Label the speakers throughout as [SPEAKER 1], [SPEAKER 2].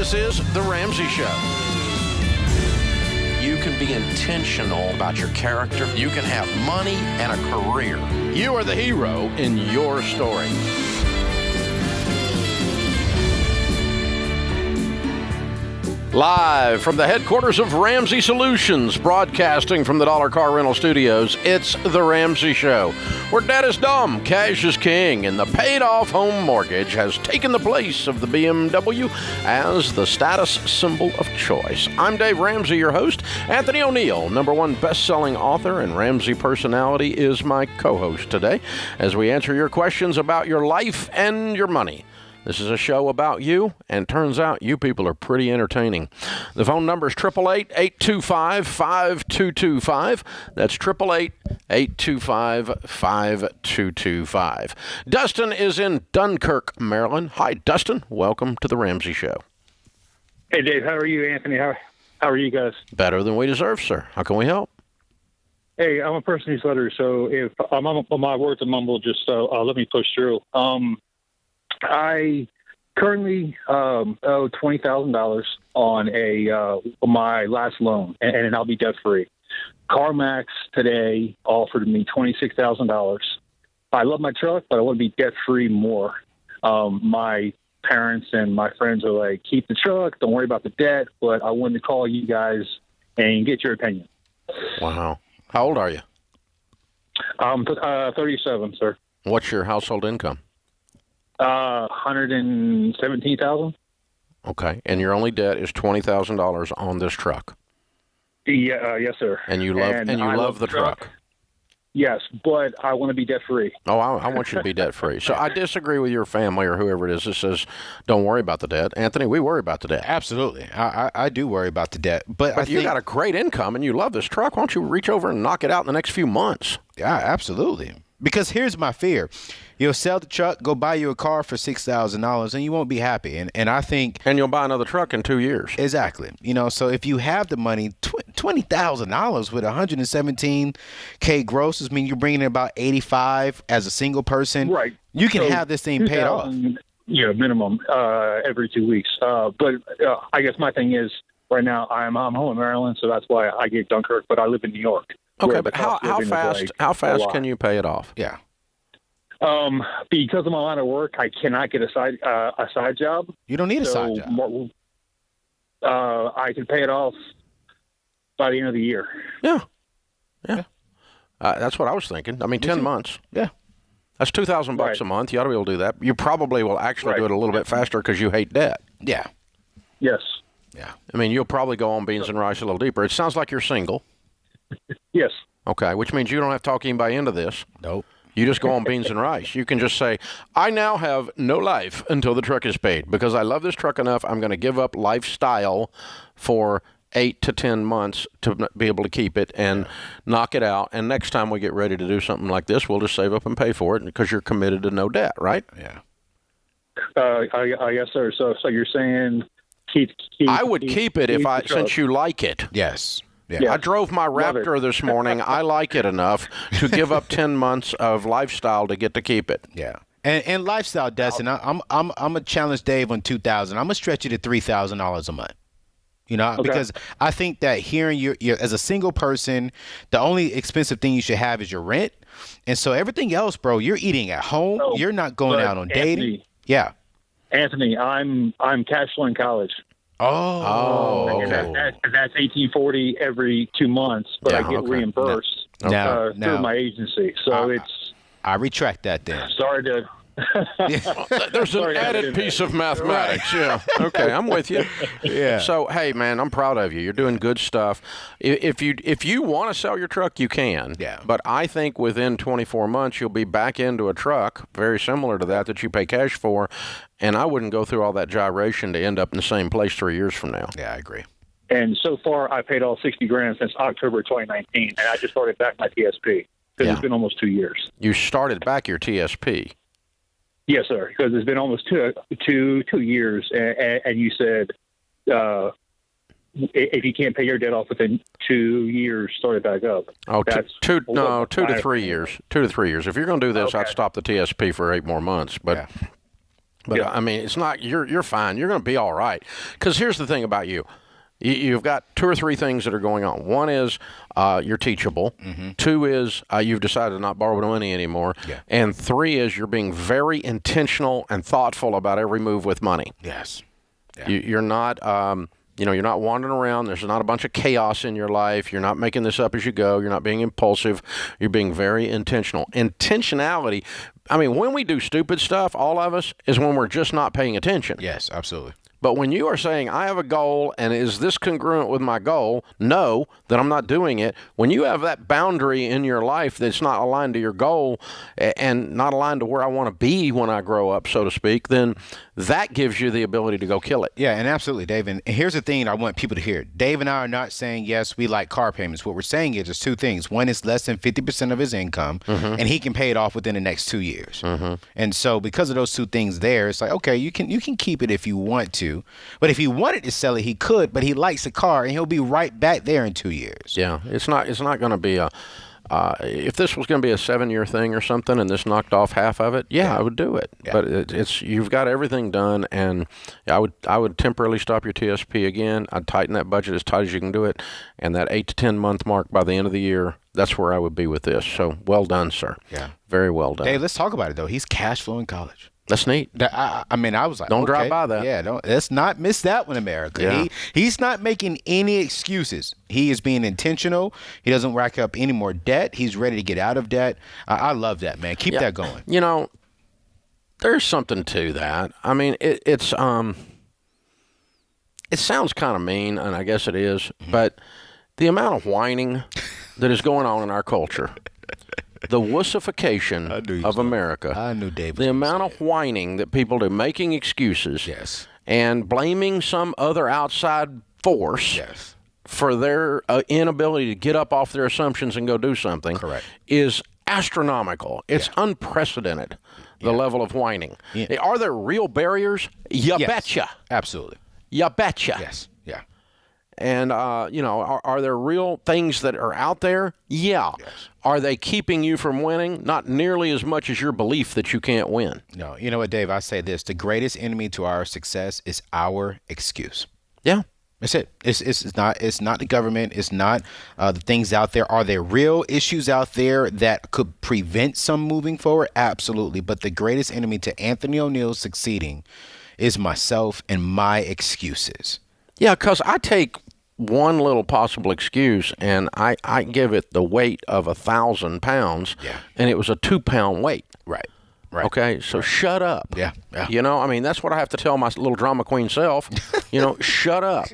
[SPEAKER 1] This is The Ramsey Show. You can be intentional about your character. You can have money and a career. You are the hero in your story. Live from the headquarters of Ramsey Solutions, broadcasting from the Dollar Car Rental Studios, it's The Ramsey Show, where debt is dumb, cash is king, and the paid-off home mortgage has taken the place of the BMW as the status symbol of choice. I'm Dave Ramsey, your host. Anthony O'Neill, #1 best-selling author and Ramsey personality, is my co-host today as we answer your questions about your life and your money. This is a show about you, and turns out you people are pretty entertaining. The phone number is 888-825-5225. That's 888-825-5225. Dustin is in Dunkirk, Maryland. Hi, Dustin. Welcome to The Ramsey Show.
[SPEAKER 2] Hey, Dave. How are you, Anthony? How are you guys?
[SPEAKER 1] Better than we deserve, sir. How can we help?
[SPEAKER 2] Hey, I'm a person who's letter, so if my words are mumbled, just let me push through. I currently owe $20,000 on my last loan, and I'll be debt free. CarMax today offered me $26,000. I love my truck, but I want to be debt free more. My parents and my friends are like, keep the truck, don't worry about the debt. But I wanted to call you guys and get your opinion.
[SPEAKER 1] Wow. How old are you?
[SPEAKER 2] 37, sir.
[SPEAKER 1] What's your household income?
[SPEAKER 2] $117,000.
[SPEAKER 1] Okay, and your only debt is $20,000 on this truck.
[SPEAKER 2] Yeah, yes, sir.
[SPEAKER 1] And you love the truck.
[SPEAKER 2] Yes, but I want to be debt free.
[SPEAKER 1] Oh, I want you to be debt free. So I disagree with your family or whoever it is that says don't worry about the debt. Anthony, we worry about the debt.
[SPEAKER 3] Absolutely, I do worry about the debt, but
[SPEAKER 1] you got a great income and you love this truck. Why don't you reach over and knock it out in the next few months?
[SPEAKER 3] Yeah, absolutely. Because here's my fear. You'll sell the truck, go buy you a car for $6,000, and you won't be happy. And I think...
[SPEAKER 1] And you'll buy another truck in 2 years.
[SPEAKER 3] Exactly. So if you have the money, $20,000 with $117K grosses, you're bringing in about $85 as a single person.
[SPEAKER 2] Right.
[SPEAKER 3] You can have this thing paid off.
[SPEAKER 2] Yeah, minimum every 2 weeks. But I guess my thing is, right now, I'm home in Maryland, so that's why I gave Dunkirk, but I live in New York.
[SPEAKER 1] Okay, but how fast can you pay it off?
[SPEAKER 3] Yeah.
[SPEAKER 2] Because of my line of work, I cannot get a side job.
[SPEAKER 3] You don't need a side job.
[SPEAKER 2] I can pay it off by the end of the year.
[SPEAKER 1] Yeah. That's what I was thinking. 10 months.
[SPEAKER 3] Yeah.
[SPEAKER 1] That's $2,000 a month. You ought to be able to do that. You probably will actually do it a little bit faster because you hate debt.
[SPEAKER 3] Yeah.
[SPEAKER 2] Yes.
[SPEAKER 3] Yeah.
[SPEAKER 1] You'll probably go on beans and rice a little deeper. It sounds like you're single.
[SPEAKER 2] Yes.
[SPEAKER 1] Okay, which means you don't have to talk anybody into this.
[SPEAKER 3] Nope.
[SPEAKER 1] You just go on beans and rice. You can just say, I now have no life until the truck is paid. Because I love this truck enough, I'm going to give up lifestyle for 8 to 10 months to be able to keep it and knock it out. And next time we get ready to do something like this, we'll just save up and pay for it because you're committed to no debt, right?
[SPEAKER 3] Yeah.
[SPEAKER 2] Yes, sir. So you're saying keep
[SPEAKER 1] I would keep it since you like it.
[SPEAKER 3] Yes.
[SPEAKER 1] Yeah. I drove my Raptor this morning. I like it enough to give up 10 months of lifestyle to get to keep it.
[SPEAKER 3] Yeah. And lifestyle, Dustin, I'm gonna challenge Dave on $2,000. I'm gonna stretch you to $3,000 a month. Because I think that hearing you as a single person, the only expensive thing you should have is your rent. And so everything else, bro, you're eating at home. You're not going out on dating. Yeah.
[SPEAKER 2] Anthony, I'm cash flowing college.
[SPEAKER 3] Oh,
[SPEAKER 2] okay. That's $1,840 every 2 months, but I get reimbursed through my agency. So
[SPEAKER 3] I retract that then.
[SPEAKER 2] Sorry to.
[SPEAKER 1] There's an added piece of mathematics. Right. Yeah. Okay, I'm with you.
[SPEAKER 3] Yeah.
[SPEAKER 1] So, hey, man, I'm proud of you. You're doing good stuff. If you want to sell your truck, you can.
[SPEAKER 3] Yeah.
[SPEAKER 1] But I think within 24 months, you'll be back into a truck very similar to that you pay cash for, and I wouldn't go through all that gyration to end up in the same place 3 years from now.
[SPEAKER 3] Yeah, I agree.
[SPEAKER 2] And so far, I paid all $60,000 since October 2019, and I just started back my TSP because it's been almost 2 years.
[SPEAKER 1] You started back your TSP.
[SPEAKER 2] Yes, sir, because it's been almost two years, and you said if you can't pay your debt off within 2 years, start it back up.
[SPEAKER 1] Oh, 2 to 3 years. 2 to 3 years. If you're going to do this, I'd stop the TSP for 8 more months. But But I mean, it's not. You're fine. You're going to be all right. Because here's the thing about you. You've got 2 or 3 things that are going on. One is you're teachable. Mm-hmm. 2 is you've decided to not borrow money anymore. Yeah. And 3 is you're being very intentional and thoughtful about every move with money.
[SPEAKER 3] Yes. Yeah.
[SPEAKER 1] You're not. You're not wandering around. There's not a bunch of chaos in your life. You're not making this up as you go. You're not being impulsive. You're being very intentional. Intentionality. I mean, when we do stupid stuff, all of us, is when we're just not paying attention.
[SPEAKER 3] Yes, absolutely.
[SPEAKER 1] But when you are saying, I have a goal, and is this congruent with my goal? No, then I'm not doing it. When you have that boundary in your life that's not aligned to your goal and not aligned to where I want to be when I grow up, so to speak, then that gives you the ability to go kill it.
[SPEAKER 3] Yeah, and absolutely, Dave. And here's the thing I want people to hear. Dave and I are not saying, yes, we like car payments. What we're saying is there's 2 things. One is less than 50% of his income, and he can pay it off within the next 2 years. And so because of those 2 things there, it's like, okay, you can keep it if you want to. But if he wanted to sell it, he could, but he likes the car, and he'll be right back there in 2 years.
[SPEAKER 1] Yeah, it's not going to be a if this was going to be a 7-year thing or something, and this knocked off half of it, I would do it. Yeah. But it's you've got everything done, and I would temporarily stop your TSP again. I'd tighten that budget as tight as you can do it, and that 8 to 10 month mark by the end of the year, that's where I would be with this. So well done, sir. Yeah, very well done.
[SPEAKER 3] Hey, let's talk about it though. He's cash flowing college.
[SPEAKER 1] That's neat.
[SPEAKER 3] I mean, I was like,
[SPEAKER 1] don't drive by that.
[SPEAKER 3] Yeah, let's not miss that one, America. Yeah. He's not making any excuses. He is being intentional. He doesn't rack up any more debt. He's ready to get out of debt. I love that, man. Keep that going.
[SPEAKER 1] You know, there's something to that. I mean, it sounds kind of mean, and I guess it is, but the amount of whining that is going on in our culture. The wussification of America.
[SPEAKER 3] I knew Dave.
[SPEAKER 1] The amount of whining that people do, making excuses, and blaming some other outside force for their inability to get up off their assumptions and go do something, is astronomical. It's unprecedented, the level of whining. Yeah. Are there real barriers? You betcha.
[SPEAKER 3] Absolutely.
[SPEAKER 1] You betcha.
[SPEAKER 3] Yes. Yeah.
[SPEAKER 1] And, are there real things that are out there? Yeah. Yes. Are they keeping you from winning? Not nearly as much as your belief that you can't win.
[SPEAKER 3] No. You know what, Dave? I say this. The greatest enemy to our success is our excuse.
[SPEAKER 1] Yeah.
[SPEAKER 3] That's it. It's not the government. It's not the things out there. Are there real issues out there that could prevent some moving forward? Absolutely. But the greatest enemy to Anthony O'Neal succeeding is myself and my excuses.
[SPEAKER 1] Yeah, because I take one little possible excuse and I give it the weight of 1,000 pounds, and it was a 2-pound weight.
[SPEAKER 3] Right.
[SPEAKER 1] Okay, so shut up.
[SPEAKER 3] Yeah.
[SPEAKER 1] You know, I mean, that's what I have to tell my little drama queen self. Shut up.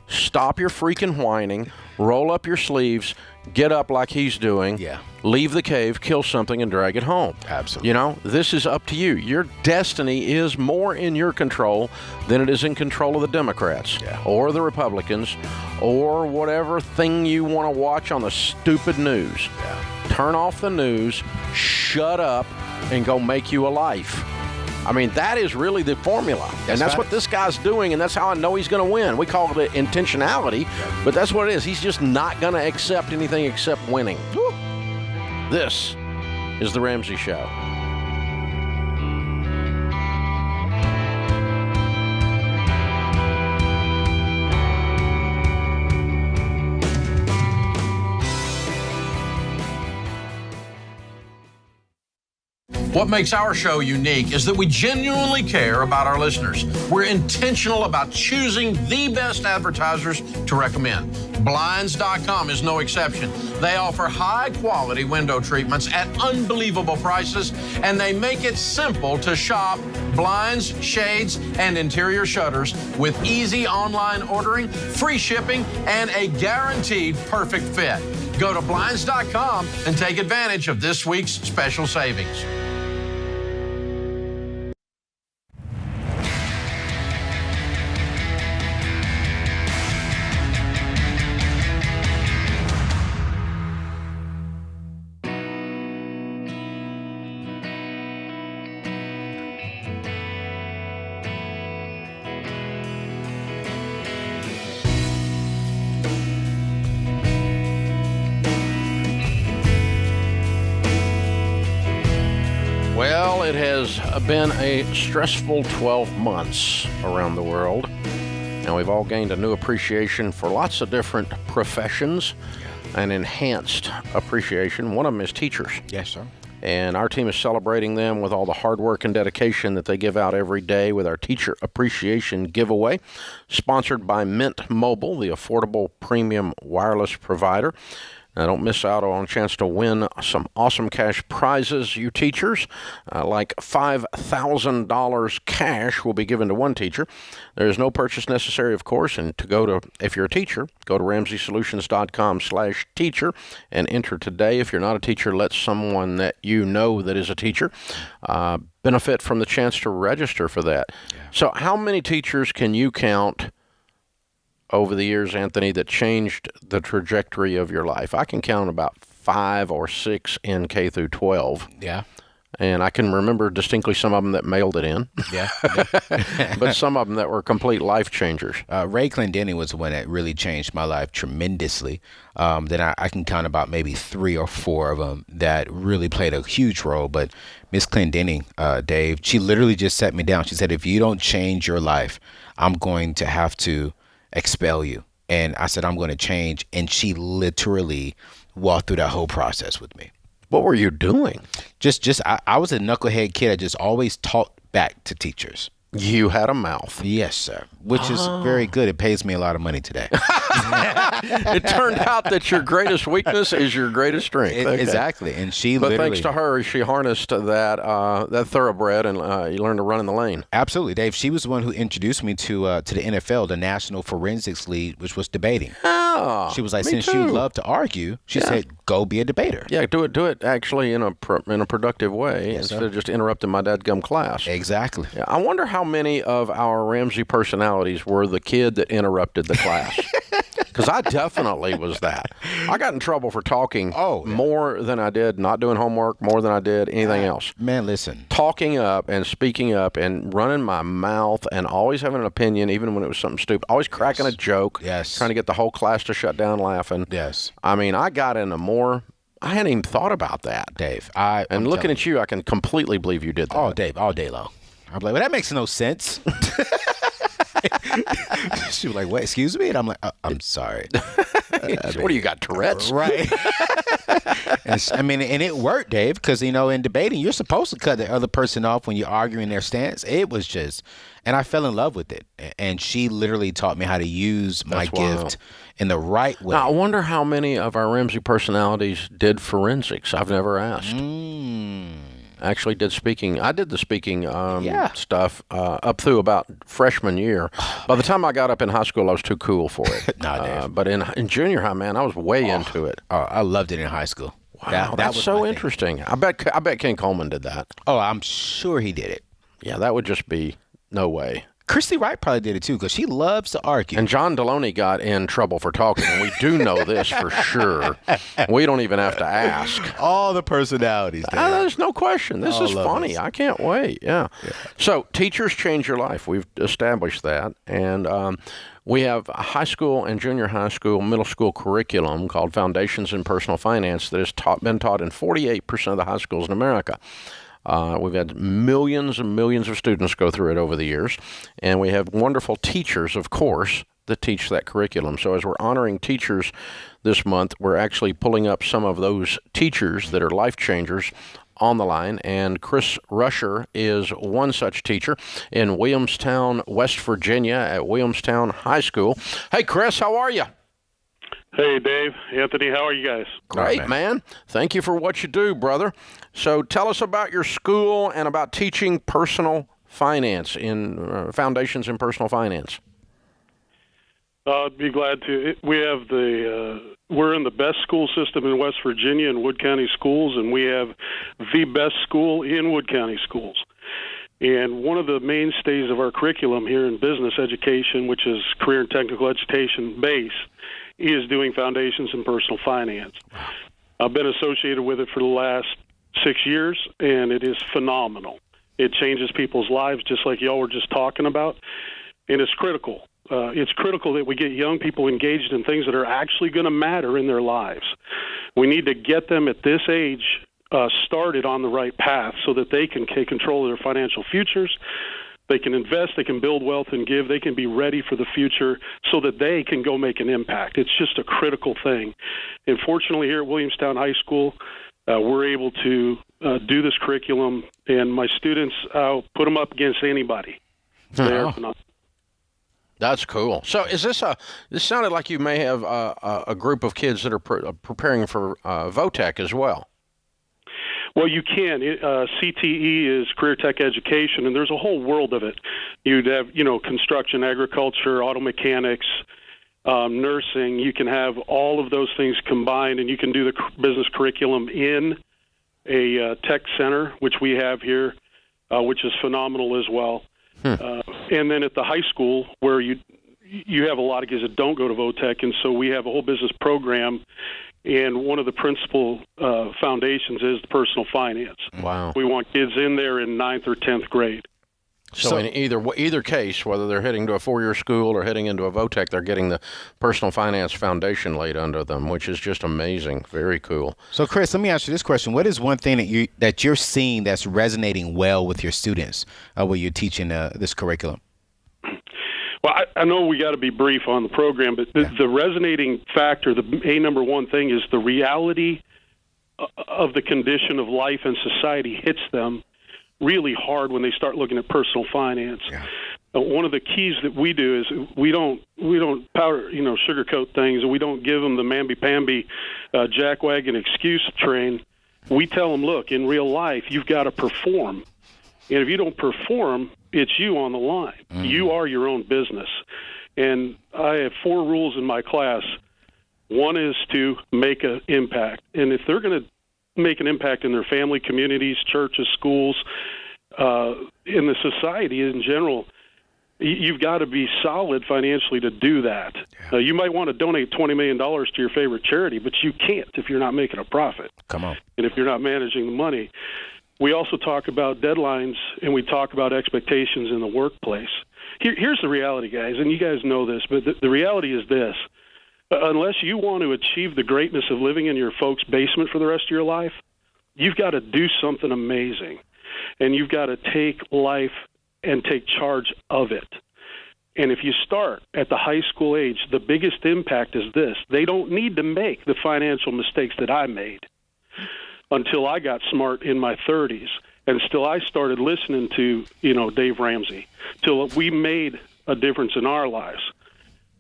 [SPEAKER 1] Stop your freaking whining. Roll up your sleeves. Get up like he's doing.
[SPEAKER 3] Yeah.
[SPEAKER 1] Leave the cave, kill something, and drag it home.
[SPEAKER 3] Absolutely.
[SPEAKER 1] This is up to you. Your destiny is more in your control than it is in control of the Democrats or the Republicans or whatever thing you want to watch on the stupid news.
[SPEAKER 3] Yeah.
[SPEAKER 1] Turn off the news, shut up, and go make you a life. I mean, that is really the formula. And that's what this guy's doing, and that's how I know he's going to win. We call it intentionality, but that's what it is. He's just not going to accept anything except winning. Woo. This is The Ramsey Show. What makes our show unique is that we genuinely care about our listeners. We're intentional about choosing the best advertisers to recommend. Blinds.com is no exception. They offer high-quality window treatments at unbelievable prices, and they make it simple to shop blinds, shades, and interior shutters with easy online ordering, free shipping, and a guaranteed perfect fit. Go to Blinds.com and take advantage of this week's special savings. Well, it has been a stressful 12 months around the world, and we've all gained a new appreciation for lots of different professions, an enhanced appreciation. One of them is teachers.
[SPEAKER 3] Yes, sir.
[SPEAKER 1] And our team is celebrating them with all the hard work and dedication that they give out every day with our Teacher Appreciation Giveaway, sponsored by Mint Mobile, the affordable premium wireless provider. Now, don't miss out on a chance to win some awesome cash prizes, you teachers. Like $5,000 cash will be given to one teacher. There is no purchase necessary, of course, and if you're a teacher, go to RamseySolutions.com/teacher and enter today. If you're not a teacher, let someone that you know that is a teacher benefit from the chance to register for that. Yeah. So how many teachers can you count over the years, Anthony, that changed the trajectory of your life? I can count about 5 or 6 in K through 12.
[SPEAKER 3] Yeah.
[SPEAKER 1] And I can remember distinctly some of them that mailed it in.
[SPEAKER 3] Yeah.
[SPEAKER 1] But some of them that were complete life changers.
[SPEAKER 3] Ray Clendenny was the one that really changed my life tremendously. Then I can count about maybe 3 or 4 of them that really played a huge role. But Miss Clendenny, Dave, she literally just set me down. She said, if you don't change your life, I'm going to have to expel you. And I said, I'm going to change. And she literally walked through that whole process with me.
[SPEAKER 1] What were you doing?
[SPEAKER 3] I was a knucklehead kid. I just always talked back to teachers.
[SPEAKER 1] You had a mouth.
[SPEAKER 3] Yes, sir. Which is very good. It pays me a lot of money today.
[SPEAKER 1] It turned out that your greatest weakness is your greatest strength. Okay.
[SPEAKER 3] Exactly. And
[SPEAKER 1] But thanks to her, she harnessed that thoroughbred and you learned to run in the lane.
[SPEAKER 3] Absolutely, Dave. She was the one who introduced me to the NFL, the National Forensics League, which was debating.
[SPEAKER 1] Oh,
[SPEAKER 3] she was like,
[SPEAKER 1] since
[SPEAKER 3] you love to argue, she said, go be a debater.
[SPEAKER 1] Yeah, do it actually in a productive way instead of just interrupting my dadgum class.
[SPEAKER 3] Exactly.
[SPEAKER 1] Yeah, I wonder how many of our Ramsey personalities were the kid that interrupted the class. Because I definitely was that. I got in trouble for talking more than I did, not doing homework, more than I did anything else.
[SPEAKER 3] Man, listen.
[SPEAKER 1] Talking up and speaking up and running my mouth and always having an opinion, even when it was something stupid. Always cracking a joke.
[SPEAKER 3] Yes.
[SPEAKER 1] Trying to get the whole class to shut down laughing.
[SPEAKER 3] Yes.
[SPEAKER 1] I mean, I got into more. I hadn't even thought about that.
[SPEAKER 3] Dave.
[SPEAKER 1] And looking at you, I can completely believe you did that.
[SPEAKER 3] Oh, Dave, all day long. I'm like, well, that makes no sense. She was like, what, excuse me? And I'm like, I'm sorry.
[SPEAKER 1] What do you got, Tourette's?
[SPEAKER 3] Right. And it worked, Dave, because, in debating, you're supposed to cut the other person off when you're arguing their stance. It was just, and I fell in love with it. And she literally taught me how to use my gift in the right way.
[SPEAKER 1] Now, I wonder how many of our Ramsey personalities did forensics. I've never asked. Actually did speaking. I did the speaking stuff up through about freshman year. By the time I got up in high school, I was too cool for it. But in junior high, man, I was way into it.
[SPEAKER 3] I loved it in high school.
[SPEAKER 1] Wow, that was so interesting. I bet King Coleman did that.
[SPEAKER 3] Oh, I'm sure he did it.
[SPEAKER 1] Yeah, that would just be no way.
[SPEAKER 3] Christy Wright probably did it too, because she loves to argue.
[SPEAKER 1] And John Deloney got in trouble for talking, and we do know this for sure. We don't even have to ask.
[SPEAKER 3] All the personalities.
[SPEAKER 1] There's no question. This is funny. I can't wait. Yeah. So teachers change your life. We've established that. And we have a high school and junior high school, middle school curriculum called Foundations in Personal Finance that has been taught in 48% of the high schools in America. We've had millions and millions of students go through it over the years, and we have wonderful teachers, of course, that teach that curriculum. So as we're honoring teachers this month, we're actually pulling up some of those teachers that are life changers on the line, and Chris Rusher is one such teacher in Williamstown, West Virginia at Williamstown High School. Hey, Chris, how are you?
[SPEAKER 4] Hey, Dave, Anthony, how are you guys?
[SPEAKER 1] Great, man. Thank you for what you do, brother. So tell us about your school and about teaching personal finance in Foundations in Personal Finance.
[SPEAKER 4] I'd be glad to. We're in the best school system in West Virginia in Wood County Schools, and we have the best school in Wood County Schools. And one of the mainstays of our curriculum here in business education, which is career and technical education base, is doing Foundations in Personal Finance. I've been associated with it for the last 6 years, and it is phenomenal. It changes people's lives, just like y'all were just talking about, and it's critical. It's critical that we get young people engaged in things that are actually going to matter in their lives. We need to get them at this age started on the right path so that they can take control of their financial futures. They can invest, they can build wealth and give, they can be ready for the future so that they can go make an impact. It's just a critical thing. And fortunately here at Williamstown High School, we're able to do this curriculum, and my students, I'll put them up against anybody.
[SPEAKER 1] That's cool. So is this sounded like you may have a group of kids that are preparing for VOTEC as well.
[SPEAKER 4] Well, you can. CTE is career tech education, and there's a whole world of it. You'd have, construction, agriculture, auto mechanics, nursing. You can have all of those things combined, and you can do the business curriculum in a tech center, which we have here, which is phenomenal as well. And then at the high school, where you have a lot of kids that don't go to VOTEC, and so we have a whole business program. And one of the principal foundations is personal finance.
[SPEAKER 1] Wow.
[SPEAKER 4] We want kids in there in 9th or 10th grade.
[SPEAKER 1] So in either case, whether they're heading to a four-year school or heading into a VOTEC, they're getting the personal finance foundation laid under them, which is just amazing. Very cool.
[SPEAKER 3] So, Chris, let me ask you this question. What is one thing that you're seeing that's resonating well with your students when you're teaching this curriculum?
[SPEAKER 4] Well, I know we got to be brief on the program, but the resonating factor, the number one thing is the reality of the condition of life and society hits them really hard when they start looking at personal finance. Yeah. One of the keys that we do is we don't powder, sugarcoat things, and we don't give them the mamby-pamby jackwagon excuse train. We tell them, look, in real life, you've got to perform. And if you don't perform, it's you on the line. Mm-hmm. You are your own business. And I have 4 rules in my class. One is to make an impact. And if they're going to make an impact in their family, communities, churches, schools, in the society in general, you've got to be solid financially to do that. Yeah. You might want to donate $20 million to your favorite charity, but you can't if you're not making a profit.
[SPEAKER 3] Come on.
[SPEAKER 4] And if you're not managing the money. We also talk about deadlines, and we talk about expectations in the workplace. Here's the reality, guys, and you guys know this, but the reality is this. Unless you want to achieve the greatness of living in your folks' basement for the rest of your life, you've got to do something amazing, and you've got to take life and take charge of it. And if you start at the high school age, the biggest impact is this. They don't need to make the financial mistakes that I made until I got smart in my 30s, and still I started listening to, Dave Ramsey, till we made a difference in our lives.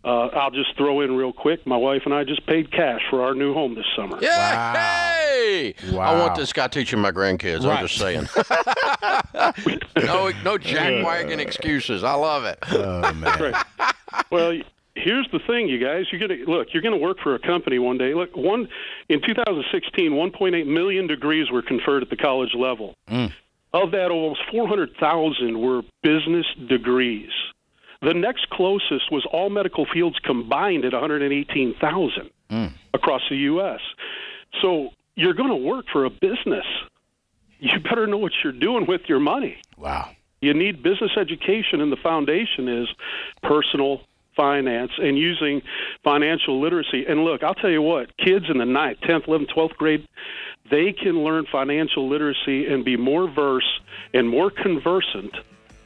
[SPEAKER 4] I'll just throw in real quick, my wife and I just paid cash for our new home this summer.
[SPEAKER 1] Yeah, wow. Hey! Wow. I want this guy teaching my grandkids, right. I'm just saying. No jackwagon excuses. I love it.
[SPEAKER 3] Oh, man.
[SPEAKER 4] Right. Well, here's the thing, you guys. You're going to work for a company one day. Look, in 2016, 1.8 million degrees were conferred at the college level. Of that, almost 400,000 were business degrees. The next closest was all medical fields combined at 118,000 across the U.S. So you're going to work for a business. You better know what you're doing with your money.
[SPEAKER 3] Wow.
[SPEAKER 4] You need business education, and the foundation is personal finance and using financial literacy. And look, I'll tell you what, kids in the 9th, 10th, 11th, 12th grade, they can learn financial literacy and be more versed and more conversant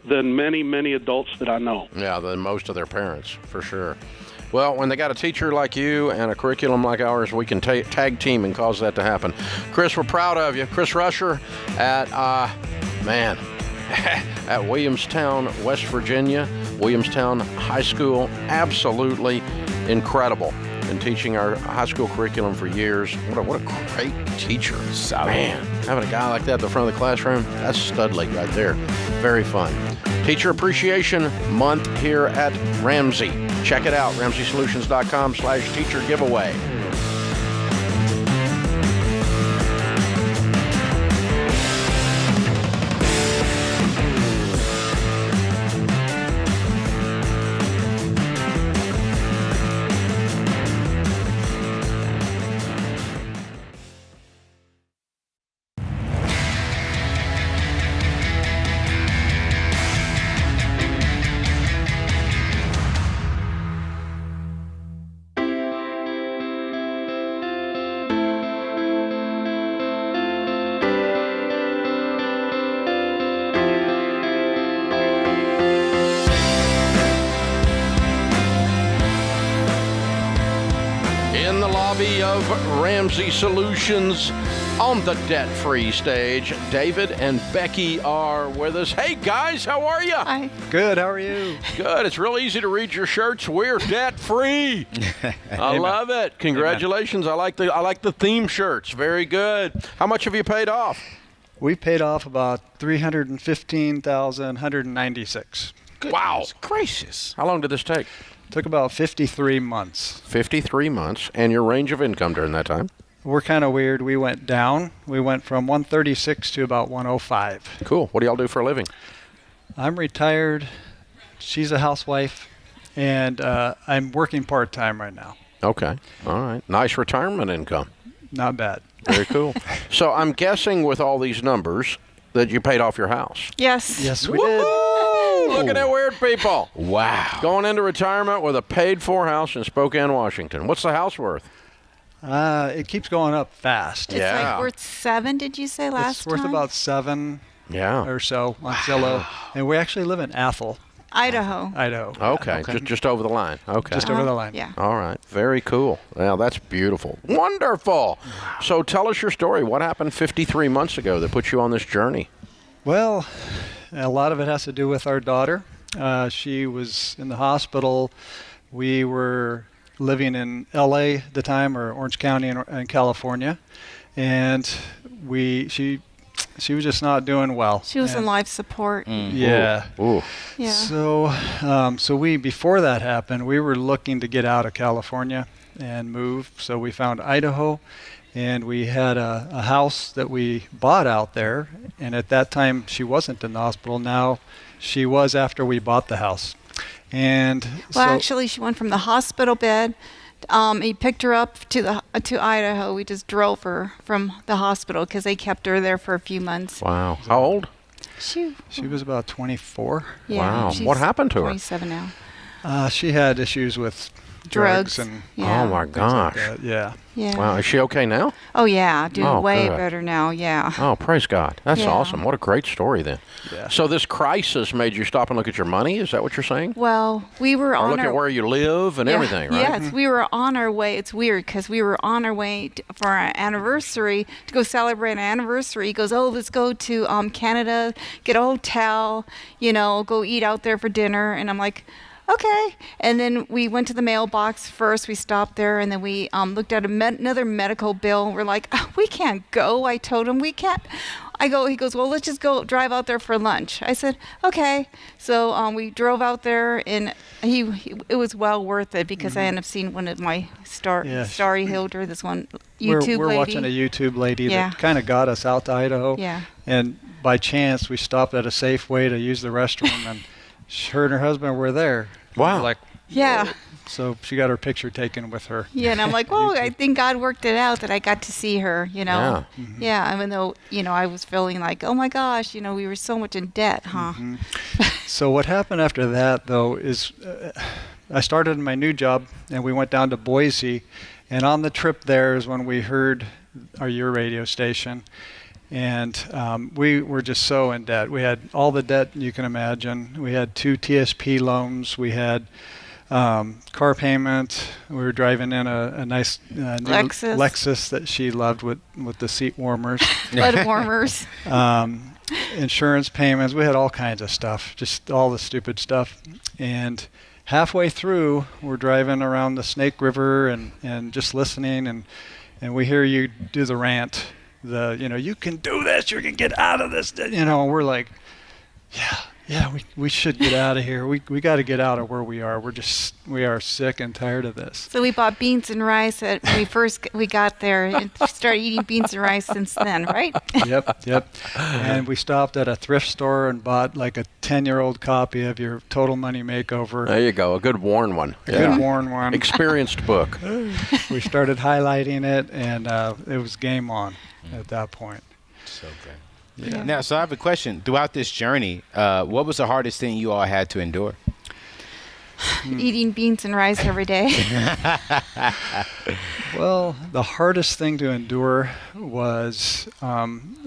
[SPEAKER 4] than many, many adults that I know.
[SPEAKER 1] Yeah, than most of their parents, for sure. Well, when they got a teacher like you and a curriculum like ours, we can tag team and cause that to happen. Chris, we're proud of you. Chris Rusher at, at Williamstown, West Virginia, Williamstown High School. Absolutely incredible. Been teaching our high school curriculum for years. What a great teacher. Man, having a guy like that at the front of the classroom, that's studly right there. Very fun. Teacher Appreciation Month here at Ramsey. Check it out, RamseySolutions.com/teacher giveaway. hubby of Ramsey Solutions on the debt-free stage. David and Becky are with us. Hey, guys, how are you?
[SPEAKER 5] Hi.
[SPEAKER 6] Good. How are you?
[SPEAKER 1] Good. It's real easy to read your shirts. We're debt-free. I love it. Congratulations. I like the theme shirts. Very good. How much have you paid off?
[SPEAKER 6] We paid off about $315,196.
[SPEAKER 1] Wow.
[SPEAKER 3] Gracious.
[SPEAKER 1] How long did this take?
[SPEAKER 6] Took about 53 months.
[SPEAKER 1] 53 months. And your range of income during that time?
[SPEAKER 6] We're kind of weird. We went down. We went from 136 to about 105.
[SPEAKER 1] Cool. What do y'all do for a living?
[SPEAKER 6] I'm retired. She's a housewife. And I'm working part-time right now.
[SPEAKER 1] Okay. All right. Nice retirement income.
[SPEAKER 6] Not bad.
[SPEAKER 1] Very cool. So I'm guessing with all these numbers that you paid off your house.
[SPEAKER 5] Yes.
[SPEAKER 6] Yes, we did.
[SPEAKER 1] Look at that weird people.
[SPEAKER 3] Wow.
[SPEAKER 1] Going into retirement with a paid-for house in Spokane, Washington. What's the house worth?
[SPEAKER 6] It keeps going up fast.
[SPEAKER 5] It's like worth 7, did you say last
[SPEAKER 6] It's worth
[SPEAKER 5] time?
[SPEAKER 6] about 7
[SPEAKER 1] Yeah.
[SPEAKER 6] or so on Zillow. And we actually live in Athol,
[SPEAKER 5] Idaho.
[SPEAKER 6] Idaho.
[SPEAKER 1] Okay. Just over the line. Okay.
[SPEAKER 6] Just over the line.
[SPEAKER 5] Yeah.
[SPEAKER 1] All right. Very cool. Well, that's beautiful. Wonderful. So tell us your story. What happened 53 months ago that put you on this journey?
[SPEAKER 6] Well, a lot of it has to do with our daughter. She was in the hospital. We were living in LA at the time, or Orange County in California, and she was just not doing well.
[SPEAKER 5] She was in life support.
[SPEAKER 6] Yeah.
[SPEAKER 1] Ooh.
[SPEAKER 5] Yeah.
[SPEAKER 6] So before that happened, we were looking to get out of California and move. So we found Idaho, and we had a house that we bought out there. And at that time, she wasn't in the hospital. Now she was after we bought the house. And
[SPEAKER 5] Well, actually, she went from the hospital bed. He picked her up to Idaho. We just drove her from the hospital because they kept her there for a few months.
[SPEAKER 1] Wow. How old?
[SPEAKER 6] she was about 24.
[SPEAKER 5] Yeah,
[SPEAKER 1] Wow.
[SPEAKER 5] she's
[SPEAKER 1] What happened to her?
[SPEAKER 5] 27 now.
[SPEAKER 6] She had issues with drugs and
[SPEAKER 5] Yeah.
[SPEAKER 1] Oh, my
[SPEAKER 6] things like
[SPEAKER 1] gosh.
[SPEAKER 6] that. Yeah.
[SPEAKER 5] Yeah.
[SPEAKER 1] Wow. Is she okay now?
[SPEAKER 5] Oh, yeah. Doing
[SPEAKER 1] Oh,
[SPEAKER 5] way
[SPEAKER 1] good.
[SPEAKER 5] better now. Yeah.
[SPEAKER 1] Oh, praise God. That's
[SPEAKER 5] Yeah.
[SPEAKER 1] awesome. What a great story then.
[SPEAKER 6] Yeah.
[SPEAKER 1] So this crisis made you stop and look at your money? Is that what you're saying?
[SPEAKER 5] Well, we were
[SPEAKER 1] Or
[SPEAKER 5] on
[SPEAKER 1] look
[SPEAKER 5] our
[SPEAKER 1] at where you live and
[SPEAKER 5] Yeah.
[SPEAKER 1] everything, right?
[SPEAKER 5] Yes, we were on our way. It's weird because we were on our way for our anniversary to go celebrate an anniversary. He goes, "Oh, let's go to Canada, get a hotel, go eat out there for dinner." And I'm like, "Okay." And then we went to the mailbox first. We stopped there, and then we looked at another medical bill. We're like, "We can't go." I told him we can't. He goes, "Well, let's just go drive out there for lunch." I said, "Okay." So we drove out there, and it was well worth it because I ended up seeing one of my Starry Hilder, this one YouTube
[SPEAKER 6] we're
[SPEAKER 5] lady.
[SPEAKER 6] watching a YouTube lady
[SPEAKER 5] Yeah.
[SPEAKER 6] that kind of got us out to Idaho.
[SPEAKER 5] Yeah.
[SPEAKER 6] And by chance, we stopped at a Safeway to use the restroom, and her and her husband were there.
[SPEAKER 1] Wow.
[SPEAKER 6] We're like,
[SPEAKER 5] Yeah.
[SPEAKER 6] so she got her picture taken with her.
[SPEAKER 5] Yeah, and I'm like, well, I think God worked it out that I got to see her,
[SPEAKER 1] Yeah.
[SPEAKER 5] Yeah, even though, I was feeling like, oh my gosh, we were so much in debt, huh?
[SPEAKER 6] So what happened after that, though, is I started my new job, and we went down to Boise. And on the trip there is when we heard your radio station. And we were just so in debt. We had all the debt you can imagine. We had 2 TSP loans. We had car payment. We were driving in a nice new Lexus that she loved with the seat warmers.
[SPEAKER 5] Bed warmers.
[SPEAKER 6] Insurance payments. We had all kinds of stuff, just all the stupid stuff. And halfway through, we're driving around the Snake River and just listening, and we hear you do the rant. You can do this, you can get out of this, and we're like, yeah, we should get out of here. We got to get out of where we are. We are sick and tired of this.
[SPEAKER 5] So we bought beans and rice when we got there and started eating beans and rice since then, right?
[SPEAKER 6] Yep. And we stopped at a thrift store and bought like a 10-year-old copy of your Total Money Makeover.
[SPEAKER 1] There you go. A good worn one.
[SPEAKER 6] A good worn one.
[SPEAKER 1] Experienced book.
[SPEAKER 6] We started highlighting it, and it was game on at that point.
[SPEAKER 3] So good.
[SPEAKER 5] Yeah.
[SPEAKER 3] Now, so I have a question. Throughout this journey, what was the hardest thing you all had to endure?
[SPEAKER 5] Eating beans and rice every day.
[SPEAKER 6] Well, the hardest thing to endure was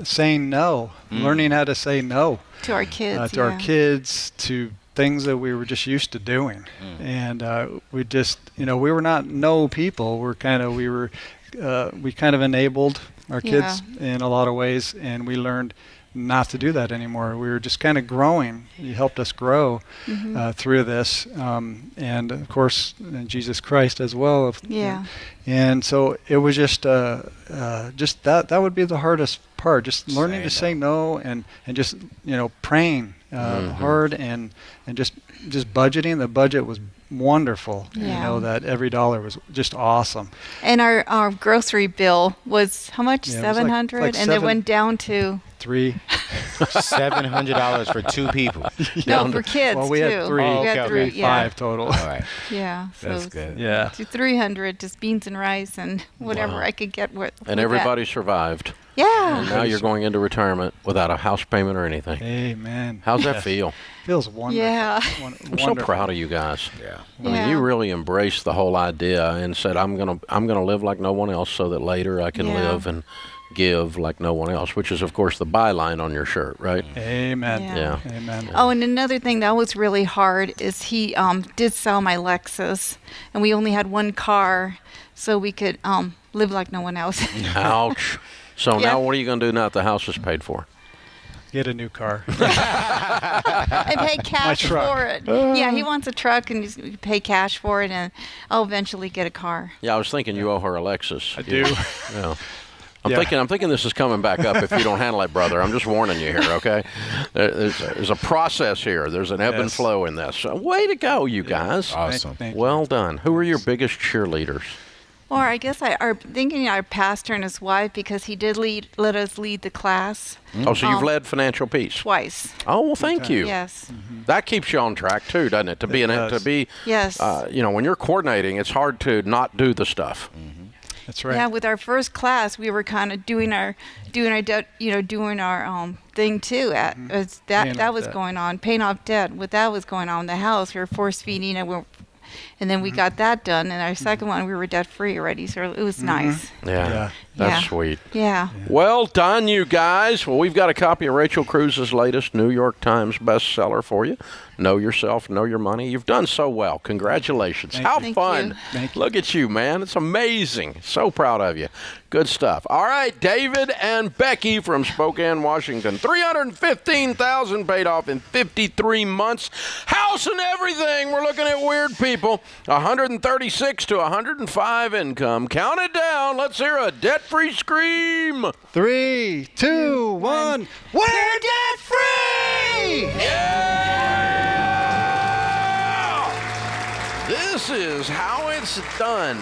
[SPEAKER 6] saying no, learning how to say no
[SPEAKER 5] To our kids.
[SPEAKER 6] to our kids, to things that we were just used to doing. And we just, we were not no people. We kind of enabled our kids in a lot of ways, and we learned not to do that anymore. We were just kind of growing. He helped us grow through this, and of course Jesus Christ as well. And so it was just that would be the hardest part, just learning to say no, and just praying hard, and just budgeting. The budget was wonderful. That every dollar was just awesome.
[SPEAKER 5] And our grocery bill was how much? 700,
[SPEAKER 6] like
[SPEAKER 5] and it went down to
[SPEAKER 3] $700 for 2 people.
[SPEAKER 5] No, for kids
[SPEAKER 6] well, we had 3.
[SPEAKER 5] We had 3,
[SPEAKER 6] 5 total.
[SPEAKER 3] All right.
[SPEAKER 5] Yeah, so
[SPEAKER 3] That's good.
[SPEAKER 6] Yeah.
[SPEAKER 5] To 300, just beans and rice and whatever I could get with.
[SPEAKER 1] And everybody survived.
[SPEAKER 5] Yeah.
[SPEAKER 1] And now you're going into retirement without a house payment or anything.
[SPEAKER 6] Amen.
[SPEAKER 1] How's that feel?
[SPEAKER 6] Feels wonderful.
[SPEAKER 5] Yeah.
[SPEAKER 1] I'm so proud of you guys.
[SPEAKER 3] Yeah.
[SPEAKER 1] I mean, you really embraced the whole idea and said, I'm gonna live like no one else, so that later I can live and give like no one else, which is of course the byline on your shirt, right?
[SPEAKER 6] Amen.
[SPEAKER 5] Yeah.
[SPEAKER 6] Amen.
[SPEAKER 5] Oh, and another thing that was really hard is he did sell my Lexus, and we only had one car, so we could live like no one else.
[SPEAKER 1] Ouch. So now what are you going to do now that the house is paid for?
[SPEAKER 6] Get a new car.
[SPEAKER 5] I pay cash for it. Yeah, he wants a truck, and you pay cash for it, and I'll eventually get a car.
[SPEAKER 1] Yeah, I was thinking you owe her a Lexus.
[SPEAKER 6] I do.
[SPEAKER 1] Yeah. I'm thinking this is coming back up if you don't handle it, brother. I'm just warning you here, okay? There's a process here. There's an ebb and flow in this. So, way to go, you guys.
[SPEAKER 3] Awesome.
[SPEAKER 6] Thank you.
[SPEAKER 1] Well done. Who are your biggest cheerleaders?
[SPEAKER 5] Or I guess our thinking our pastor and his wife, because he did let us lead the class.
[SPEAKER 1] Oh, so you've led Financial Peace
[SPEAKER 5] Twice.
[SPEAKER 1] Oh, well, thank you.
[SPEAKER 5] Yes.
[SPEAKER 1] That keeps you on track too, doesn't it? To be
[SPEAKER 5] Yes.
[SPEAKER 1] When you're coordinating, it's hard to not do the stuff.
[SPEAKER 6] That's right.
[SPEAKER 5] Yeah, with our first class, we were kind of doing our thing too. That was going on, paying off debt. What that was going on in the house, we were force feeding, and then we got that done. And our second one, we were debt free already, so it was nice.
[SPEAKER 1] Yeah. That's sweet.
[SPEAKER 5] Yeah.
[SPEAKER 1] Well done, you guys. Well, we've got a copy of Rachel Cruz's latest New York Times bestseller for you. Know Yourself, Know Your Money. You've done so well. Congratulations. How fun.
[SPEAKER 6] Thank you.
[SPEAKER 1] Look at you, man. It's amazing. So proud of you. Good stuff. All right, David and Becky from Spokane, Washington. $315,000 paid off in 53 months. House and everything. We're looking at weird people. 136 to 105 income. Count it down. Let's hear a debt-free scream.
[SPEAKER 6] 3, 2, 1.
[SPEAKER 3] We're debt free!
[SPEAKER 1] Yeah! This is how it's done.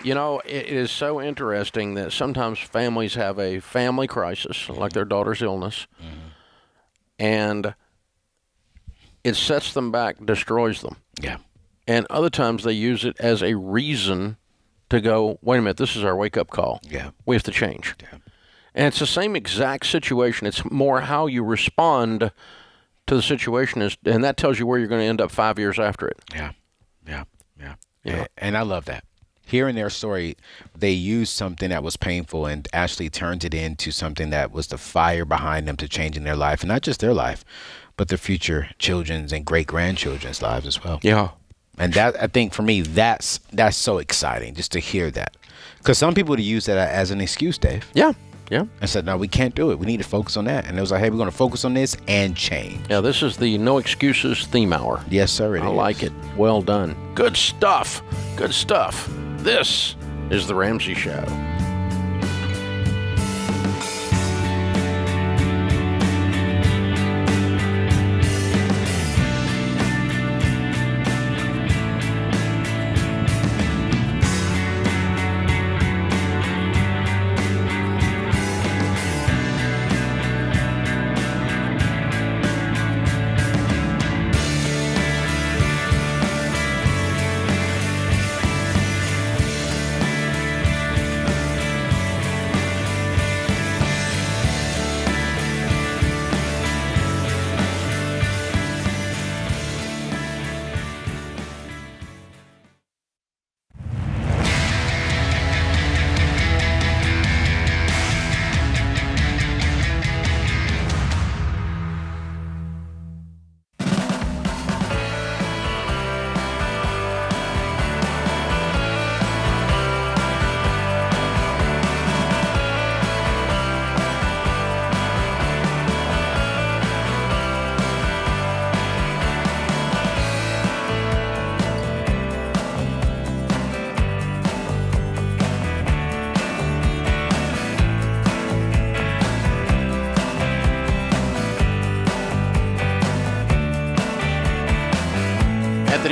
[SPEAKER 1] You know, it is so interesting that sometimes families have a family crisis, like their daughter's illness, and it sets them back, destroys them.
[SPEAKER 3] Yeah.
[SPEAKER 1] And other times they use it as a reason to go, wait a minute, this is our wake-up call.
[SPEAKER 3] Yeah.
[SPEAKER 1] We have to change.
[SPEAKER 3] Yeah.
[SPEAKER 1] And it's the same exact situation. It's more how you respond to the situation, and that tells you where you're going to end up 5 years after it.
[SPEAKER 3] Yeah.
[SPEAKER 1] Yeah.
[SPEAKER 3] And I love that. Hearing their story, they used something that was painful and actually turned it into something that was the fire behind them to changing their life, and not just their life, but their future children's and great-grandchildren's lives as well.
[SPEAKER 1] Yeah.
[SPEAKER 3] And that, I think, for me, that's so exciting just to hear that. Because some people would use that as an excuse, Dave.
[SPEAKER 1] Yeah.
[SPEAKER 3] And said, no, we can't do it. We need to focus on that. And it was like, hey, we're going to focus on this and change.
[SPEAKER 1] Yeah, this is the No Excuses theme hour.
[SPEAKER 3] Yes, sir.
[SPEAKER 1] I like it. Well done. Good stuff. Good stuff. This is The Ramsey Show.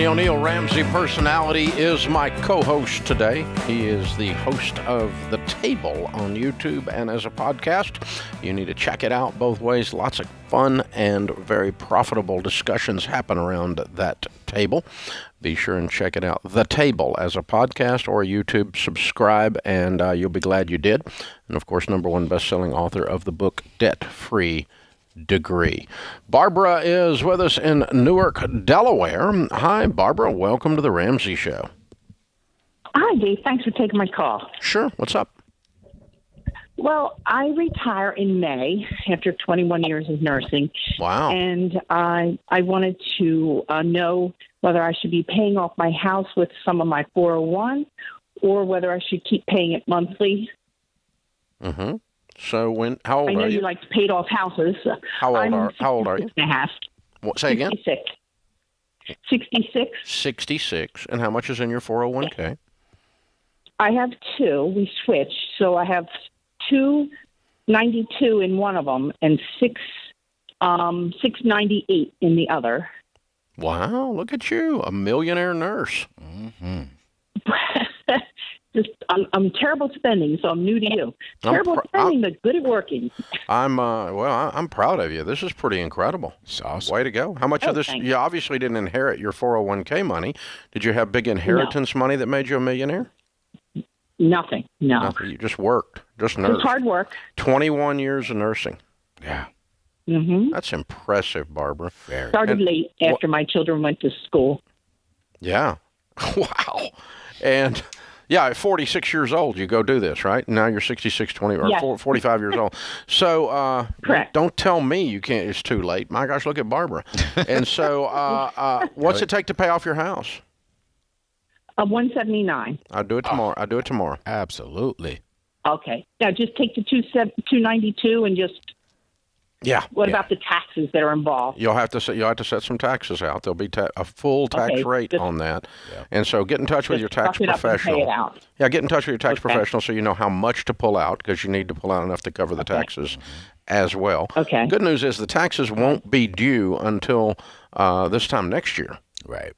[SPEAKER 1] The O'Neill Ramsey personality is my co-host today. He is the host of The Table on YouTube and as a podcast. You need to check it out both ways. Lots of fun and very profitable discussions happen around that table. Be sure and check it out. The Table as a podcast or YouTube. Subscribe, and you'll be glad you did. And, of course, #1 best-selling author of the book Debt Free Degree. Barbara is with us in Newark, Delaware. Hi, Barbara. Welcome to the Ramsey Show.
[SPEAKER 7] Hi, Dave. Thanks for taking my call.
[SPEAKER 1] Sure. What's up?
[SPEAKER 7] Well, I retire in May after 21 years of nursing.
[SPEAKER 1] Wow.
[SPEAKER 7] And I wanted to know whether I should be paying off my house with some of my 401 or whether I should keep paying it monthly.
[SPEAKER 1] Mm-hmm. So how old are you?
[SPEAKER 7] I know you like to pay off houses.
[SPEAKER 1] How old are you?
[SPEAKER 7] 66 and a half.
[SPEAKER 1] What, say again?
[SPEAKER 7] 66.
[SPEAKER 1] 66. And how much is in your 401k?
[SPEAKER 7] I have two. We switched. So I have 292 in one of them and 698 in the other.
[SPEAKER 1] Wow, look at you, a millionaire nurse.
[SPEAKER 3] Mm-hmm.
[SPEAKER 7] I'm terrible at spending, so I'm new to you. Terrible at spending, but good at working.
[SPEAKER 1] I'm proud of you. This is pretty incredible.
[SPEAKER 3] It's awesome.
[SPEAKER 1] Way to go. How much of this?
[SPEAKER 7] Thanks.
[SPEAKER 1] You obviously didn't inherit your 401k money. Did you have big inheritance money that made you a millionaire?
[SPEAKER 7] Nothing. No.
[SPEAKER 1] Nothing. You just worked, just
[SPEAKER 7] It
[SPEAKER 1] nursed.
[SPEAKER 7] was hard work.
[SPEAKER 1] 21 years of nursing.
[SPEAKER 3] Yeah.
[SPEAKER 7] Mm-hmm.
[SPEAKER 1] That's impressive, Barbara.
[SPEAKER 3] Very.
[SPEAKER 7] Started late after my children went to school.
[SPEAKER 1] Yeah. Wow. And yeah, at 46 years old, you go do this, right? Now you're 66, 20, or
[SPEAKER 7] Yes.
[SPEAKER 1] 45 years old. So
[SPEAKER 7] Correct.
[SPEAKER 1] don't tell me you can't. It's too late. My gosh, look at Barbara. And so what's it take to pay off your house?
[SPEAKER 7] 179.
[SPEAKER 1] I'll do it tomorrow.
[SPEAKER 3] Absolutely.
[SPEAKER 7] Okay. Now just take the 292 and just.
[SPEAKER 1] Yeah.
[SPEAKER 7] What about the taxes that are involved?
[SPEAKER 1] You'll have to set some taxes out. There'll be a full tax rate on that. Yeah. And so get in touch with your tax professional.
[SPEAKER 7] Pay it out.
[SPEAKER 1] Yeah, get in touch with your tax professional so you know how much to pull out, because you need to pull out enough to cover the taxes as well.
[SPEAKER 7] Okay.
[SPEAKER 1] Good news is the taxes won't be due until this time next year.
[SPEAKER 3] Right.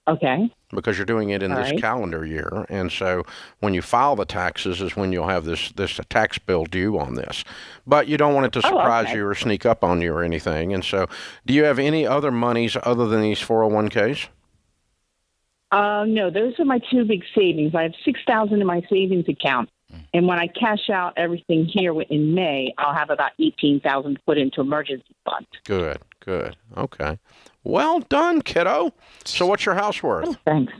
[SPEAKER 7] Okay.
[SPEAKER 1] Because you're doing it in this calendar year. And so when you file the taxes is when you'll have this tax bill due on this. But you don't want it to surprise you or sneak up on you or anything. And so do you have any other monies other than these 401ks?
[SPEAKER 7] No, those are my two big savings. I have $6,000 in my savings account. And when I cash out everything here in May, I'll have about $18,000 put into emergency fund.
[SPEAKER 1] Good. Okay. Well done, kiddo. So what's your house worth?
[SPEAKER 7] Oh, thanks.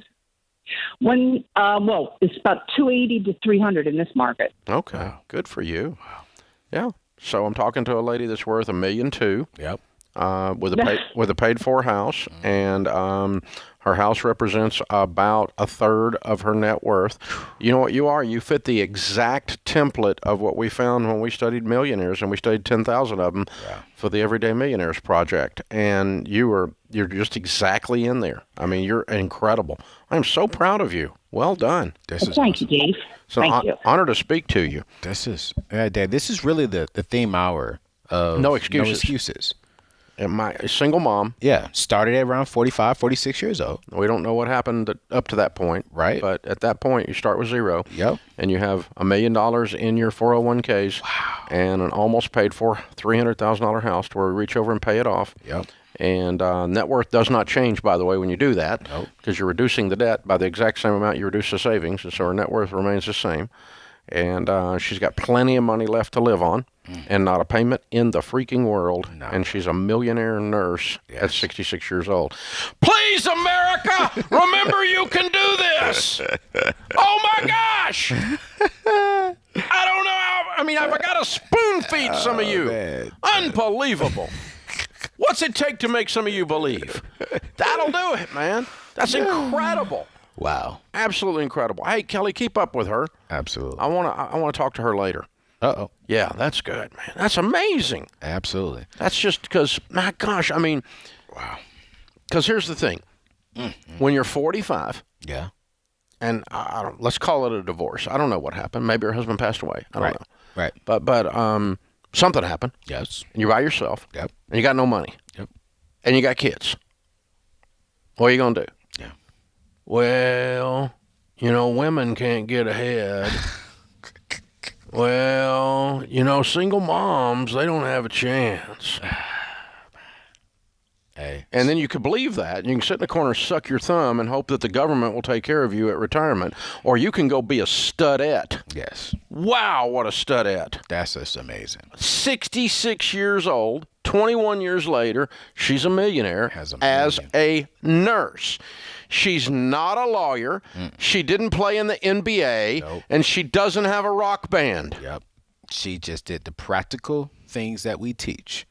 [SPEAKER 7] It's about 280 to 300 in this market.
[SPEAKER 1] Okay. Wow. Good for you. Wow. Yeah. So I'm talking to a lady that's worth $1.2 million.
[SPEAKER 3] Yep.
[SPEAKER 1] With a paid for house, and her house represents about a third of her net worth. You know what you are? You fit the exact template of what we found when we studied millionaires, and we studied 10,000 of them for the Everyday Millionaires Project. And you're just exactly in there. I mean, you're incredible. I'm so proud of you. Well done.
[SPEAKER 7] Thank you, Dave.
[SPEAKER 1] So
[SPEAKER 7] Thank you.
[SPEAKER 1] Honor to speak to you.
[SPEAKER 3] Dave, this is really the theme hour of
[SPEAKER 1] No Excuses.
[SPEAKER 3] No Excuses.
[SPEAKER 1] And my single mom.
[SPEAKER 3] Yeah, started at around 45, 46 years old.
[SPEAKER 1] We don't know what happened up to that point.
[SPEAKER 3] Right.
[SPEAKER 1] But at that point, you start with zero.
[SPEAKER 3] Yep.
[SPEAKER 1] And you have $1 million in your 401ks.
[SPEAKER 3] Wow.
[SPEAKER 1] And an almost paid for $300,000 house to where we reach over and pay it off.
[SPEAKER 3] Yep.
[SPEAKER 1] And net worth does not change, by the way, when you do that.
[SPEAKER 3] Nope.
[SPEAKER 1] Because you're reducing the debt by the exact same amount you reduce the savings. And so her net worth remains the same. And she's got plenty of money left to live on. And not a payment in the freaking world. No. And she's a millionaire nurse at 66 years old. Please, America, remember you can do this. Oh, my gosh. I don't know how. I mean, I've got to spoon feed some of you. Man. Unbelievable. What's it take to make some of you believe? That'll do it, man. That's incredible.
[SPEAKER 3] Wow.
[SPEAKER 1] Absolutely incredible. Hey, Kelly, keep up with her.
[SPEAKER 3] Absolutely.
[SPEAKER 1] I want to talk to her later.
[SPEAKER 3] Uh-oh.
[SPEAKER 1] Yeah, that's good, man. That's amazing.
[SPEAKER 3] Absolutely.
[SPEAKER 1] That's just because, my gosh, I mean,
[SPEAKER 3] wow.
[SPEAKER 1] Because here's the thing. When you're 45,
[SPEAKER 3] yeah,
[SPEAKER 1] and let's call it a divorce. I don't know what happened. Maybe her husband passed away. I don't know.
[SPEAKER 3] Right.
[SPEAKER 1] But something happened.
[SPEAKER 3] Yes.
[SPEAKER 1] And you're by yourself.
[SPEAKER 3] Yep.
[SPEAKER 1] And you got no money.
[SPEAKER 3] Yep.
[SPEAKER 1] And you got kids. What are you going to do? Well, women can't get ahead. Well, single moms, they don't have a chance.
[SPEAKER 3] Hey.
[SPEAKER 1] And then you can believe that. And you can sit in the corner, suck your thumb, and hope that the government will take care of you at retirement. Or you can go be a studette.
[SPEAKER 3] Yes.
[SPEAKER 1] Wow, what a studette.
[SPEAKER 3] That's just amazing.
[SPEAKER 1] 66 years old, 21 years later, she's a millionaire as a nurse. She's not a lawyer. She didn't play in the NBA.
[SPEAKER 3] Nope.
[SPEAKER 1] And she doesn't have a rock band.
[SPEAKER 3] Yep. She just did the practical things that we teach.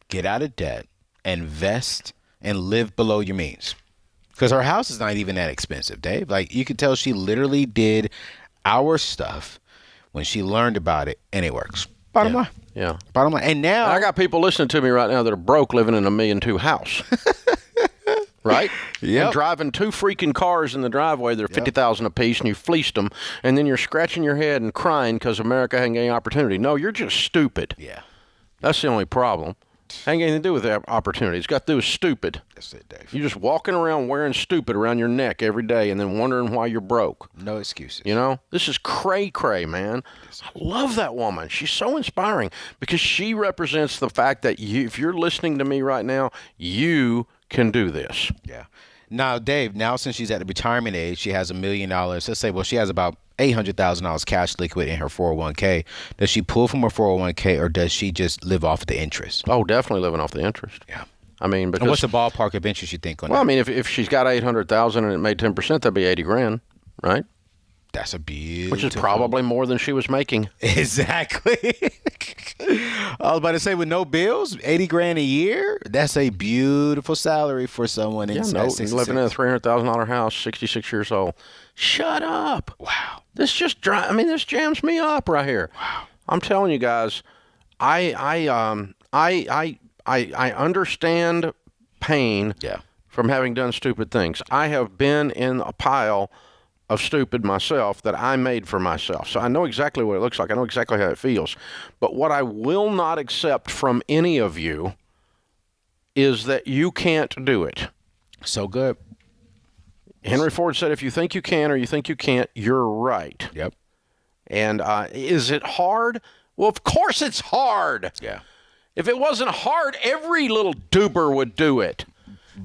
[SPEAKER 3] Get out of debt, invest, and live below your means. Because her house is not even that expensive, Dave. Like, you could tell she literally did our stuff when she learned about it, and it works. Bottom line.
[SPEAKER 1] Yeah.
[SPEAKER 3] Bottom line. And now
[SPEAKER 1] I got people listening to me right now that are broke living in a $1.2 million house. Right?
[SPEAKER 3] Yep.
[SPEAKER 1] And driving 2 freaking cars in the driveway that are $50,000 a piece, and you fleeced them, and then you're scratching your head and crying because America ain't getting opportunity. No, you're just stupid.
[SPEAKER 3] Yeah.
[SPEAKER 1] That's the only problem. Ain't anything to do with the opportunity. It's got to do with stupid.
[SPEAKER 3] That's it, Dave.
[SPEAKER 1] You're just walking around wearing stupid around your neck every day and then wondering why you're broke.
[SPEAKER 3] No excuses.
[SPEAKER 1] This is cray-cray, man. I love that woman. She's so inspiring because she represents the fact that if you're listening to me right now, you can do this.
[SPEAKER 3] Yeah. Now, Dave, since she's at the retirement age, she has $1 million. Let's say, she has about $800,000 cash liquid in her 401k. Does she pull from her 401k, or does she just live off the interest?
[SPEAKER 1] Oh, definitely living off the interest.
[SPEAKER 3] Yeah.
[SPEAKER 1] I mean, because
[SPEAKER 3] and what's the ballpark of interest you think on that?
[SPEAKER 1] Well, I mean, if she's got $800,000 and it made 10%, that'd be $80,000, right?
[SPEAKER 3] That's a beautiful.
[SPEAKER 1] Which is probably more than she was making.
[SPEAKER 3] Exactly. I was about to say, with no bills, $80,000 a year. That's a beautiful salary for someone in
[SPEAKER 1] living in a $300,000 house, 66 years old. Shut up!
[SPEAKER 3] Wow.
[SPEAKER 1] This jams me up right here.
[SPEAKER 3] Wow.
[SPEAKER 1] I'm telling you guys, I understand pain from having done stupid things. I have been in a pile of stupid myself that I made for myself. So I know exactly what it looks like. I know exactly how it feels. But what I will not accept from any of you is that you can't do it.
[SPEAKER 3] So good.
[SPEAKER 1] Henry Ford said, if you think you can or you think you can't, you're right.
[SPEAKER 3] Yep.
[SPEAKER 1] And is it hard? Well, of course it's hard.
[SPEAKER 3] Yeah.
[SPEAKER 1] If it wasn't hard, every little duber would do it.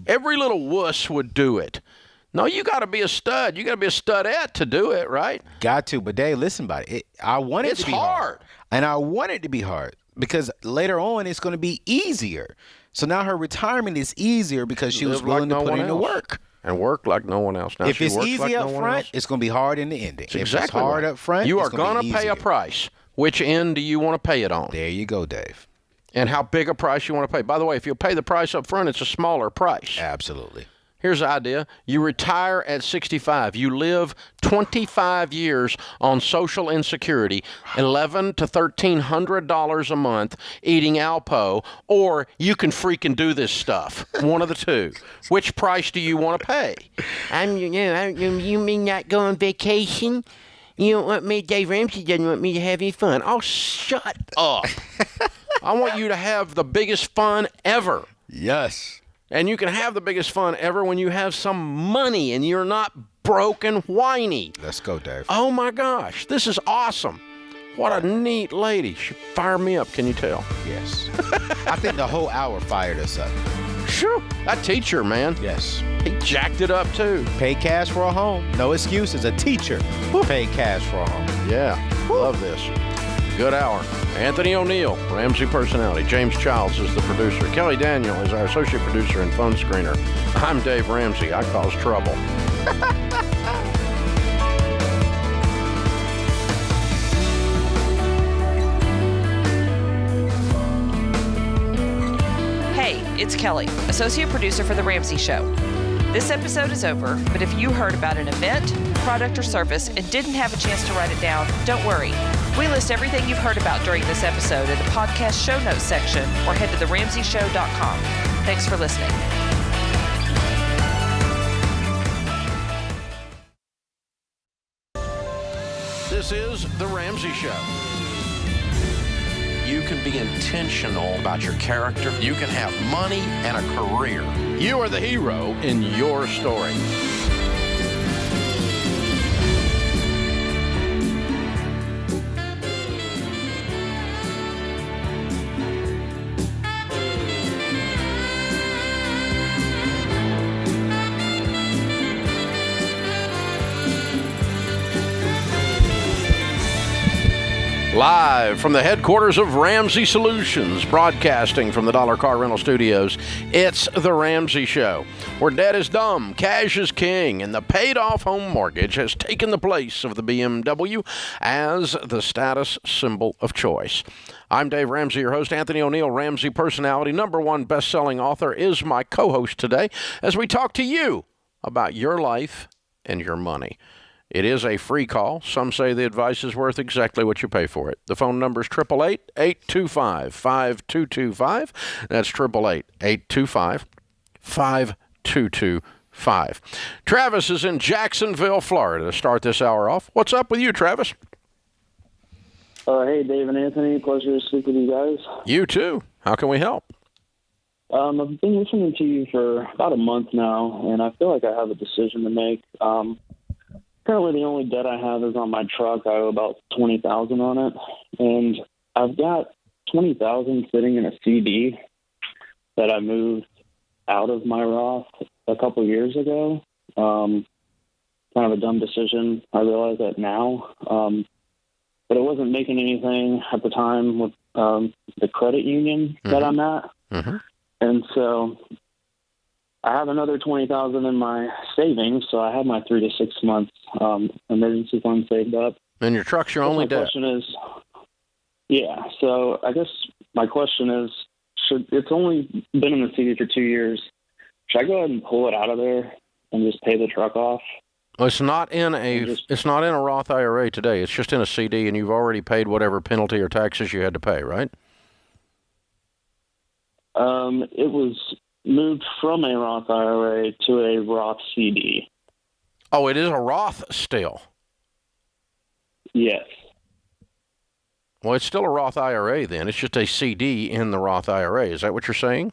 [SPEAKER 1] Every little wuss would do it. No, you got to be a stud. You got to be a studette to do it, right?
[SPEAKER 3] Got to. But Dave, listen about it. I want it to be hard. And I want it to be hard because later on it's going to be easier. So now her retirement is easier because she was willing to put in the work.
[SPEAKER 1] And work like no one else. Now,
[SPEAKER 3] if it's easy up front, it's going to be hard in the ending. If it's hard up front,
[SPEAKER 1] you are going to pay a price. Which end do you want to pay it on?
[SPEAKER 3] There you go, Dave.
[SPEAKER 1] And how big a price you want to pay. By the way, if you pay the price up front, it's a smaller price.
[SPEAKER 3] Absolutely.
[SPEAKER 1] Here's the idea. You retire at 65. You live 25 years on Social Insecurity, $1,100 to $1,300 a month, eating Alpo, or you can freaking do this stuff. One of the two. Which price do you want to pay? You mean not go on vacation? You don't want me, Dave Ramsey doesn't want me to have any fun. Oh, shut up. I want you to have the biggest fun ever.
[SPEAKER 3] Yes.
[SPEAKER 1] And you can have the biggest fun ever when you have some money and you're not broke and whiny.
[SPEAKER 3] Let's go, Dave.
[SPEAKER 1] Oh, my gosh. This is awesome. What a neat lady. She fired me up, can you tell?
[SPEAKER 3] Yes. I think the whole hour fired us up.
[SPEAKER 1] Sure. That teacher, man.
[SPEAKER 3] Yes.
[SPEAKER 1] He jacked it up, too.
[SPEAKER 3] Pay cash for a home. No excuses. A teacher. Pay cash for a home.
[SPEAKER 1] Yeah. Love this. Good hour. Anthony O'Neill, Ramsey personality. James Childs is the producer. Kelly Daniel is our associate producer and phone screener. I'm Dave Ramsey. I cause trouble.
[SPEAKER 8] Hey, it's Kelly, associate producer for The Ramsey Show. This episode is over, but if you heard about an event, product, or service and didn't have a chance to write it down, don't worry. We list everything you've heard about during this episode in the podcast show notes section or head to theramseyshow.com. Thanks for listening.
[SPEAKER 1] This is The Ramsey Show. You can be intentional about your character. You can have money and a career. You are the hero in your story. Live from the headquarters of Ramsey Solutions, broadcasting from the Dollar Car Rental Studios, it's The Ramsey Show, where debt is dumb, cash is king, and the paid-off home mortgage has taken the place of the BMW as the status symbol of choice. I'm Dave Ramsey, your host. Anthony O'Neill, Ramsey personality, #1 best-selling author, is my co-host today as we talk to you about your life and your money. It is a free call. Some say the advice is worth exactly what you pay for it. The phone number is 888-825-5225. That's 888-825-5225. Travis is in Jacksonville, Florida, to start this hour off. What's up with you, Travis?
[SPEAKER 9] Hey, Dave and Anthony. Pleasure to speak with you guys.
[SPEAKER 1] You too. How can we help?
[SPEAKER 9] I've been listening to you for about a month now, and I feel like I have a decision to make. Currently, the only debt I have is on my truck. I owe about $20,000 on it, and I've got $20,000 sitting in a CD that I moved out of my Roth a couple years ago. Kind of a dumb decision. I realize that now, but it wasn't making anything at the time with the credit union that I'm at, and so I have another $20,000 in my savings, so I have my 3 to 6 months emergency fund saved up.
[SPEAKER 1] And your truck's your only debt.
[SPEAKER 9] My question is, yeah. So I guess my question is, it's only been in the CD for 2 years. Should I go ahead and pull it out of there and just pay the truck off?
[SPEAKER 1] Well, it's not in a Roth IRA today. It's just in a CD, and you've already paid whatever penalty or taxes you had to pay, right?
[SPEAKER 9] It was moved from a Roth IRA to a Roth CD.
[SPEAKER 1] Oh, it is a Roth still?
[SPEAKER 9] Yes.
[SPEAKER 1] Well, it's still a Roth IRA then. It's just a CD in the Roth IRA. Is that what you're saying?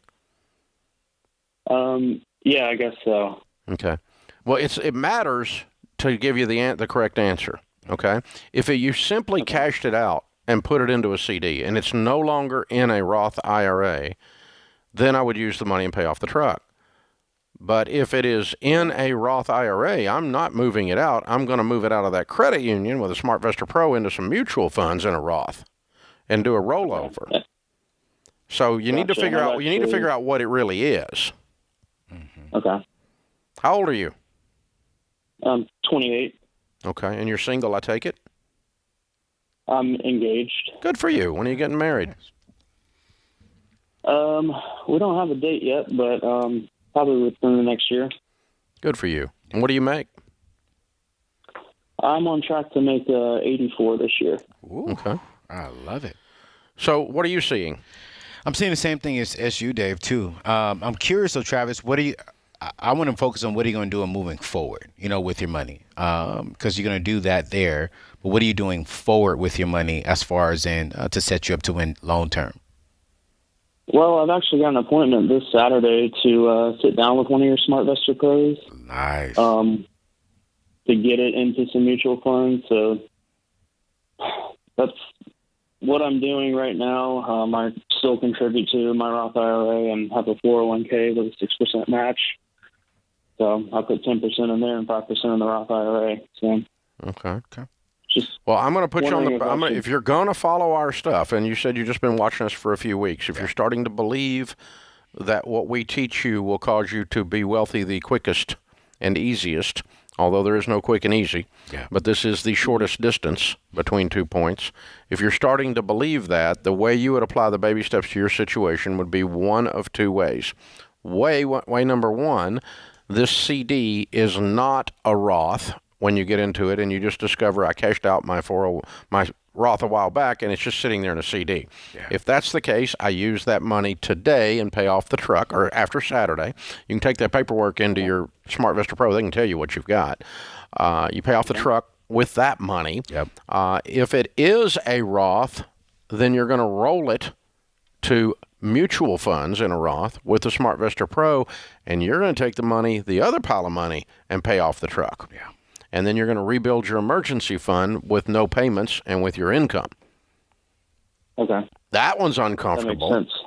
[SPEAKER 9] Yeah, I guess so.
[SPEAKER 1] Okay. Well, it matters to give you the correct answer, okay? If you simply cashed it out and put it into a CD and it's no longer in a Roth IRA, then I would use the money and pay off the truck. But if it is in a Roth IRA, I'm not moving it out. I'm going to move it out of that credit union with a SmartVestor Pro into some mutual funds in a Roth and do a rollover. So you need to figure out what it really is.
[SPEAKER 9] Okay.
[SPEAKER 1] How old are you?
[SPEAKER 9] I'm 28.
[SPEAKER 1] Okay, and you're single, I take it?
[SPEAKER 9] I'm engaged.
[SPEAKER 1] Good for you. When are you getting married?
[SPEAKER 9] We don't have a date yet, but probably within the next year.
[SPEAKER 1] Good for you. And what do you make?
[SPEAKER 9] I'm on track to make 84 this year.
[SPEAKER 3] Ooh,
[SPEAKER 1] okay.
[SPEAKER 3] I love it.
[SPEAKER 1] So what are you seeing?
[SPEAKER 3] I'm seeing the same thing as you, Dave, too. I'm curious, though, Travis, I want to focus on what are you going to do moving forward, with your money, because you're going to do that there. But what are you doing forward with your money as far as to set you up to win long term?
[SPEAKER 9] Well, I've actually got an appointment this Saturday to sit down with one of your SmartVestor Pros.
[SPEAKER 3] Nice.
[SPEAKER 9] To get it into some mutual funds. So that's what I'm doing right now. I still contribute to my Roth IRA and have a 401k with a 6% match. So I put 10% in there and 5% in the Roth IRA. So
[SPEAKER 1] okay. Well, I'm going to put you on if you're going to follow our stuff, and you said you've just been watching us for a few weeks, if you're starting to believe that what we teach you will cause you to be wealthy the quickest and easiest, although there is no quick and easy, but this is the shortest distance between 2 points. If you're starting to believe that, the way you would apply the baby steps to your situation would be one of two ways. Way number one, this CD is not a Roth when you get into it and you just discover I cashed out my Roth a while back and it's just sitting there in a CD. Yeah. If that's the case, I use that money today and pay off the truck, or after Saturday. You can take that paperwork into your SmartVestor Pro. They can tell you what you've got. You pay off the truck with that money.
[SPEAKER 3] Yep.
[SPEAKER 1] If it is a Roth, then you're going to roll it to mutual funds in a Roth with the SmartVestor Pro, and you're going to take the money, the other pile of money, and pay off the truck.
[SPEAKER 3] Yeah.
[SPEAKER 1] And then you're going to rebuild your emergency fund with no payments and with your income.
[SPEAKER 9] Okay.
[SPEAKER 1] That one's uncomfortable.
[SPEAKER 9] That makes sense.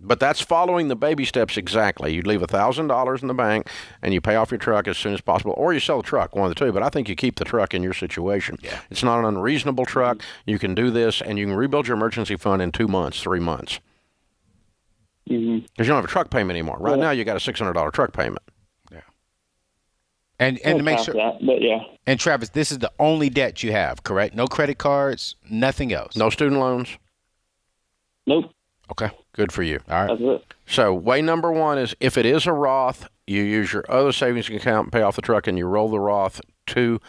[SPEAKER 1] But that's following the baby steps exactly. You'd leave $1,000 in the bank and you pay off your truck as soon as possible, or you sell the truck, one of the two. But I think you keep the truck in your situation. Yeah. It's not an unreasonable truck. You can do this, and you can rebuild your emergency fund in 2 months, 3 months. Because you don't have a truck payment anymore. Right now, you got a $600 truck payment.
[SPEAKER 3] Yeah. And to make sure.
[SPEAKER 9] But yeah.
[SPEAKER 3] And Travis, this is the only debt you have, correct? No credit cards, nothing else.
[SPEAKER 1] No student loans?
[SPEAKER 9] Nope.
[SPEAKER 1] Okay, good for you. All right.
[SPEAKER 9] That's it.
[SPEAKER 1] So way number one is if it is a Roth, you use your other savings account and pay off the truck, and you roll the Roth to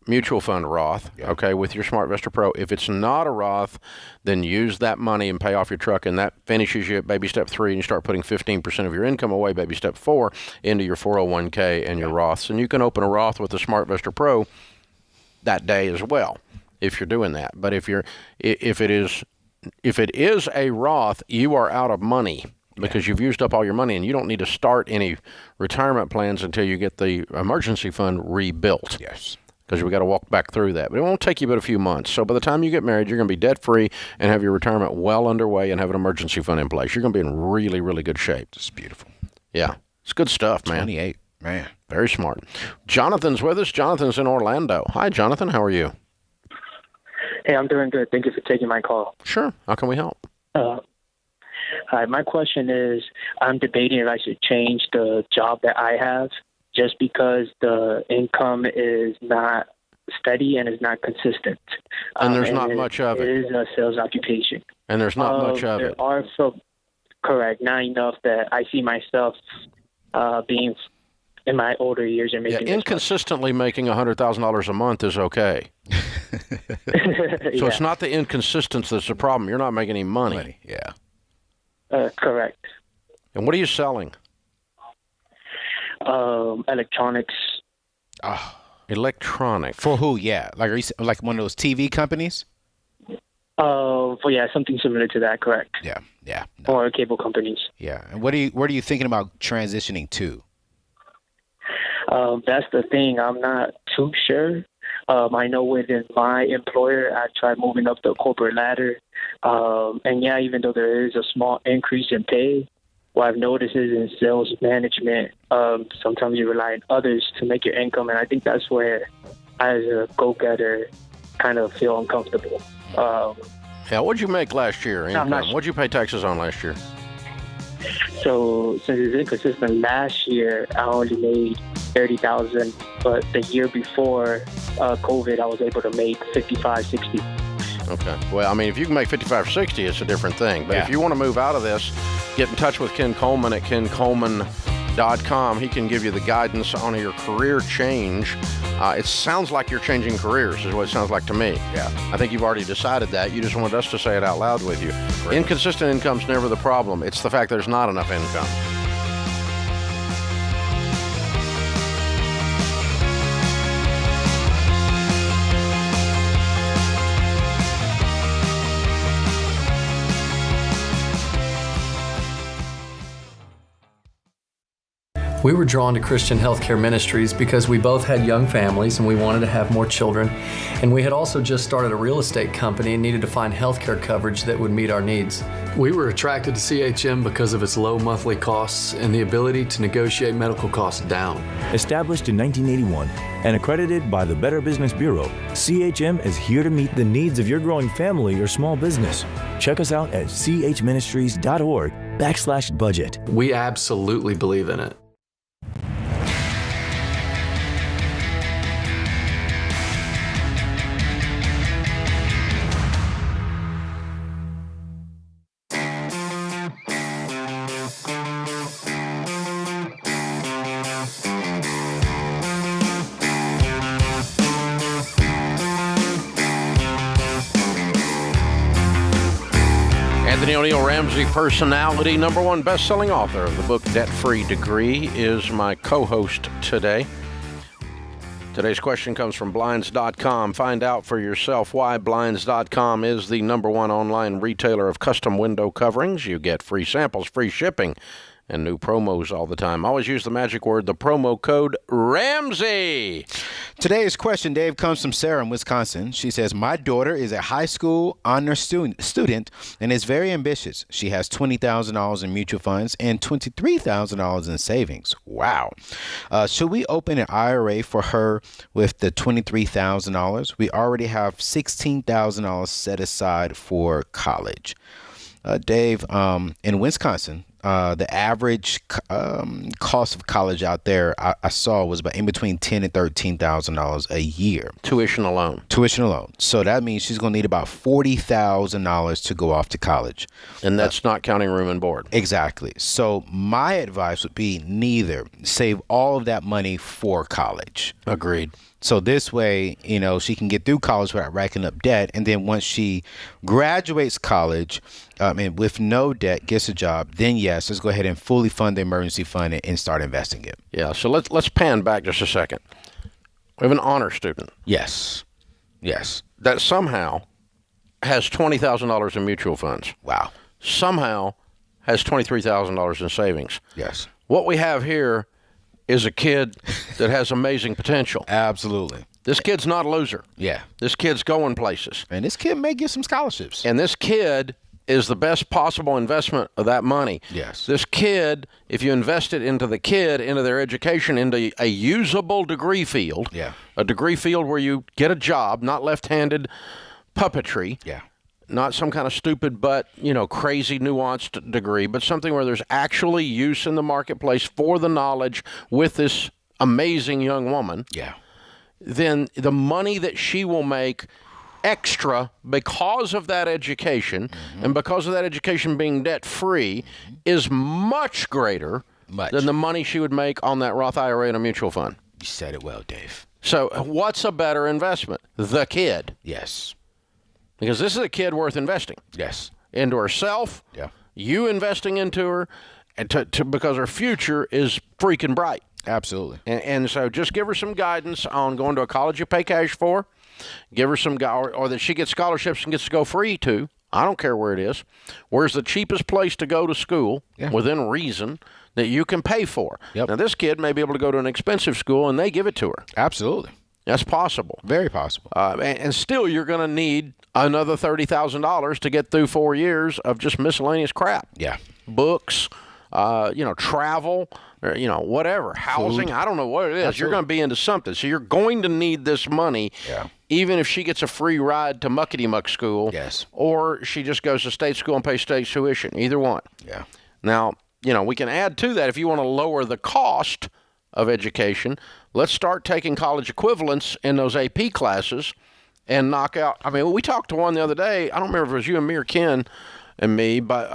[SPEAKER 1] mutual fund Roth, okay, with your SmartVestor Pro. If it's not a Roth, then use that money and pay off your truck, and that finishes you at baby step 3, and you start putting 15% of your income away, baby step 4, into your 401k and your Roths. And you can open a Roth with the SmartVestor Pro that day as well if you're doing that. But if it is a Roth, you are out of money because you've used up all your money, and you don't need to start any retirement plans until you get the emergency fund rebuilt.
[SPEAKER 3] Yes.
[SPEAKER 1] Because we got to walk back through that. But it won't take you but a few months. So by the time you get married, you're going to be debt-free and have your retirement well underway and have an emergency fund in place. You're going to be in really, really good shape.
[SPEAKER 3] It's beautiful.
[SPEAKER 1] Yeah. It's good stuff, man.
[SPEAKER 3] 28. Man.
[SPEAKER 1] Very smart. Jonathan's with us. Jonathan's in Orlando. Hi, Jonathan. How are you?
[SPEAKER 10] Hey, I'm doing good. Thank you for taking my call.
[SPEAKER 1] Sure. How can we help?
[SPEAKER 10] Hi, my question is, I'm debating if I should change the job that I have just because the income is not steady and is not consistent.
[SPEAKER 1] And there's not much of it.
[SPEAKER 10] It is a sales occupation.
[SPEAKER 1] And there's not much of it.
[SPEAKER 10] There are correct, not enough that I see myself being in my older years and making
[SPEAKER 1] inconsistently making $100,000 a month is okay. So it's not the inconsistency that's the problem. You're not making any money.
[SPEAKER 3] Yeah.
[SPEAKER 10] Correct.
[SPEAKER 1] And what are you selling?
[SPEAKER 10] Electronics.
[SPEAKER 1] Electronics.
[SPEAKER 3] For who? Yeah. Like, are you like one of those TV companies?
[SPEAKER 10] Something similar to that. Correct.
[SPEAKER 3] Yeah. Yeah.
[SPEAKER 10] No. Or cable companies.
[SPEAKER 3] Yeah. And what are you thinking about transitioning to?
[SPEAKER 10] That's the thing. I'm not too sure. I know within my employer, I tried moving up the corporate ladder. And yeah, even though there is a small increase in pay, what I've noticed is in sales management, sometimes you rely on others to make your income. And I think that's where, as a go-getter, kind of feel uncomfortable.
[SPEAKER 1] What'd you make last year? What'd you pay taxes on last year?
[SPEAKER 10] So since it's inconsistent, last year I only made $30,000, but the year before COVID, I was able to make $55,000, $60,000.
[SPEAKER 1] Okay. Well, I mean, if you can make $55,000, $60,000, it's a different thing. But if you want to move out of this, get in touch with Ken Coleman at kencoleman.com. He can give you the guidance on your career change. It sounds like you're changing careers is what it sounds like to me.
[SPEAKER 3] Yeah.
[SPEAKER 1] I think you've already decided that. You just wanted us to say it out loud with you. Correct. Inconsistent income's never the problem. It's the fact there's not enough income.
[SPEAKER 11] We were drawn to Christian Healthcare Ministries because we both had young families and we wanted to have more children. And we had also just started a real estate company and needed to find healthcare coverage that would meet our needs. We were attracted to CHM because of its low monthly costs and the ability to negotiate medical costs down.
[SPEAKER 12] Established in 1981 and accredited by the Better Business Bureau, CHM is here to meet the needs of your growing family or small business. Check us out at chministries.org/budget.
[SPEAKER 11] We absolutely believe in it.
[SPEAKER 1] O'Neill Ramsey personality, #1 best-selling author of the book Debt-Free Degree, is my co-host today. Today's question comes from Blinds.com. Find out for yourself why Blinds.com is the #1 online retailer of custom window coverings. You get free samples, free shipping, and new promos all the time. Always use the magic word, the promo code Ramsey.
[SPEAKER 3] Today's question, Dave, comes from Sarah in Wisconsin. She says, my daughter is a high school honor student and is very ambitious. She has $20,000 in mutual funds and $23,000 in savings. Wow. Should we open an IRA for her with the $23,000? We already have $16,000 set aside for college. Dave, in Wisconsin, the average cost of college out there I saw was about in between $10,000 and $13,000 a year.
[SPEAKER 1] Tuition alone.
[SPEAKER 3] So that means she's going to need about $40,000 to go off to college.
[SPEAKER 1] And that's not counting room and board.
[SPEAKER 3] Exactly. So my advice would be neither. Save all of that money for college.
[SPEAKER 1] Agreed.
[SPEAKER 3] So this way, she can get through college without racking up debt. And then once she graduates college and with no debt, gets a job, then yes, let's go ahead and fully fund the emergency fund and start investing it.
[SPEAKER 1] Yeah, so let's pan back just a second. We have an honor student.
[SPEAKER 3] Yes.
[SPEAKER 1] That somehow has $20,000 in mutual funds.
[SPEAKER 3] Wow.
[SPEAKER 1] Somehow has $23,000 in savings.
[SPEAKER 3] Yes.
[SPEAKER 1] What we have here is a kid that has amazing potential.
[SPEAKER 3] Absolutely.
[SPEAKER 1] This kid's not a loser.
[SPEAKER 3] Yeah.
[SPEAKER 1] This kid's going places.
[SPEAKER 3] And this kid may get some scholarships.
[SPEAKER 1] And this kid is the best possible investment of that money.
[SPEAKER 3] Yes.
[SPEAKER 1] This kid, if you invest it into the kid, into their education, into a usable degree field, a degree field where you get a job, not left-handed puppetry, not some kind of stupid but, crazy nuanced degree, but something where there's actually use in the marketplace for the knowledge with this amazing young woman, then the money that she will make extra because of that education and because of that education being debt-free is much greater than the money she would make on that Roth IRA and a mutual fund.
[SPEAKER 3] You said it well, Dave.
[SPEAKER 1] So what's a better investment? The kid.
[SPEAKER 3] Yes.
[SPEAKER 1] Because this is a kid worth investing.
[SPEAKER 3] Yes.
[SPEAKER 1] Into herself.
[SPEAKER 3] Yeah.
[SPEAKER 1] You investing into her, and because her future is freaking bright.
[SPEAKER 3] Absolutely.
[SPEAKER 1] And so just give her some guidance on going to a college you pay cash for. Give her some or that she gets scholarships and gets to go free to. I don't care where it is. Where's the cheapest place to go to school within reason that you can pay for?
[SPEAKER 3] Yep.
[SPEAKER 1] Now, this kid may be able to go to an expensive school and they give it to her.
[SPEAKER 3] Absolutely.
[SPEAKER 1] That's possible.
[SPEAKER 3] Very possible.
[SPEAKER 1] And still, you're going to need another $30,000 to get through 4 years of just miscellaneous crap.
[SPEAKER 3] Yeah.
[SPEAKER 1] Books, travel, or, whatever. Housing.
[SPEAKER 3] Food.
[SPEAKER 1] I don't know what it is.
[SPEAKER 3] Absolutely.
[SPEAKER 1] You're going to be into something. So you're going to need this money.
[SPEAKER 3] Yeah.
[SPEAKER 1] Even if she gets a free ride to muckety-muck school.
[SPEAKER 3] Yes.
[SPEAKER 1] Or she just goes to state school and pays state tuition. Either one.
[SPEAKER 3] Yeah.
[SPEAKER 1] Now, we can add to that if you want to lower the cost of education. Let's start taking college equivalents in those AP classes and knock out. We talked to one the other day. I don't remember if it was you and me or Ken and me, but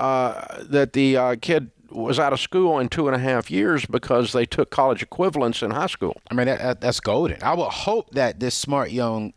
[SPEAKER 1] that the kid was out of school in 2.5 years because they took college equivalents in high school.
[SPEAKER 3] That's golden. I would hope that this smart young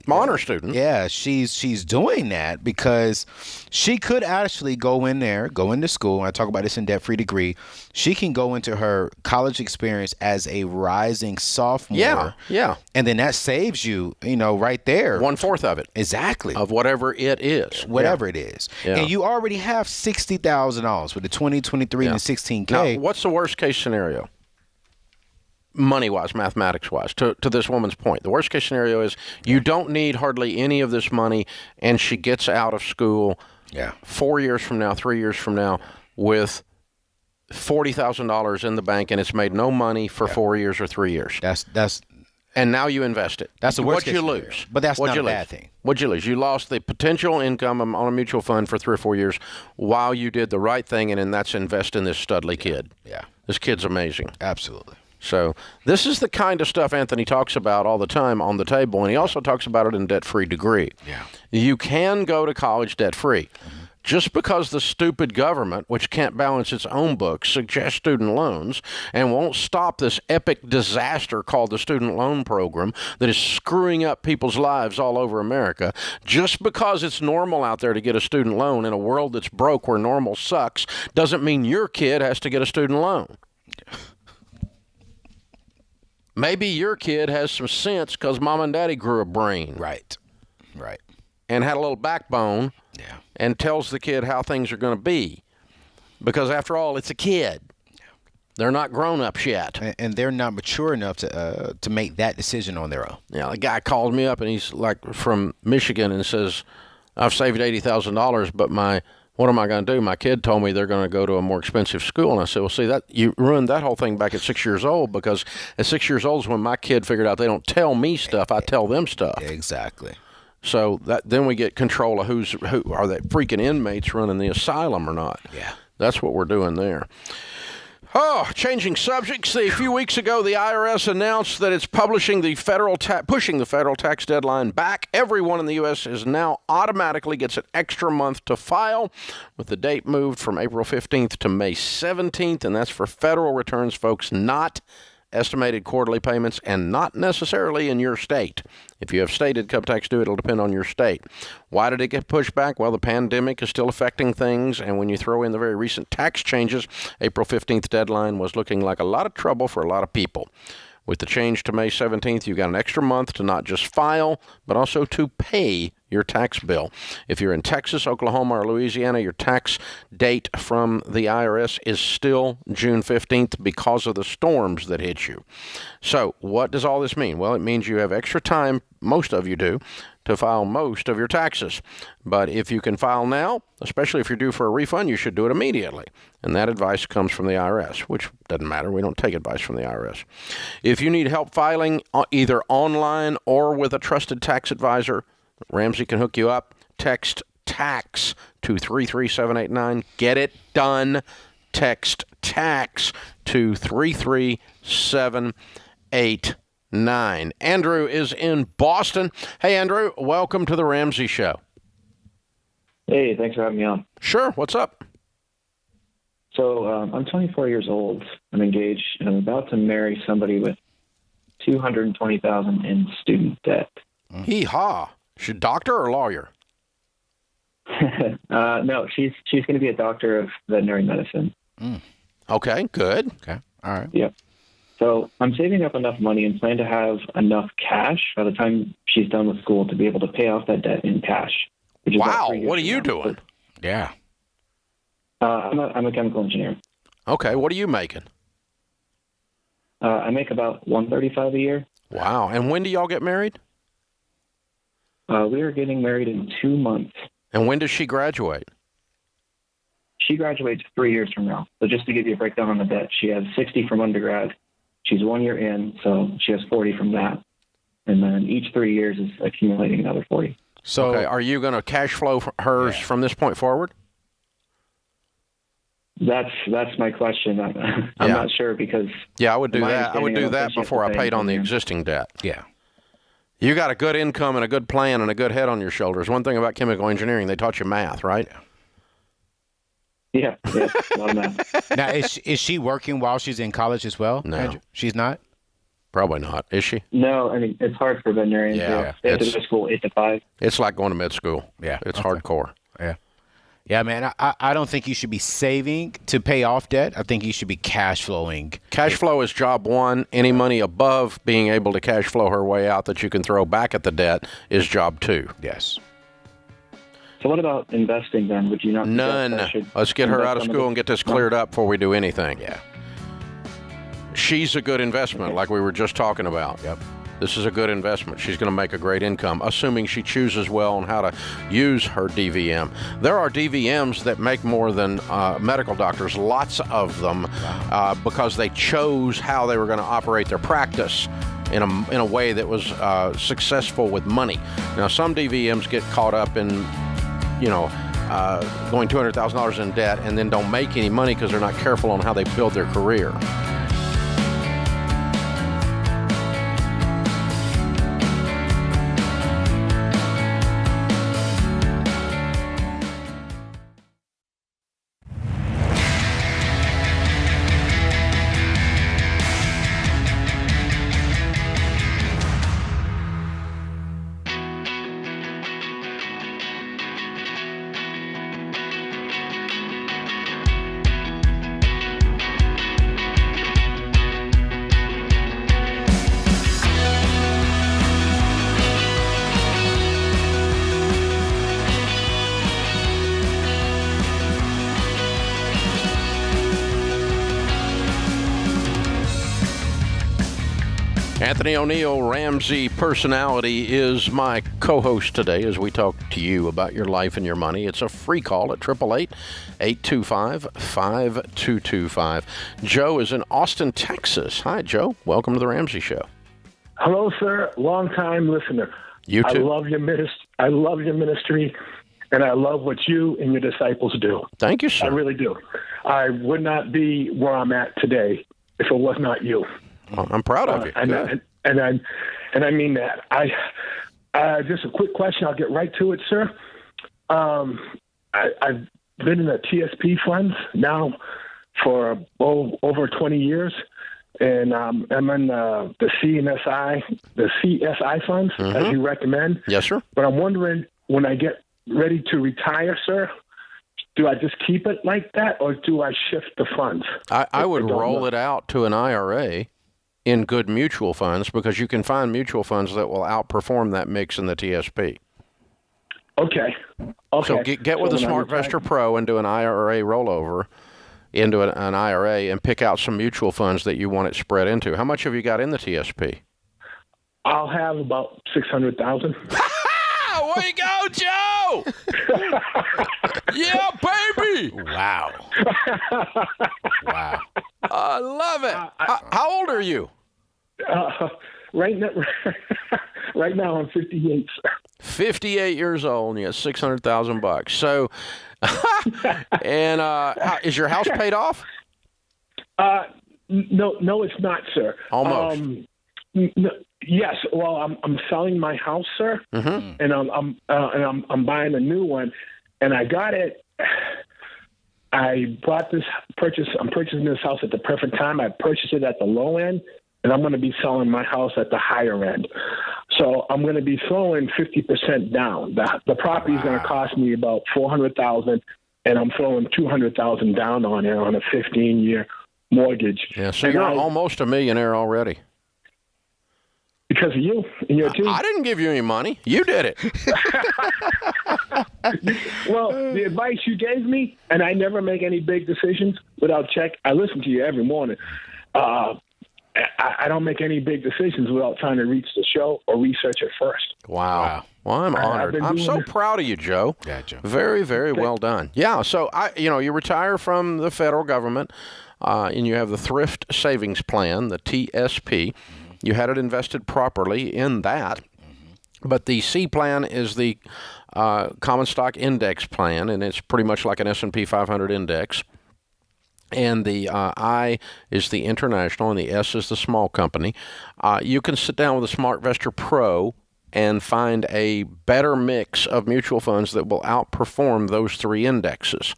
[SPEAKER 1] honor student,
[SPEAKER 3] she's doing that because she could actually go into school. And I talk about this in debt-free degree. She can go into her college experience as a rising sophomore.
[SPEAKER 1] Yeah.
[SPEAKER 3] And then that saves you, right there.
[SPEAKER 1] 1/4 of it.
[SPEAKER 3] Exactly.
[SPEAKER 1] Of whatever it is.
[SPEAKER 3] Whatever it is.
[SPEAKER 1] Yeah.
[SPEAKER 3] And you already have $60,000 with the 20, 23, and the 16K.
[SPEAKER 1] Now, what's the worst case scenario? Money-wise, mathematics-wise, to this woman's point. The worst-case scenario is you don't need hardly any of this money, and she gets out of school 4 years from now, 3 years from now, with $40,000 in the bank, and it's made no money for 4 years or 3 years. And now you invest it.
[SPEAKER 3] That's the worst
[SPEAKER 1] case scenario.
[SPEAKER 3] Lose? But that's not a bad thing.
[SPEAKER 1] What'd you lose? You lost the potential income on a mutual fund for 3 or 4 years while you did the right thing, and then that's invest in this Studley kid.
[SPEAKER 3] Yeah.
[SPEAKER 1] This kid's amazing.
[SPEAKER 3] Absolutely.
[SPEAKER 1] So this is the kind of stuff Anthony talks about all the time on the table, and he also talks about it in debt-free degree.
[SPEAKER 3] Yeah.
[SPEAKER 1] You can go to college debt-free. Just because the stupid government, which can't balance its own books, suggests student loans and won't stop this epic disaster called the student loan program that is screwing up people's lives all over America, just because it's normal out there to get a student loan in a world that's broke where normal sucks, doesn't mean your kid has to get a student loan. Maybe your kid has some sense because mom and daddy grew a brain.
[SPEAKER 3] Right.
[SPEAKER 1] And had a little backbone.
[SPEAKER 3] Yeah.
[SPEAKER 1] And tells the kid how things are going to be. Because after all, it's a kid. They're not grown-ups yet.
[SPEAKER 3] And they're not mature enough to make that decision on their own.
[SPEAKER 1] Yeah, a guy called me up, and he's like from Michigan and says, I've saved $80,000, but what am I going to do? My kid told me they're going to go to a more expensive school. And I said, well, see, that you ruined that whole thing back at 6 years old, because at 6 years old is when my kid figured out they don't tell me stuff, I tell them stuff.
[SPEAKER 3] Exactly.
[SPEAKER 1] So then we get control of who are they freaking inmates running the asylum or not.
[SPEAKER 3] Yeah.
[SPEAKER 1] That's what we're doing there. Oh, changing subjects. A few weeks ago, the IRS announced that it's pushing the federal tax deadline back. Everyone in the U.S. is now automatically gets an extra month to file, with the date moved from April 15th to May 17th, and that's for federal returns, folks, not estimated quarterly payments, and not necessarily in your state. If you have state income tax due, it'll depend on your state. Why did it get pushed back? Well, the pandemic is still affecting things, and when you throw in the very recent tax changes, April 15th deadline was looking like a lot of trouble for a lot of people. With the change to May 17th, you've got an extra month to not just file, but also to pay your tax bill. If you're in Texas, Oklahoma, or Louisiana, your tax date from the IRS is still June 15th because of the storms that hit you. So what does all this mean? Well, it means you have extra time, most of you do, to file most of your taxes. But if you can file now, especially if you're due for a refund, you should do it immediately. And that advice comes from the IRS, which doesn't matter. We don't take advice from the IRS. If you need help filing either online or with a trusted tax advisor, Ramsey can hook you up. Text TAX to 33789. Get it done. Text TAX to 33789. Andrew is in Boston. Hey, Andrew, welcome to the Ramsey Show.
[SPEAKER 13] Hey, thanks for having me on.
[SPEAKER 1] Sure. What's up?
[SPEAKER 13] So I'm 24 years old. I'm engaged, and I'm about to marry somebody with $220,000 in student debt.
[SPEAKER 1] Hee-haw. Is she a doctor or lawyer?
[SPEAKER 13] No, she's going to be a doctor of veterinary medicine.
[SPEAKER 1] Okay, good.
[SPEAKER 3] Okay, all right.
[SPEAKER 13] Yep. So I'm saving up enough money and plan to have enough cash by the time she's done with school to be able to pay off that debt in cash.
[SPEAKER 1] Wow, what are you doing?
[SPEAKER 3] Yeah.
[SPEAKER 13] I'm a chemical engineer.
[SPEAKER 1] Okay, what are you making?
[SPEAKER 13] I make about $135 a year.
[SPEAKER 1] Wow, and when do y'all get married?
[SPEAKER 13] We are getting married in 2 months.
[SPEAKER 1] And when does she graduate?
[SPEAKER 13] She graduates 3 years from now. So just to give you a breakdown on the debt, she has 60 from undergrad. She's 1 year in, so she has 40 from that. And then each 3 years is accumulating another 40.
[SPEAKER 1] So okay, are you going to cash flow hers from this point forward?
[SPEAKER 13] That's my question. I'm not sure because...
[SPEAKER 1] Yeah, I would do that. I would do that before I paid on the existing debt.
[SPEAKER 3] Yeah.
[SPEAKER 1] You got a good income and a good plan and a good head on your shoulders. One thing about chemical engineering, they taught you math, right?
[SPEAKER 13] Yeah, a lot of math.
[SPEAKER 3] Now, is she working while she's in college as well?
[SPEAKER 1] No.
[SPEAKER 3] Andrew? She's not?
[SPEAKER 1] Probably not. Is she?
[SPEAKER 13] No, I mean, it's hard for veterinarians.
[SPEAKER 1] Yeah.
[SPEAKER 13] They have to go to school 8 to 5.
[SPEAKER 1] It's like going to med school.
[SPEAKER 3] Yeah.
[SPEAKER 1] It's hardcore.
[SPEAKER 3] Yeah. Yeah, man, I don't think you should be saving to pay off debt. I think you should be cash flowing.
[SPEAKER 1] Cash flow is job one. Any money above being able to cash flow her way out that you can throw back at the debt is job two.
[SPEAKER 3] Yes.
[SPEAKER 13] So what about investing then? Would you not?
[SPEAKER 1] None. Let's get her out of school and get this cleared up before we do anything.
[SPEAKER 3] Yeah.
[SPEAKER 1] She's a good investment, like we were just talking about.
[SPEAKER 3] Yep.
[SPEAKER 1] This is a good investment. She's going to make a great income, assuming she chooses well on how to use her DVM. There are DVMs that make more than medical doctors, lots of them, because they chose how they were going to operate their practice in a way that was successful with money. Now, some DVMs get caught up in, going $200,000 in debt and then don't make any money because they're not careful on how they build their career. Anthony O'Neill, Ramsey Personality, is my co-host today as we talk to you about your life and your money. It's a free call at 888-825-5225. Joe is in Austin, Texas. Hi, Joe. Welcome to the Ramsey Show.
[SPEAKER 14] Hello, sir. Long-time listener.
[SPEAKER 1] You too.
[SPEAKER 14] I love your ministry, and I love what you and your disciples do.
[SPEAKER 1] Thank you, sir.
[SPEAKER 14] I really do. I would not be where I'm at today if it was not you.
[SPEAKER 1] Well, I'm proud of you.
[SPEAKER 14] And I mean that. I just a quick question. I'll get right to it, sir. I've been in the TSP funds now for over 20 years, and I'm in the CSI funds, as you recommend.
[SPEAKER 1] Yes, sir.
[SPEAKER 14] But I'm wondering, when I get ready to retire, sir, do I just keep it like that, or do I shift the funds?
[SPEAKER 1] I would roll it out to an IRA in good mutual funds, because you can find mutual funds that will outperform that mix in the TSP.
[SPEAKER 14] Okay.
[SPEAKER 1] So get with a SmartVestor Pro and do an IRA rollover into an IRA and pick out some mutual funds that you want it spread into. How much have you got in the TSP?
[SPEAKER 14] I'll have about 600,000.
[SPEAKER 1] Way to go, Joe! Yeah, baby! Wow. Wow. I love it. How old are you?
[SPEAKER 14] Right now I'm 58, sir.
[SPEAKER 1] 58 years old, and you got $600,000. So, and is your house paid off?
[SPEAKER 14] No, it's not, sir.
[SPEAKER 1] Almost.
[SPEAKER 14] No, yes. Well, I'm selling my house, sir, and I'm buying a new one, and I got it. I'm purchasing this house at the perfect time. I purchased it at the low end, and I'm going to be selling my house at the higher end. So I'm going to be throwing 50% down. The property is going to cost me about $400,000, and I'm throwing $200,000 down on it on a 15-year mortgage.
[SPEAKER 1] Yeah, so you're almost a millionaire already.
[SPEAKER 14] Because of you and your team.
[SPEAKER 1] I didn't give you any money. You did it.
[SPEAKER 14] Well, the advice you gave me, and I never make any big decisions without check. I listen to you every morning. I don't make any big decisions without trying to reach the show or research it first.
[SPEAKER 1] Wow. Well, I'm honored. I'm so proud of you, Joe.
[SPEAKER 3] Yeah, Joe.
[SPEAKER 1] Very, very well done. Yeah, so you retire from the federal government, and you have the Thrift Savings Plan, the TSP. You had it invested properly in that. But the C plan is the common stock index plan, and it's pretty much like an S&P 500 index. And the I is the international, and the S is the small company. You can sit down with a SmartVestor Pro and find a better mix of mutual funds that will outperform those three indexes.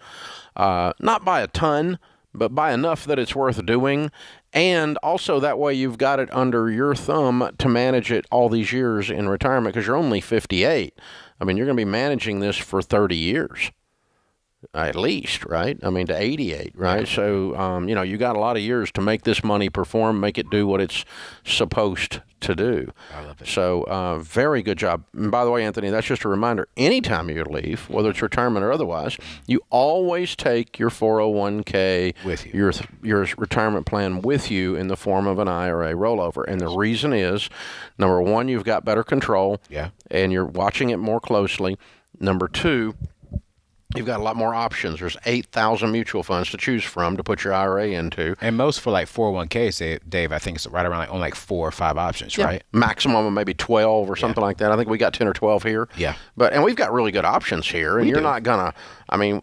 [SPEAKER 1] Not by a ton, but by enough that it's worth doing. And also that way you've got it under your thumb to manage it all these years in retirement, because you're only 58. I mean, you're going to be managing this for 30 years. At least, right? I mean, to 88, right? So, you got a lot of years to make this money perform, make it do what it's supposed to do.
[SPEAKER 3] I love it.
[SPEAKER 1] So, very good job. And by the way, Anthony, that's just a reminder. Anytime you leave, whether it's retirement or otherwise, you always take your 401k
[SPEAKER 3] with you,
[SPEAKER 1] your retirement plan with you in the form of an IRA rollover. And the reason is, number one, you've got better control.
[SPEAKER 3] Yeah.
[SPEAKER 1] And you're watching it more closely. Number two, you've got a lot more options. There's 8,000 mutual funds to choose from to put your IRA into.
[SPEAKER 3] And most for like 401ks, Dave, I think it's right around only like 4 or 5 options, right?
[SPEAKER 1] Maximum of maybe 12 or something like that. I think we got 10 or 12 here.
[SPEAKER 3] Yeah.
[SPEAKER 1] And we've got really good options here. And you're not going to,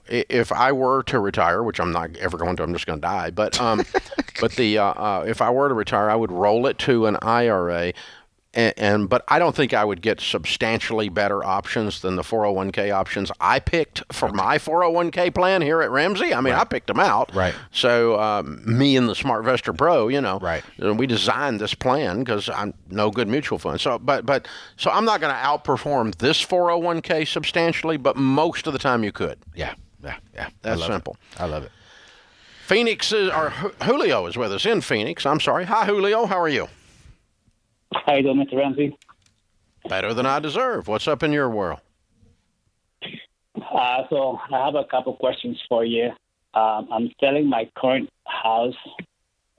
[SPEAKER 1] if I were to retire, which I'm not ever going to, I'm just going to die. But if I were to retire, I would roll it to an IRA. But I don't think I would get substantially better options than the 401k options I picked for my 401k plan here at Ramsey. I picked them out.
[SPEAKER 3] Right.
[SPEAKER 1] So me and the SmartVestor Pro,
[SPEAKER 3] right.
[SPEAKER 1] We designed this plan because I'm no good mutual fund. So, so I'm not going to outperform this 401k substantially, but most of the time you could.
[SPEAKER 3] Yeah.
[SPEAKER 1] That's simple.
[SPEAKER 3] I love it.
[SPEAKER 1] Julio is with us in Phoenix. I'm sorry. Hi, Julio. How are you?
[SPEAKER 15] How you doing, Mr. Ramsey?
[SPEAKER 1] Better than I deserve. What's up in your world?
[SPEAKER 15] So I have a couple questions for you. I'm selling my current house,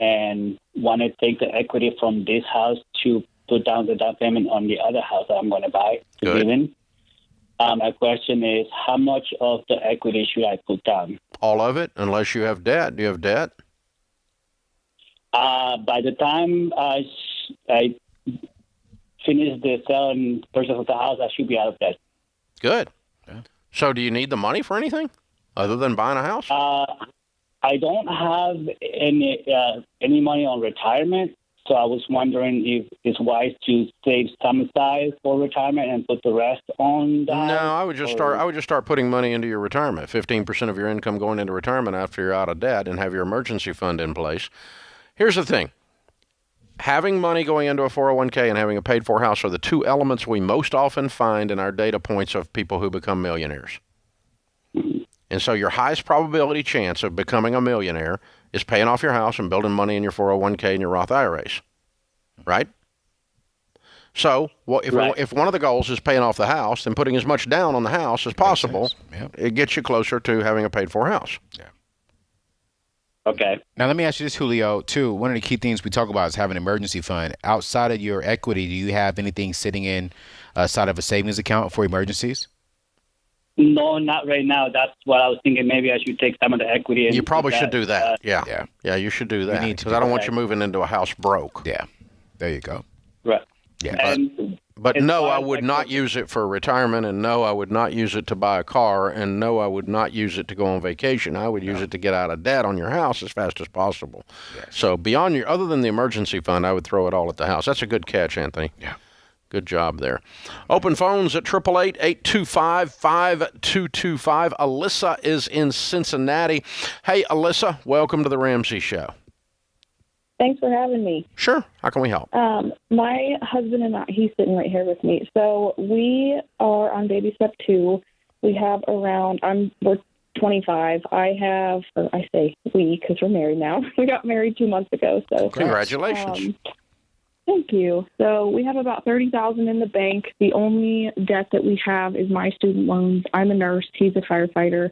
[SPEAKER 15] and want to take the equity from this house to put down the down payment on the other house that I'm going to buy to live in. My question is, how much of the equity should I put down?
[SPEAKER 1] All of it, unless you have debt. Do you have debt?
[SPEAKER 15] By the time I finish the sale and purchase of the house, I should be out of debt.
[SPEAKER 1] Good. Yeah. So do you need the money for anything other than buying a house?
[SPEAKER 15] I don't have any money on retirement, so I was wondering if it's wise to save some aside for retirement and put the rest on the house.
[SPEAKER 1] No, I would just start putting money into your retirement. 15% of your income going into retirement after you're out of debt, and have your emergency fund in place. Here's the thing. Having money going into a 401k and having a paid-for house are the two elements we most often find in our data points of people who become millionaires. And so your highest probability chance of becoming a millionaire is paying off your house and building money in your 401k and your Roth IRAs, right? So if one of the goals is paying off the house, then putting as much down on the house as possible, it gets you closer to having a paid-for house. Yeah.
[SPEAKER 15] Okay.
[SPEAKER 3] Now, let me ask you this, Julio, too. One of the key things we talk about is having an emergency fund. Outside of your equity, do you have anything sitting inside of a savings account for emergencies?
[SPEAKER 15] No, not right now. That's what I was thinking. Maybe I should take some of the equity. And
[SPEAKER 1] you probably should do that. Yeah, you should do that. Because I don't want you moving into a house broke.
[SPEAKER 3] Yeah, there you go.
[SPEAKER 15] Right.
[SPEAKER 3] Yeah.
[SPEAKER 1] But no, I would not use it for retirement, and no, I would not use it to buy a car, and no, I would not use it to go on vacation. I would use it to get out of debt on your house as fast as possible. Yes. So other than the emergency fund, I would throw it all at the house. That's a good catch, Anthony. Yeah. Good job there. Open phones at 888-825-5225. Alyssa is in Cincinnati. Hey, Alyssa, welcome to the Ramsey Show.
[SPEAKER 16] Thanks for having me.
[SPEAKER 1] Sure. How can we help?
[SPEAKER 16] My husband and I, he's sitting right here with me. So we are on baby step 2. We have we're 25. I say we because we're married now. We got married 2 months ago. So
[SPEAKER 1] congratulations.
[SPEAKER 16] Thank you. So we have about $30,000 in the bank. The only debt that we have is my student loans. I'm a nurse. He's a firefighter.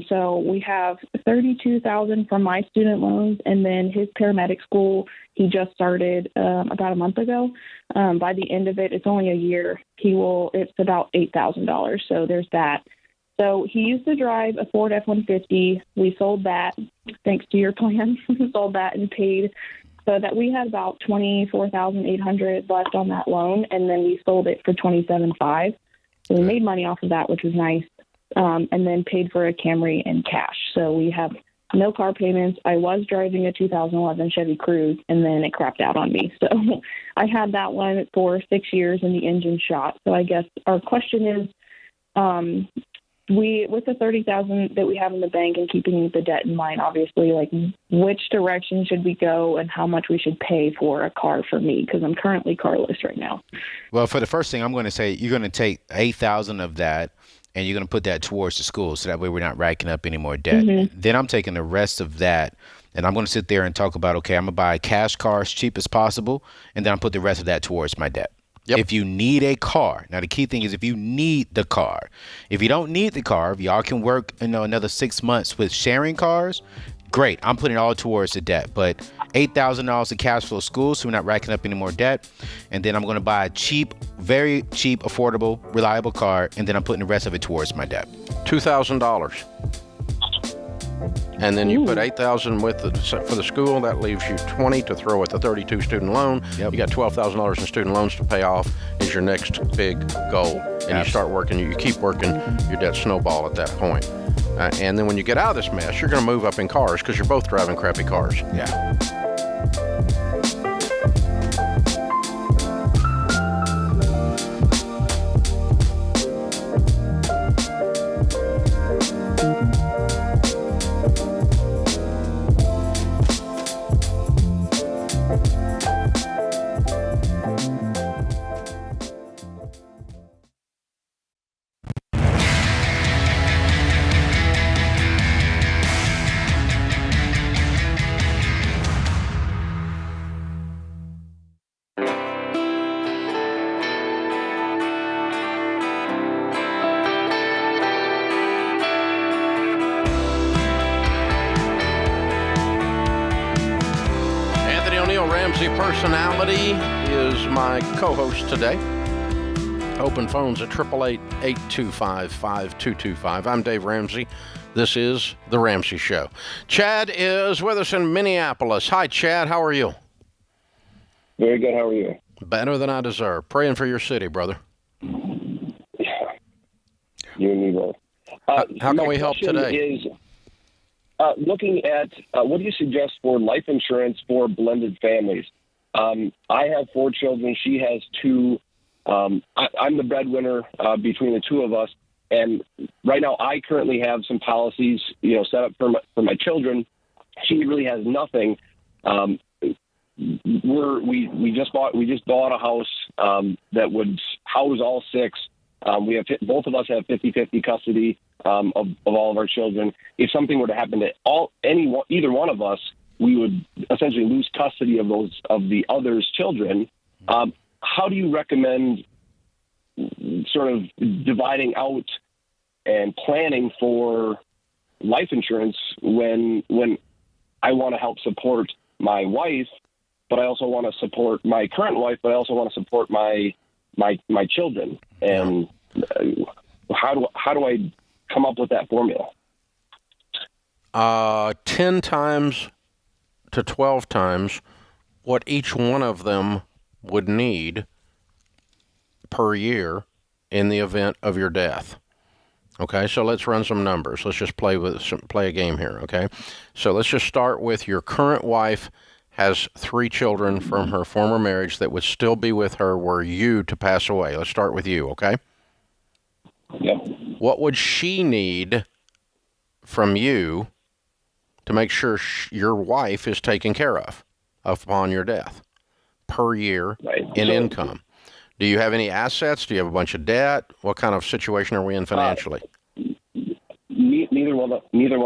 [SPEAKER 16] So we have $32,000 from my student loans, and then his paramedic school he just started about a month ago. By the end of it, it's only a year. It's about $8,000. So there's that. So he used to drive a Ford F-150. We sold that, thanks to your plan. Sold that and paid. So that we had about $24,800 left on that loan, and then we sold it for $27,500. So we made money off of that, which was nice, and then paid for a Camry in cash. So we have no car payments. I was driving a 2011 Chevy Cruze, and then it crapped out on me. So I had that one for 6 years, and the engine shot. So I guess our question is, with the $30,000 that we have in the bank and keeping the debt in mind, obviously, like which direction should we go and how much we should pay for a car for me? Because I'm currently carless right now.
[SPEAKER 3] Well, for the first thing, I'm going to say you're going to take $8,000 of that and you're going to put that towards the school. So that way we're not racking up any more debt. Mm-hmm. Then I'm taking the rest of that and I'm going to sit there and talk about, okay, I'm going to buy a cash car as cheap as possible. And then I'll put the rest of that towards my debt. Yep. If you need a car, now the key thing is if you need the car. If you don't need the car, if y'all can work another 6 months with sharing cars, great. I'm putting it all towards the debt. But $8,000 in cash flow school, so we're not racking up any more debt. And then I'm going to buy a cheap, very cheap, affordable, reliable car, and then I'm putting the rest of it towards my debt.
[SPEAKER 1] $2,000. And then you put $8,000 for the school. That leaves you $20,000 to throw at the 32 student loan. Yep. You got $12,000 in student loans to pay off. Is your next big goal, and you start working. You keep working. Your debt snowball at that point. And then when you get out of this mess, you're going to move up in cars because you're both driving crappy cars.
[SPEAKER 3] Yeah.
[SPEAKER 1] Daniel Ramsey personality is my co-host today. Open phones at 888-825-5225. I'm Dave Ramsey. This is The Ramsey Show. Chad is with us in Minneapolis. Hi, Chad. How are you?
[SPEAKER 17] Very good. How are you?
[SPEAKER 1] Better than I deserve. Praying for your city, brother.
[SPEAKER 17] Yeah. You and me both.
[SPEAKER 1] How can we help today?
[SPEAKER 17] Is looking at what do you suggest for life insurance for blended families? I have 4 children. She has 2. I'm the breadwinner between the 2 of us, and right now I currently have some policies, set up for my children. She really has nothing. We just bought a house that would house all 6. Both of us have 50-50 custody of all of our children. If something were to happen to either one of us, we would essentially lose custody of the other's children. How do you recommend sort of dividing out and planning for life insurance when I want to help support my wife, but I also want to support my current wife, but I also want to support my children? And how do I come up with that formula?
[SPEAKER 1] 10 times to 12 times what each one of them would need per year in the event of your death. Okay, so let's run some numbers. Let's just play a game here, okay? So let's just start with your current wife has 3 children from her former marriage that would still be with her were you to pass away. Let's start with you, okay?
[SPEAKER 17] Yep.
[SPEAKER 1] What would she need from you to make sure your wife is taken care of upon your death per year in income? Do you have any assets? Do you have a bunch of debt? What kind of situation are we in financially?
[SPEAKER 17] Neither one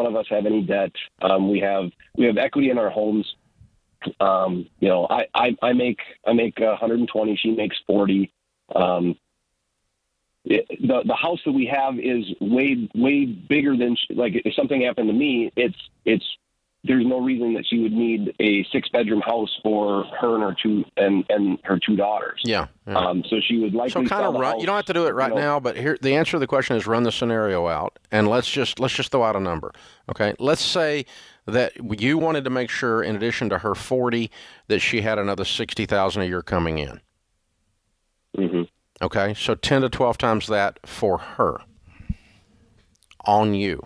[SPEAKER 17] of us have any debt. We have equity in our homes. I make 120. She makes 40. The house that we have is way bigger than if something happened to me, there's no reason that she would need a 6-bedroom house for her and her 2 daughters.
[SPEAKER 1] Yeah.
[SPEAKER 17] So she would likely sell the house.
[SPEAKER 1] You don't have to do it right now, but here the answer to the question is run the scenario out, and let's just throw out a number. Okay, let's say that you wanted to make sure, in addition to her 40, that she had another $60,000 a year coming in.
[SPEAKER 17] Mm-hmm.
[SPEAKER 1] Okay, so 10 to 12 times that for her on you.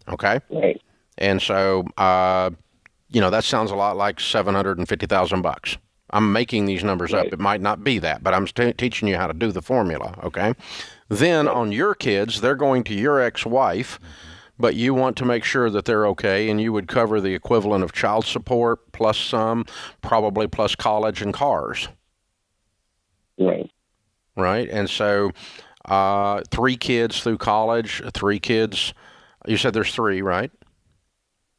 [SPEAKER 1] Okay.
[SPEAKER 17] Right.
[SPEAKER 1] And so, that sounds a lot like $750,000. I'm making these numbers up. It might not be that, but I'm teaching you how to do the formula, okay? Then on your kids, they're going to your ex-wife, but you want to make sure that they're okay, and you would cover the equivalent of child support plus some, probably plus college and cars.
[SPEAKER 17] Right.
[SPEAKER 1] Right? And so 3 kids through college, 3 kids, you said there's 3, right?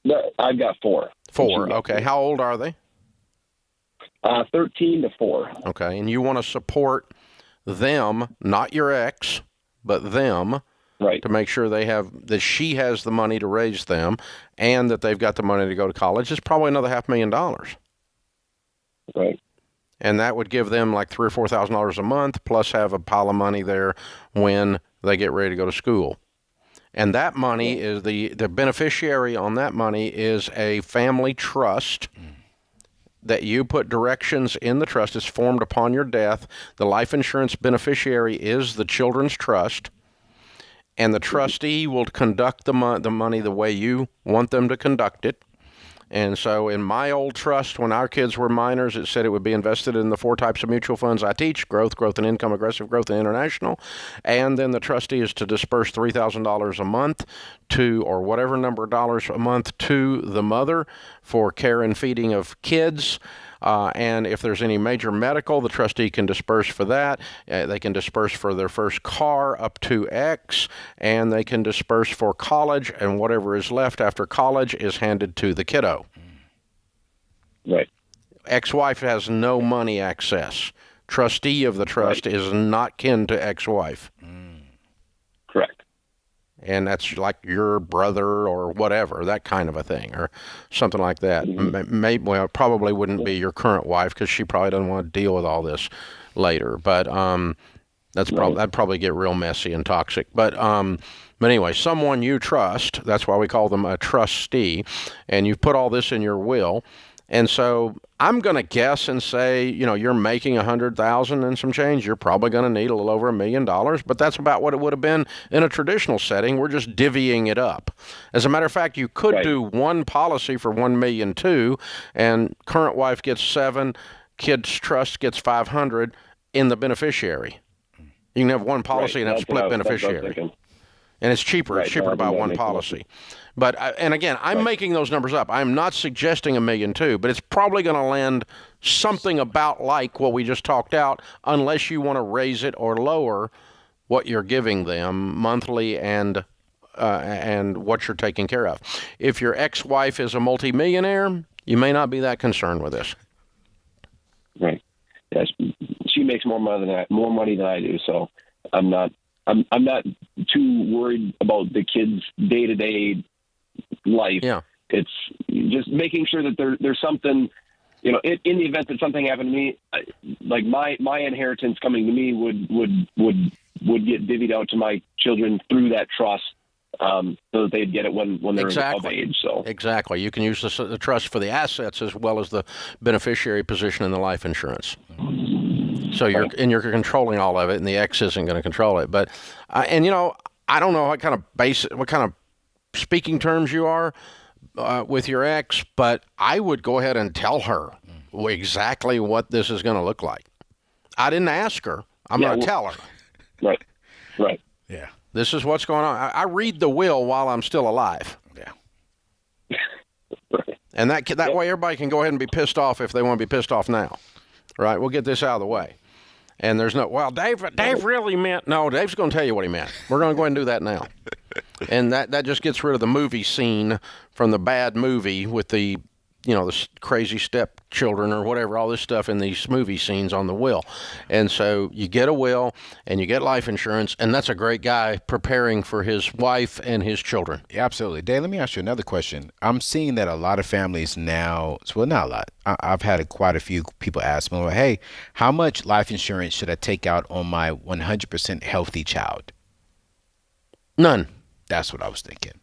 [SPEAKER 17] No, I've got 4.
[SPEAKER 1] 4, okay. How old are they?
[SPEAKER 17] 13 to 4.
[SPEAKER 1] Okay, and you want to support them, not your ex, but them,
[SPEAKER 17] right?
[SPEAKER 1] To make sure that she has the money to raise them, and that they've got the money to go to college. It's probably another $500,000.
[SPEAKER 17] Right.
[SPEAKER 1] And that would give them like $3,000 or $4,000 a month, plus have a pile of money there when they get ready to go to school. And that money is the beneficiary on that money is a family trust that you put directions in the trust. It's formed upon your death. The life insurance beneficiary is the children's trust, and the trustee will conduct the money the way you want them to conduct it. And so in my old trust, when our kids were minors, it said it would be invested in the 4 types of mutual funds I teach: growth and income, aggressive growth, and international. And then the trustee is to disperse $3,000 a month to, or whatever number of dollars a month, to the mother for care and feeding of kids. And if there's any major medical, the trustee can disperse for that. They can disperse for their first car up to X, and they can disperse for college, and whatever is left after college is handed to the kiddo.
[SPEAKER 17] Right.
[SPEAKER 1] Ex-wife has no money access. Trustee of the trust is not kin to ex-wife.
[SPEAKER 17] Correct.
[SPEAKER 1] and that's like your brother or whatever, that kind of a thing, or something like that. Maybe, well, it probably wouldn't be your current wife because she probably doesn't want to deal with all this later. But that'd probably get real messy and toxic. But anyway, someone you trust, that's why we call them a trustee, and you've put all this in your will. And so I'm going to guess and say, you're making $100,000 and some change. You're probably going to need a little over $1 million, but that's about what it would have been in a traditional setting. We're just divvying it up. As a matter of fact, you could do one policy for $1.2 million, and current wife gets $7,000, kids trust gets $500 in the beneficiary. You can have one policy and have split beneficiary. And it's cheaper. It's cheaper to buy one policy. But, and again, I'm making those numbers up. I'm not suggesting $1.2 million, but it's probably going to land something about like what we just talked out, unless you want to raise it or lower what you're giving them monthly and what you're taking care of. If your ex-wife is a multimillionaire, you may not be that concerned with this.
[SPEAKER 17] Right. Yes. She makes more money than I do, so I'm not too worried about the kids' day-to-day life. Yeah. It's just making sure that there's something, in the event that something happened to me, like my inheritance coming to me would get divvied out to my children through that trust, so that they'd get it when they're of age. So
[SPEAKER 1] exactly, you can use the trust for the assets as well as the beneficiary position in the life insurance. So you're controlling all of it, and the ex isn't going to control it. But I don't know what kind of speaking terms you are with your ex, but I would go ahead and tell her exactly what this is going to look like. I didn't ask her. I'm going to tell her.
[SPEAKER 17] Right.
[SPEAKER 1] Yeah. This is what's going on. I read the will while I'm still alive. Yeah. And that way everybody can go ahead and be pissed off if they want to be pissed off now. Right? We'll get this out of the way. And there's Dave really meant, no, Dave's going to tell you what he meant. We're going to go ahead and do that now. And that just gets rid of the movie scene from the bad movie with the crazy stepchildren or whatever, all this stuff in these movie scenes on the will. And so you get a will and you get life insurance, and that's a great guy preparing for his wife and his children.
[SPEAKER 3] Yeah, absolutely. Dave, let me ask you another question. I'm seeing that a lot of families now, well, not a lot. I've had quite a few people ask me, hey, how much life insurance should I take out on my 100% healthy child?
[SPEAKER 1] None.
[SPEAKER 3] That's what I was thinking.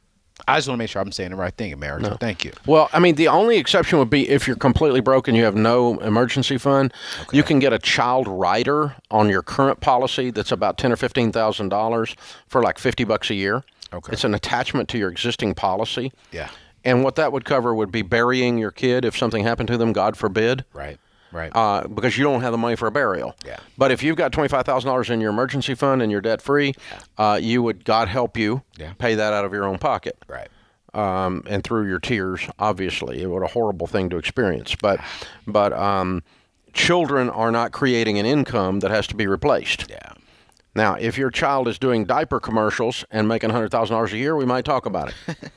[SPEAKER 3] I just want to make sure I'm saying the right thing, America. No. Thank you.
[SPEAKER 1] Well, I mean, the only exception would be if you're completely broke and you have no emergency fund. Okay. You can get a child rider on your current policy that's about $10,000 or $15,000 for like $50 a year. Okay. It's an attachment to your existing policy. Yeah. And what that would cover would be burying your kid if something happened to them, God forbid.
[SPEAKER 3] Right.
[SPEAKER 1] Because you don't have the money for a burial. Yeah. But if you've got $25,000 in your emergency fund and you're debt-free, you would, God help you, pay that out of your own pocket.
[SPEAKER 3] Right.
[SPEAKER 1] And through your tears, obviously. It was a horrible thing to experience. But children are not creating an income that has to be replaced.
[SPEAKER 3] Yeah.
[SPEAKER 1] Now, if your child is doing diaper commercials and making $100,000 a year, we might talk about it.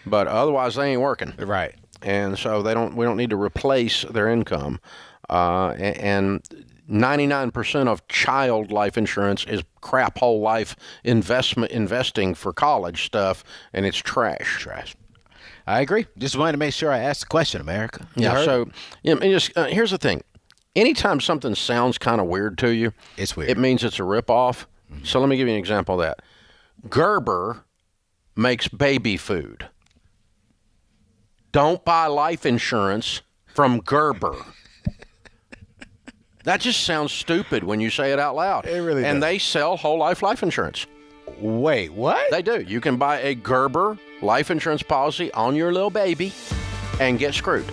[SPEAKER 1] But otherwise, they ain't working.
[SPEAKER 3] Right.
[SPEAKER 1] And so we don't need to replace their income. And 99% of child life insurance is crap whole life investing for college stuff, and it's trash.
[SPEAKER 3] I agree. Just wanted to make sure I asked the question, America.
[SPEAKER 1] Yeah. So here's the thing. Anytime something sounds kind of weird to you,
[SPEAKER 3] it's weird.
[SPEAKER 1] It means it's a ripoff. Mm-hmm. So let me give you an example of that. Gerber makes baby food. Don't buy life insurance from Gerber. That just sounds stupid when you say it out loud.
[SPEAKER 3] It really does.
[SPEAKER 1] And they sell whole life insurance.
[SPEAKER 3] Wait, what?
[SPEAKER 1] They do. You can buy a Gerber life insurance policy on your little baby and get screwed.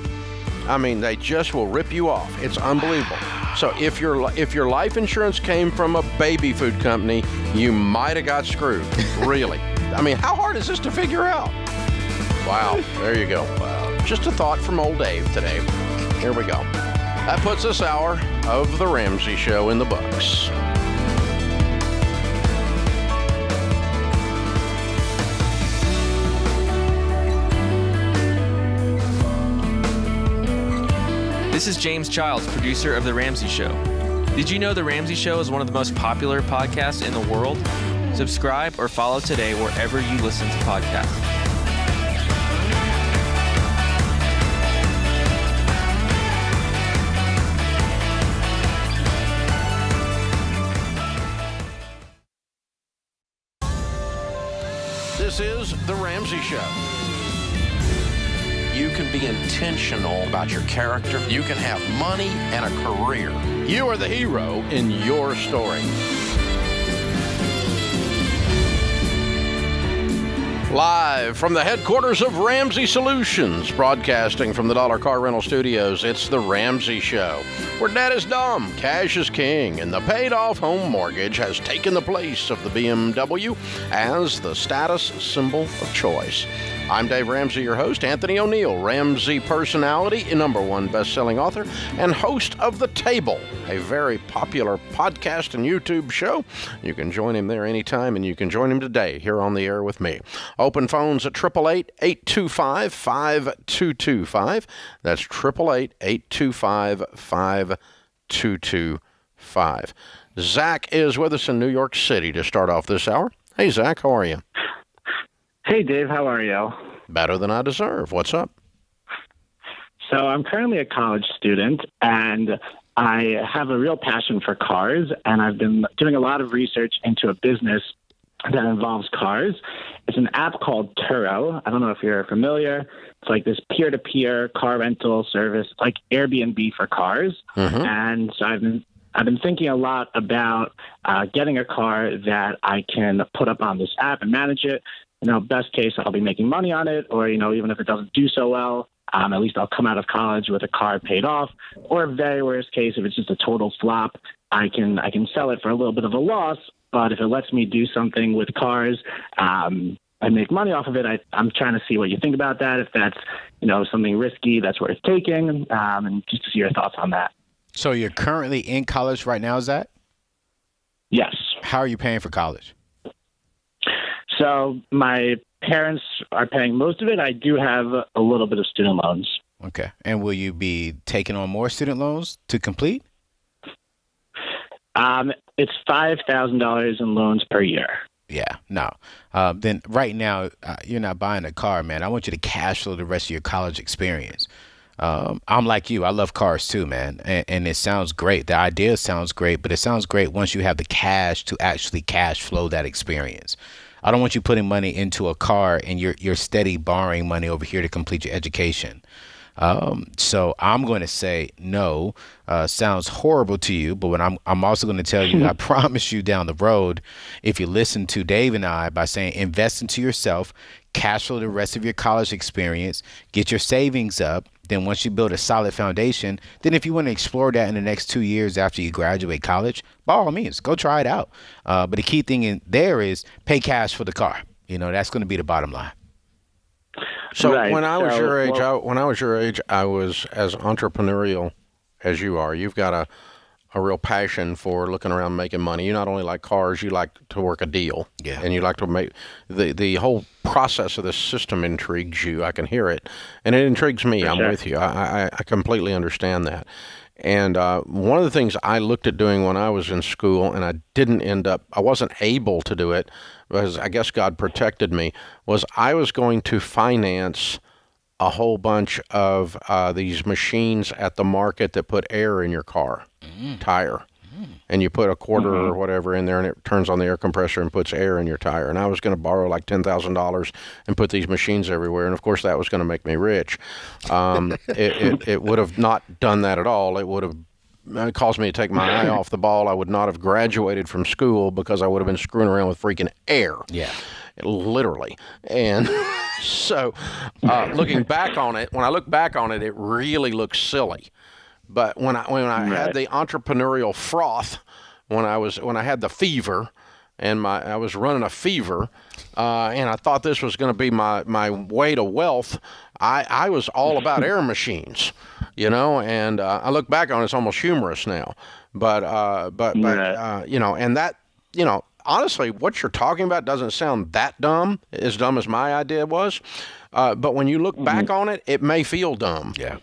[SPEAKER 1] I mean, they just will rip you off. It's unbelievable. So if your life insurance came from a baby food company, you might have got screwed. Really. I mean, how hard is this to figure out? Wow. There you go. Wow. Just a thought from old Dave today. Here we go. That puts this hour of The Ramsey Show in the books.
[SPEAKER 18] This is James Childs, producer of The Ramsey Show. Did you know The Ramsey Show is one of the most popular podcasts in the world? Subscribe or follow today wherever you listen to podcasts.
[SPEAKER 1] This is The Ramsey Show. You can be intentional about your character. You can have money and a career. You are the hero in your story. Live from the headquarters of Ramsey Solutions, broadcasting from the Dollar Car Rental Studios, it's The Ramsey Show, where debt is dumb, cash is king, and the paid-off home mortgage has taken the place of the BMW as the status symbol of choice. I'm Dave Ramsey, your host. Anthony O'Neill, Ramsey personality, #1 best-selling author, and host of The Table, a very popular podcast and YouTube show. You can join him there anytime, and you can join him today here on the air with me. Open phones at 888-825-5225. That's 888-825-5225. Zach is with us in New York City to start off this hour. Hey, Zach, how are you?
[SPEAKER 19] Hey, Dave, how are you?
[SPEAKER 1] Better than I deserve. What's up?
[SPEAKER 19] So I'm currently a college student, and I have a real passion for cars, and I've been doing a lot of research into a business that involves cars. It's an app called Turo. I don't know if you're familiar. It's like this peer-to-peer car rental service, like Airbnb for cars.
[SPEAKER 1] Mm-hmm.
[SPEAKER 19] And so I've been thinking a lot about getting a car that I can put up on this app and manage it. Best case, I'll be making money on it, or, even if it doesn't do so well, at least I'll come out of college with a car paid off. Or very worst case, if it's just a total flop, I can sell it for a little bit of a loss. But if it lets me do something with cars and make money off of it, I'm trying to see what you think about that, if that's, something risky that's worth taking, and just to see your thoughts on that.
[SPEAKER 3] So you're currently in college right now, is that?
[SPEAKER 19] Yes.
[SPEAKER 3] How are you paying for college?
[SPEAKER 19] So my parents are paying most of it. I do have a little bit of student loans.
[SPEAKER 3] Okay. And will you be taking on more student loans to complete?
[SPEAKER 19] It's $5,000 in loans per year.
[SPEAKER 3] Yeah, no. Then right now, you're not buying a car, man. I want you to cash flow the rest of your college experience. I'm like you. I love cars too, man. And it sounds great. The idea sounds great, but it sounds great once you have the cash to actually cash flow that experience. I don't want you putting money into a car and you're steady borrowing money over here to complete your education. So I'm going to say no. Sounds horrible to you, but what I'm also going to tell you, I promise you down the road, if you listen to Dave and I by saying invest into yourself, cash flow the rest of your college experience, get your savings up. Then once you build a solid foundation, then if you want to explore that in the next 2 years after you graduate college, by all means, go try it out. But the key thing in there is pay cash for the car. That's going to be the bottom line.
[SPEAKER 1] So right. When I was your age, I was as entrepreneurial as you are. You've got a real passion for looking around making money. You not only like cars, you like to work a deal.
[SPEAKER 3] Yeah.
[SPEAKER 1] And you like to make the whole process of this system intrigues you. I can hear it. And it intrigues me. I'm with you. I completely understand that. And one of the things I looked at doing when I was in school, and I wasn't able to do it, because I guess God protected me, was I was going to finance a whole bunch of these machines at the market that put air in your car, tire. And you put a quarter or whatever in there, and it turns on the air compressor and puts air in your tire. And I was going to borrow like $10,000 and put these machines everywhere. And, of course, that was going to make me rich. It would have not done that at all. It would have caused me to take my eye off the ball. I would not have graduated from school because I would have been screwing around with freaking air.
[SPEAKER 3] Yeah.
[SPEAKER 1] Literally. And so looking back on it, when I look back on it, it really looks silly. But when I had the entrepreneurial froth, when I had the fever, and I was running a fever, and I thought this was going to be my way to wealth, I was all about air machines, and I look back on it, it's almost humorous now. But and that, honestly, what you're talking about doesn't sound that dumb as my idea was. But when you look back on it, it may feel dumb.
[SPEAKER 3] Yeah.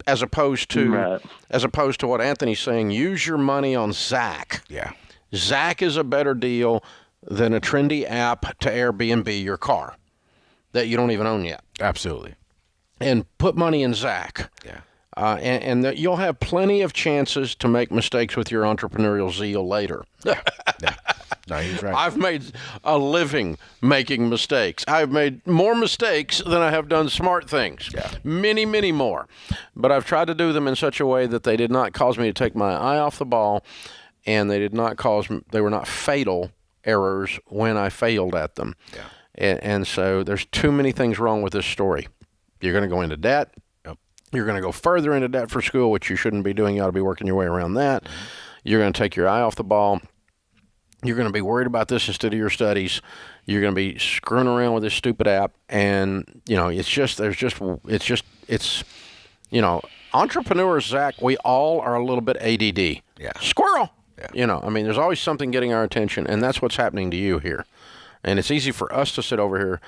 [SPEAKER 1] As opposed to what Anthony's saying, use your money on Zach.
[SPEAKER 3] Yeah.
[SPEAKER 1] Zach is a better deal. than a trendy app to Airbnb your car that you don't even own yet.
[SPEAKER 3] Absolutely.
[SPEAKER 1] And put money in Zach.
[SPEAKER 3] Yeah.
[SPEAKER 1] And you'll have plenty of chances to make mistakes with your entrepreneurial zeal later.
[SPEAKER 3] No, he's right.
[SPEAKER 1] I've made a living making mistakes. I've made more mistakes than I have done smart things.
[SPEAKER 3] Yeah.
[SPEAKER 1] Many, many more. But I've tried to do them in such a way that they did not cause me to take my eye off the ball, and they were not fatal errors when I failed at them.
[SPEAKER 3] Yeah.
[SPEAKER 1] And so there's too many things wrong with this story. You're going to go into debt. You're going to go further into debt for school, which you shouldn't be doing. You ought to be working your way around that. You're going to take your eye off the ball. You're going to be worried about this instead of your studies. You're going to be screwing around with this stupid app. And, entrepreneurs, Zach, we all are a little bit ADD.
[SPEAKER 3] Yeah.
[SPEAKER 1] Squirrel. Yeah. There's always something getting our attention, and that's what's happening to you here. And it's easy for us to sit over here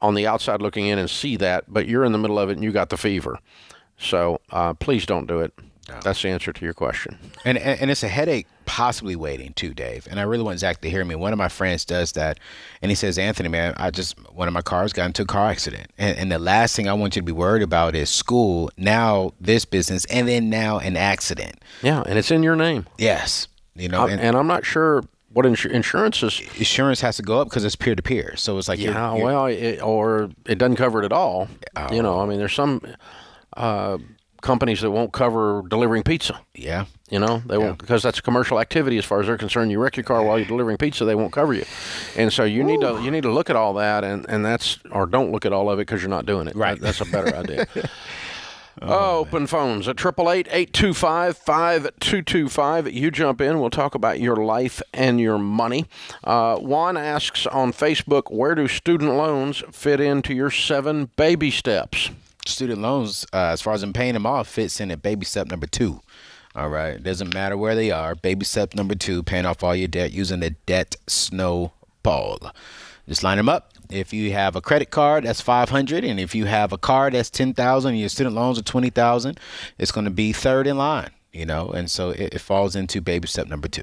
[SPEAKER 1] on the outside looking in and see that, but you're in the middle of it and you got the fever. So please don't do it. No. That's the answer to your question.
[SPEAKER 3] And it's a headache possibly waiting too, Dave. And I really want Zach to hear me. One of my friends does that, and he says, Anthony, man, one of my cars got into a car accident. And the last thing I want you to be worried about is school, now this business, and then now an accident.
[SPEAKER 1] Yeah, and it's in your name.
[SPEAKER 3] Yes.
[SPEAKER 1] And I'm not sure what insurance is.
[SPEAKER 3] Insurance has to go up because it's peer-to-peer. So it's like,
[SPEAKER 1] or it doesn't cover it at all. Oh. There's some companies that won't cover delivering pizza.
[SPEAKER 3] Yeah.
[SPEAKER 1] They won't, because that's a commercial activity as far as they're concerned. You wreck your car while you're delivering pizza, they won't cover you. And so you need to look at all that, and that's, or don't look at all of it because you're not doing it.
[SPEAKER 3] Right.
[SPEAKER 1] That's a better idea. Open phones at 888-825-5225. You jump in. We'll talk about your life and your money. Juan asks on Facebook, where do student loans fit into your 7 baby steps?
[SPEAKER 3] Student loans, as far as I'm paying them off, fits in at baby step number 2. All right. It doesn't matter where they are. Baby step number 2, paying off all your debt using the debt snowball. Just line them up. If you have a credit card, that's $500, and if you have a car, that's $10,000, and your student loans are $20,000, it's going to be third in line, and so it falls into baby step number 2.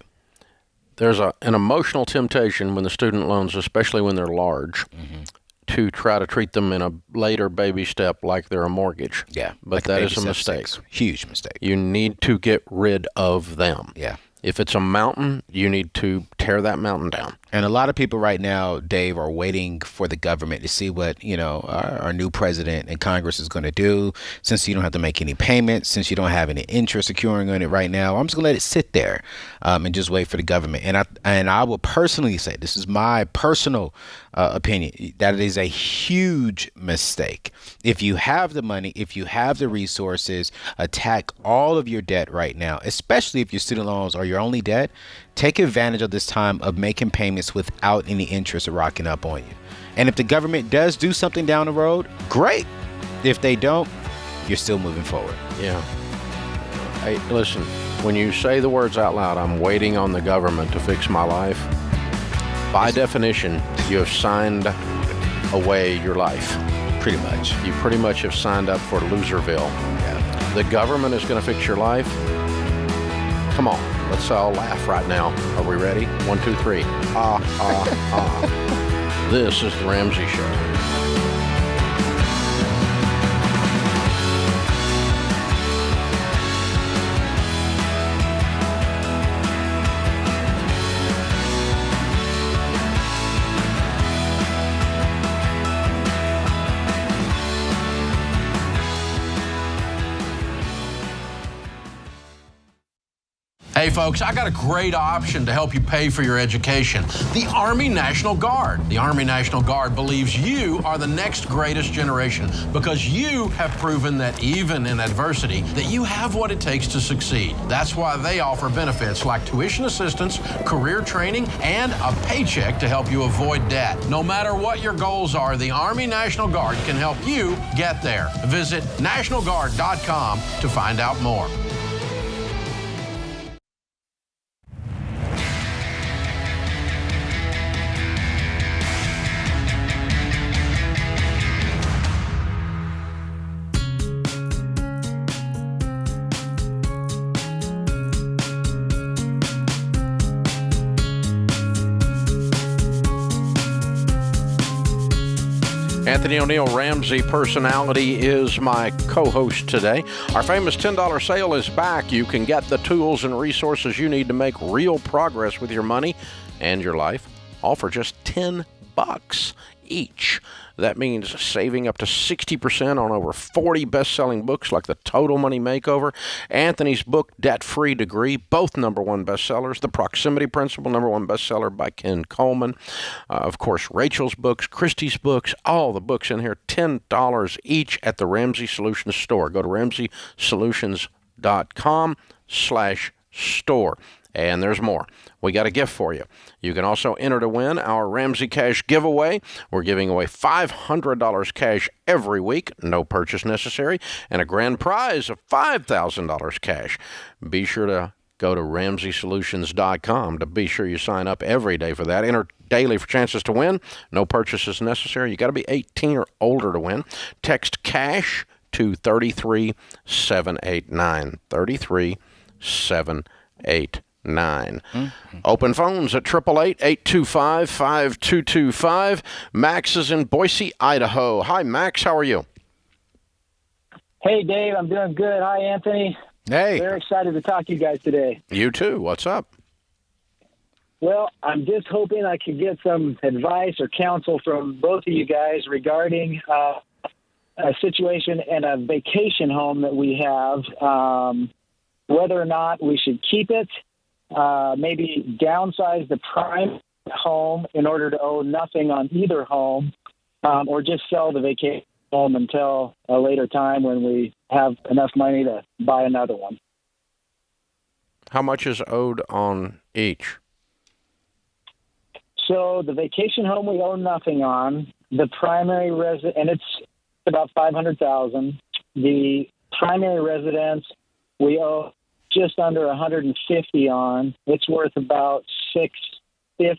[SPEAKER 1] There's an emotional temptation when the student loans, especially when they're large, to try to treat them in a later baby step like they're a mortgage.
[SPEAKER 3] Yeah,
[SPEAKER 1] but
[SPEAKER 3] like
[SPEAKER 1] that is a mistake.
[SPEAKER 3] 6. Huge mistake.
[SPEAKER 1] You need to get rid of them.
[SPEAKER 3] Yeah.
[SPEAKER 1] If it's a mountain, you need to tear that mountain down.
[SPEAKER 3] And a lot of people right now, Dave, are waiting for the government to see what, our new president and Congress is going to do. Since you don't have to make any payments, since you don't have any interest accruing on it right now, I'm just going to let it sit there and just wait for the government. And I will personally say, this is my personal opinion, that it is a huge mistake. If you have the money, if you have the resources, attack all of your debt right now, especially if your student loans are your only debt. Take advantage of this time of making payments without any interest rocking up on you. And if the government does do something down the road, great. If they don't, you're still moving forward.
[SPEAKER 1] Yeah. Hey, listen, when you say the words out loud, I'm waiting on the government to fix my life, by definition, you have signed away your life.
[SPEAKER 3] Pretty much.
[SPEAKER 1] You pretty much have signed up for Loserville.
[SPEAKER 3] Yeah.
[SPEAKER 1] The government is going to fix your life. Come on, let's all laugh right now. Are we ready? 1, 2, 3. This is the Ramsey Show. Hey folks, I got a great option to help you pay for your education. The Army National Guard. The Army National Guard believes you are the next greatest generation because you have proven that even in adversity, that you have what it takes to succeed. That's why they offer benefits like tuition assistance, career training, and a paycheck to help you avoid debt. No matter what your goals are, the Army National Guard can help you get there. Visit nationalguard.com to find out more. Anthony O'Neill, Ramsey Personality, is my co-host today. Our famous $10 sale is back. You can get the tools and resources you need to make real progress with your money and your life, all for just $10 each. That means saving up to 60% on over 40 best-selling books like The Total Money Makeover, Anthony's book, Debt-Free Degree, both #1 bestsellers, The Proximity Principle, #1 bestseller by Ken Coleman. Of course, Rachel's books, Christy's books, all the books in here, $10 each at the Ramsey Solutions store. Go to RamseySolutions.com/store. And there's more. We got a gift for you. You can also enter to win our Ramsey Cash giveaway. We're giving away $500 cash every week, no purchase necessary, and a grand prize of $5,000 cash. Be sure to go to RamseySolutions.com to be sure you sign up every day for that. Enter daily for chances to win. No purchases necessary. You got to be 18 or older to win. Text CASH to 33789. 33789. Open phones at 888-825-5225. Max is in Boise, Idaho. Hi, Max. How are you?
[SPEAKER 20] Hey, Dave. I'm doing good. Hi, Anthony.
[SPEAKER 3] Hey.
[SPEAKER 20] Very excited to talk to you guys today.
[SPEAKER 1] You too. What's up?
[SPEAKER 20] Well, I'm just hoping I could get some advice or counsel from both of you guys regarding a situation in a vacation home that we have, whether or not we should keep it. Maybe downsize the prime home in order to owe nothing on either home, or just sell the vacation home until a later time when we have enough money to buy another one.
[SPEAKER 1] How much is owed on each?
[SPEAKER 20] So the vacation home we owe nothing on. The primary residence, and it's about $500,000. The primary residence we owe just under 150 on. It's worth about $650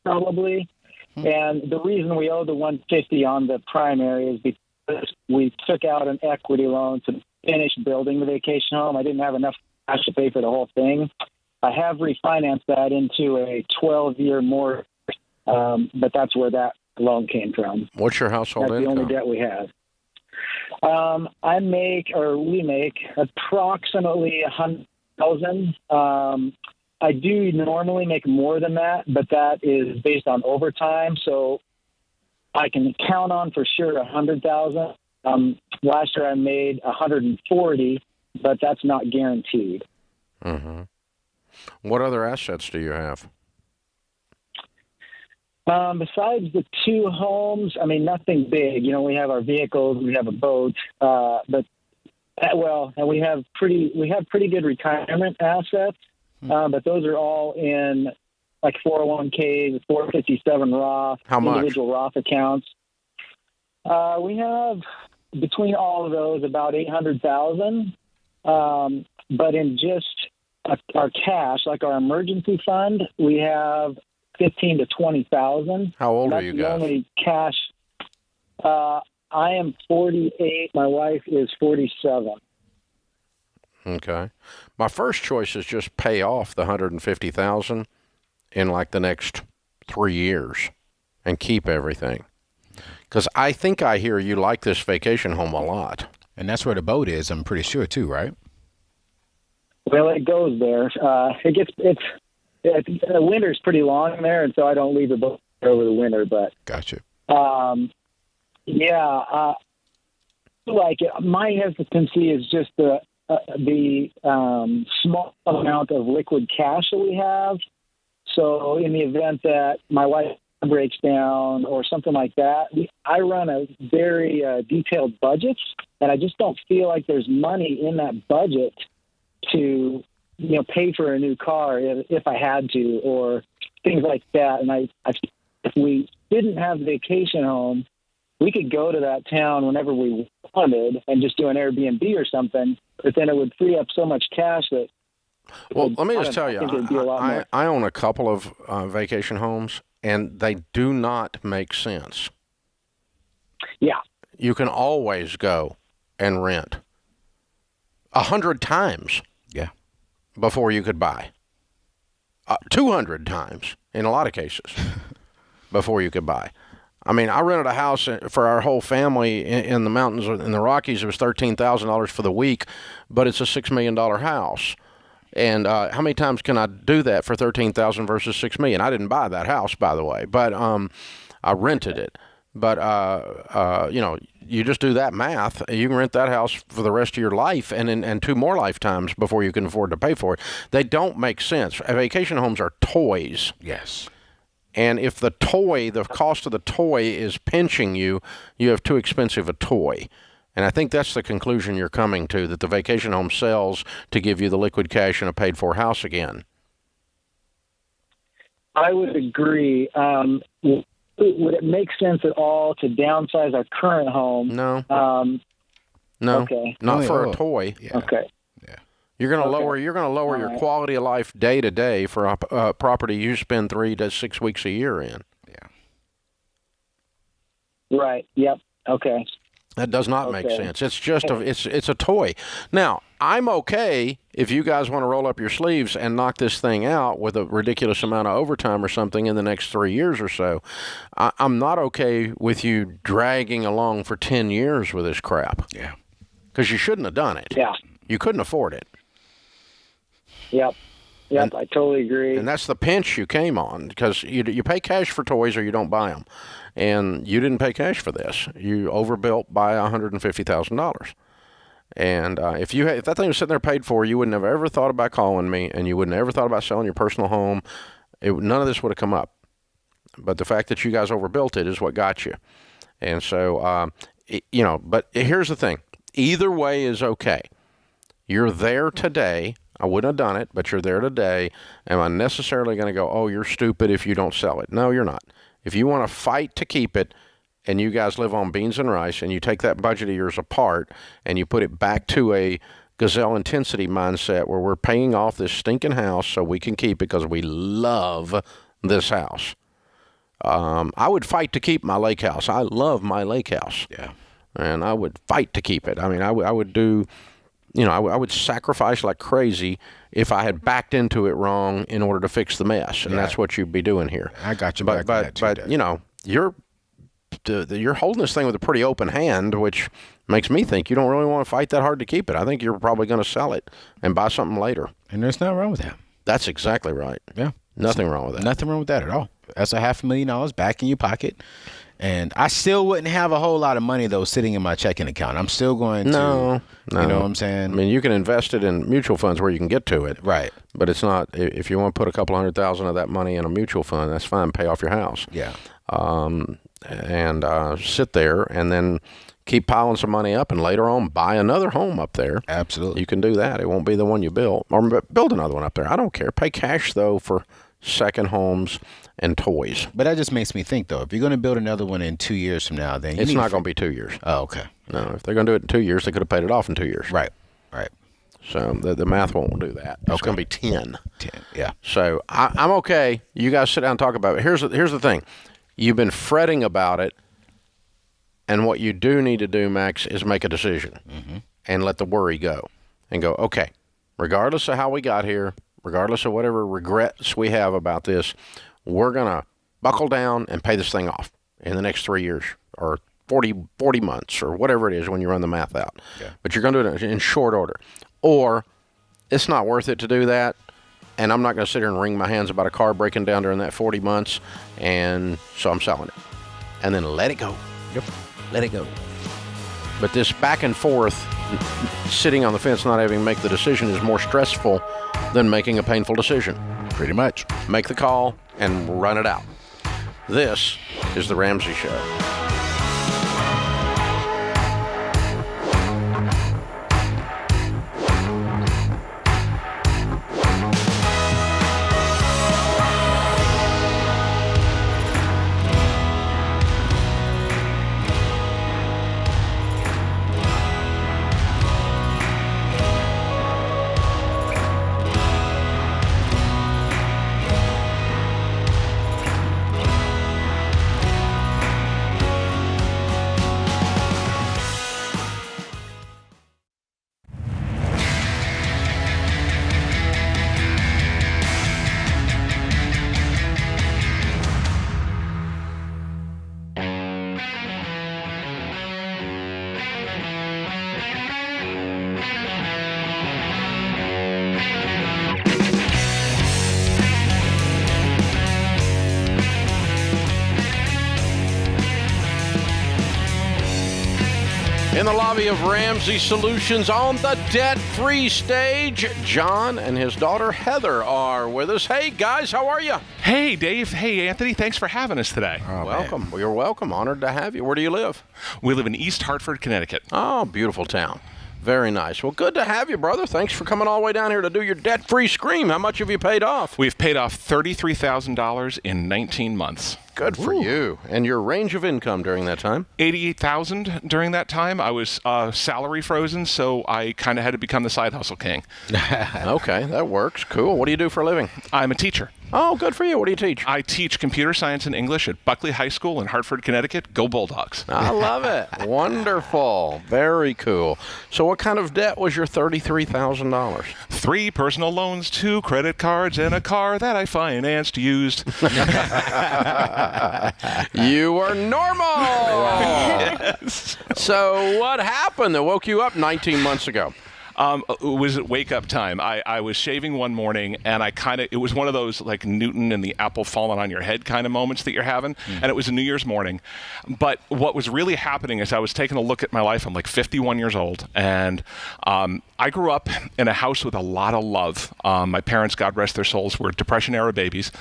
[SPEAKER 20] probably. And the reason we owe the 150 on the primary is because we took out an equity loan to finish building the vacation home. I didn't have enough cash to pay for the whole thing. I have refinanced that into a 12-year mortgage, but that's where that loan came from.
[SPEAKER 1] What's your household
[SPEAKER 20] income? That's the only debt we have. We make approximately $100,000. I do normally make more than that, but that is based on overtime, so I can count on for sure $100,000. Last year I made $140,000, but that's not guaranteed.
[SPEAKER 1] Mm-hmm. What other assets do you have?
[SPEAKER 20] Besides the two homes, I mean, nothing big. You know, we have our vehicles, we have a boat, and we have pretty good retirement assets, but those are all in like 401ks, 457 Roth,
[SPEAKER 1] How much?
[SPEAKER 20] Individual Roth accounts. We have between all of those about $800,000, but in just our cash, like our emergency fund, we have $15,000 to $20,000.
[SPEAKER 1] How old are you guys?
[SPEAKER 20] That's the only cash. I am 48. My wife is 47.
[SPEAKER 1] Okay. My first choice is just pay off the $150,000 in like the next 3 years and keep everything. Because I think I hear you like this vacation home a lot.
[SPEAKER 3] And that's where the boat is, I'm pretty sure, too, right?
[SPEAKER 20] Well, it goes there. The winter's pretty long there, and so I don't leave the boat over the winter. But
[SPEAKER 3] gotcha.
[SPEAKER 20] Like my hesitancy is just the small amount of liquid cash that we have. So in the event that my wife breaks down or something like that, I run a very detailed budget, and I just don't feel like there's money in that budget to pay for a new car if I had to, or things like that. And if we didn't have a vacation home, we could go to that town whenever we wanted and just do an Airbnb or something, but then it would free up so much cash that...
[SPEAKER 1] Well, let me just tell you, I own a couple of vacation homes, and they do not make sense.
[SPEAKER 20] Yeah.
[SPEAKER 1] You can always go and rent 100 times.
[SPEAKER 3] Yeah.
[SPEAKER 1] Before you could buy. 200 times in a lot of cases before you could buy. I mean, I rented a house for our whole family in the mountains in the Rockies. It was $13,000 for the week, but it's a $6 million house. And how many times can I do that for $13,000 versus $6 million? I didn't buy that house, by the way, but I rented it. But you know, you just do that math. You can rent that house for the rest of your life, and 2 more lifetimes before you can afford to pay for it. They don't make sense. Vacation homes are toys.
[SPEAKER 3] Yes.
[SPEAKER 1] And if the cost of the toy is pinching you, you have too expensive a toy. And I think that's the conclusion you're coming to, that the vacation home sells to give you the liquid cash in a paid-for house again.
[SPEAKER 20] I would agree. Would it make sense at all to downsize our current home?
[SPEAKER 1] No.
[SPEAKER 20] No. Okay.
[SPEAKER 1] Not for a toy.
[SPEAKER 20] Yeah. Okay.
[SPEAKER 1] You're going to lower your quality of life day to day for a property you spend 3 to 6 weeks a year in.
[SPEAKER 20] Yeah. Right. Yep. Okay.
[SPEAKER 1] That does not make sense. It's just it's a toy. Now, I'm okay if you guys want to roll up your sleeves and knock this thing out with a ridiculous amount of overtime or something in the next 3 years or so. I'm not okay with you dragging along for 10 years with this crap.
[SPEAKER 3] Yeah.
[SPEAKER 1] Because you shouldn't have done it.
[SPEAKER 20] Yeah.
[SPEAKER 1] You couldn't afford it.
[SPEAKER 20] Yep. Yep, I totally agree.
[SPEAKER 1] And that's the pinch you came on, because you pay cash for toys or you don't buy them. And you didn't pay cash for this. You overbuilt by $150,000. And if that thing was sitting there paid for, you wouldn't have ever thought about calling me, and you wouldn't have ever thought about selling your personal home. None of this would have come up. But the fact that you guys overbuilt it is what got you. And so, but here's the thing. Either way is okay. You're there today. I wouldn't have done it, but you're there today. Am I necessarily going to go, oh, you're stupid if you don't sell it? No, you're not. If you want to fight to keep it, and you guys live on beans and rice, and you take that budget of yours apart, and you put it back to a gazelle intensity mindset where we're paying off this stinking house so we can keep it because we love this house. I would fight to keep my lake house. I love my lake house.
[SPEAKER 3] Yeah.
[SPEAKER 1] And I would fight to keep it. I mean, I would do... I would sacrifice like crazy if I had backed into it wrong in order to fix the mess, and that's what you'd be doing here.
[SPEAKER 3] I got you.
[SPEAKER 1] But you're holding this thing with a pretty open hand, which makes me think you don't really want to fight that hard to keep it. I think you're probably going to sell it and buy something later.
[SPEAKER 3] And there's nothing wrong with that.
[SPEAKER 1] That's exactly right.
[SPEAKER 3] Yeah,
[SPEAKER 1] nothing wrong with that.
[SPEAKER 3] Nothing wrong with that at all. That's $500,000 back in your pocket. And I still wouldn't have a whole lot of money, though, sitting in my checking account. I'm still going to,
[SPEAKER 1] no.
[SPEAKER 3] You know what I'm saying?
[SPEAKER 1] I mean, you can invest it in mutual funds where you can get to it.
[SPEAKER 3] Right.
[SPEAKER 1] But it's not, if you want to put a couple $100,000 of that money in a mutual fund, that's fine. Pay off your house.
[SPEAKER 3] Yeah.
[SPEAKER 1] And sit there and then keep piling some money up and later on buy another home up there.
[SPEAKER 3] Absolutely.
[SPEAKER 1] You can do that. It won't be the one you built. Or build another one up there. I don't care. Pay cash, though, for second homes and toys.
[SPEAKER 3] But that just makes me think, though, if you're going to build another one in 2 years from now, then
[SPEAKER 1] it's not going to be 2 years.
[SPEAKER 3] Oh, okay.
[SPEAKER 1] No, if they're going to do it in 2 years, they could have paid it off in 2 years.
[SPEAKER 3] Right.
[SPEAKER 1] So the math won't do that. It's going to be 10.
[SPEAKER 3] 10, yeah.
[SPEAKER 1] So I'm okay. You guys sit down and talk about it. Here's the thing. You've been fretting about it, and what you do need to do, Max, is make a decision and let the worry go. And go, okay, regardless of how we got here, regardless of whatever regrets we have about this, we're going to buckle down and pay this thing off in the next 3 years or 40 months or whatever it is when you run the math out.
[SPEAKER 3] Yeah.
[SPEAKER 1] But you're going to do it in short order. Or it's not worth it to do that, and I'm not going to sit here and wring my hands about a car breaking down during that 40 months, and so I'm selling it. And then let it go.
[SPEAKER 3] Yep.
[SPEAKER 1] Let it go. But this back and forth, sitting on the fence, not having to make the decision is more stressful than making a painful decision.
[SPEAKER 3] Pretty much.
[SPEAKER 1] Make the call and run it out. This is The Ramsey Show. In the lobby of Ramsey Solutions on the debt-free stage, John and his daughter Heather are with us. Hey, guys, how are you?
[SPEAKER 21] Hey, Dave. Hey, Anthony. Thanks for having us today.
[SPEAKER 1] Welcome. Well, you're welcome. Honored to have you. Where do you live?
[SPEAKER 21] We live in East Hartford, Connecticut.
[SPEAKER 1] Oh, beautiful town. Very nice. Well, good to have you, brother. Thanks for coming all the way down here to do your debt-free scream. How much have you paid off?
[SPEAKER 21] We've paid off $33,000 in 19 months.
[SPEAKER 1] Good for you. And your range of income during that time?
[SPEAKER 21] $88,000 during that time. I was salary frozen, so I kind of had to become the side hustle king.
[SPEAKER 1] Okay, that works. Cool. What do you do for a living?
[SPEAKER 21] I'm a teacher.
[SPEAKER 1] Oh, good for you. What do you teach?
[SPEAKER 21] I teach computer science and English at Buckley High School in Hartford, Connecticut. Go Bulldogs.
[SPEAKER 1] I love it. Wonderful. Very cool. So what kind of debt was your $33,000?
[SPEAKER 21] 3 personal loans, 2 credit cards, and a car that I financed used.
[SPEAKER 1] You were normal. Yes. So what happened that woke you up 19 months ago?
[SPEAKER 21] It was wake up time. I was shaving one morning, and it was one of those like Newton and the apple falling on your head kind of moments that you're having. And it was a New Year's morning. But what was really happening is I was taking a look at my life. I'm like 51 years old, and I grew up in a house with a lot of love. My parents, God rest their souls, were Depression-era babies.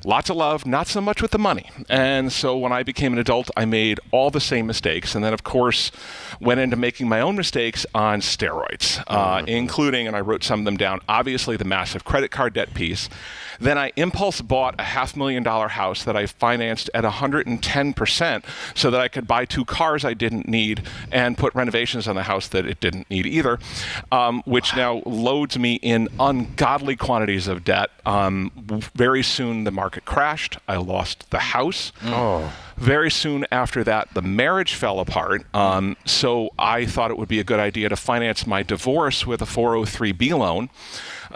[SPEAKER 21] Lots of love, not so much with the money. And so when I became an adult, I made all the same mistakes. And then, of course, went into making my own mistakes on steroids, including, and I wrote some of them down, obviously the massive credit card debt piece. Then I impulse bought a $500,000 house that I financed at 110% so that I could buy 2 cars I didn't need and put renovations on the house that it didn't need either, which now loads me in ungodly quantities of debt. Very soon the market crashed. I lost the house. Very soon after that, the marriage fell apart. So I thought it would be a good idea to finance my divorce with a 403B loan.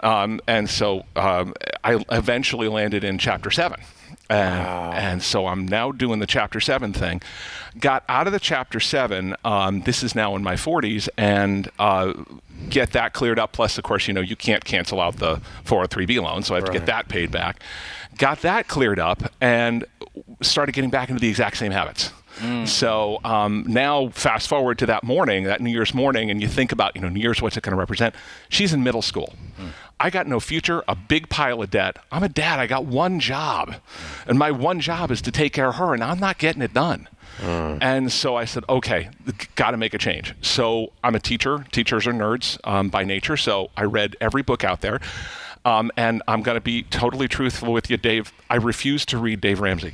[SPEAKER 21] And so I eventually landed in Chapter 7. And so I'm now doing the Chapter 7 thing. Got out of the Chapter 7, this is now in my 40s, and get that cleared up. Plus, of course, you can't cancel out the 403B loan, so I have to get that paid back. Got that cleared up and started getting back into the exact same habits. So now fast forward to that morning, that New Year's morning, and you think about, New Year's, what's it going to represent? She's in middle school. I got no future, a big pile of debt. I'm a dad. I got one job. And my one job is to take care of her, and I'm not getting it done. And so I said, okay, got to make a change. So I'm a teacher. Teachers are nerds by nature. So I read every book out there. And I'm going to be totally truthful with you, Dave. I refuse to read Dave Ramsey.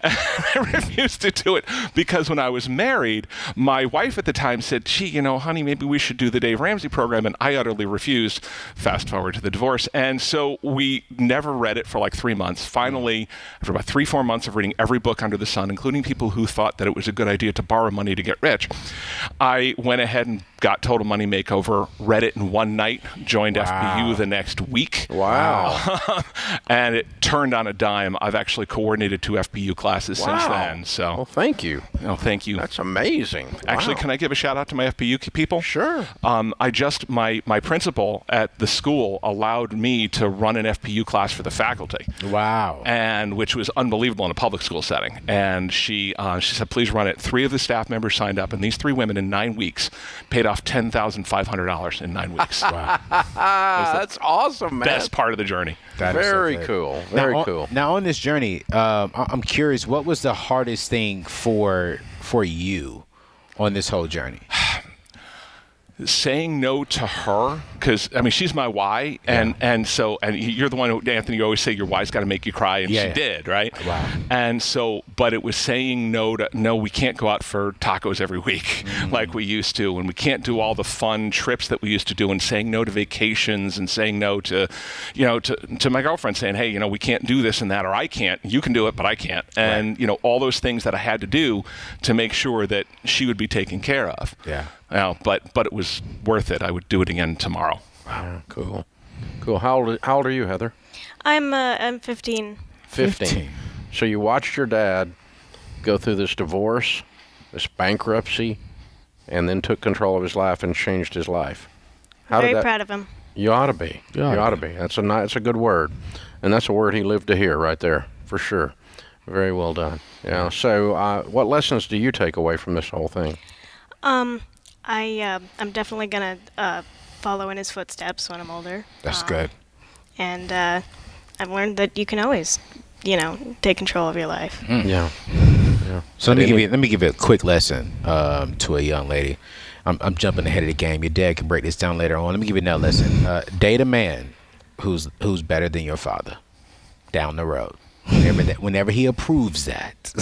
[SPEAKER 21] I refused to do it because when I was married, my wife at the time said, gee, honey, maybe we should do the Dave Ramsey program. And I utterly refused. Fast forward to the divorce. And so we never read it for like 3 months. Finally, after about 3-4 months of reading every book under the sun, including people who thought that it was a good idea to borrow money to get rich, I went ahead and got Total Money Makeover, read it in one night, joined FPU the next week.
[SPEAKER 1] Wow.
[SPEAKER 21] And it turned on a dime. I've actually coordinated 2 FPU classes since then. So,
[SPEAKER 1] well, thank you.
[SPEAKER 21] Oh, thank you.
[SPEAKER 1] That's amazing.
[SPEAKER 21] Actually, can I give a shout out to my FPU people?
[SPEAKER 1] Sure.
[SPEAKER 21] My principal at the school allowed me to run an FPU class for the faculty.
[SPEAKER 3] Wow.
[SPEAKER 21] And which was unbelievable in a public school setting. And she said, please run it. 3 of the staff members signed up, and these 3 women in 9 weeks paid off $10,500 in 9 weeks.
[SPEAKER 1] Wow. That's awesome, man.
[SPEAKER 21] Best part of the journey.
[SPEAKER 1] Very cool. Very cool.
[SPEAKER 3] Now on this journey, I'm curious, what was the hardest thing for you on this whole journey?
[SPEAKER 21] Saying no to her, because she's my why, and you're the one who, Anthony, you always say your why's got to make you cry, and she did, right?
[SPEAKER 3] Wow.
[SPEAKER 21] And so, but it was saying no, we can't go out for tacos every week like we used to, and we can't do all the fun trips that we used to do, and saying no to vacations, and saying no to, to my girlfriend, saying, hey, we can't do this and that, or I can't, you can do it, but I can't, and all those things that I had to do to make sure that she would be taken care of.
[SPEAKER 3] Yeah.
[SPEAKER 21] But it was worth it. I would do it again tomorrow.
[SPEAKER 1] Wow, cool. How old are you, Heather?
[SPEAKER 22] I'm 15.
[SPEAKER 1] 15. So you watched your dad go through this divorce, this bankruptcy, and then took control of his life and changed his life.
[SPEAKER 22] Very proud of him.
[SPEAKER 1] You ought to be. You ought to be. That's a good word, and that's a word he lived to hear right there for sure. Very well done. Yeah. So, what lessons do you take away from this whole thing?
[SPEAKER 22] I'm definitely gonna follow in his footsteps when I'm older.
[SPEAKER 3] That's good.
[SPEAKER 22] And I've learned that you can always, take control of your life.
[SPEAKER 1] Yeah.
[SPEAKER 3] So let me give you a quick lesson to a young lady. I'm jumping ahead of the game. Your dad can break this down later on. Let me give you another lesson. Date a man who's better than your father down the road. Whenever he approves that.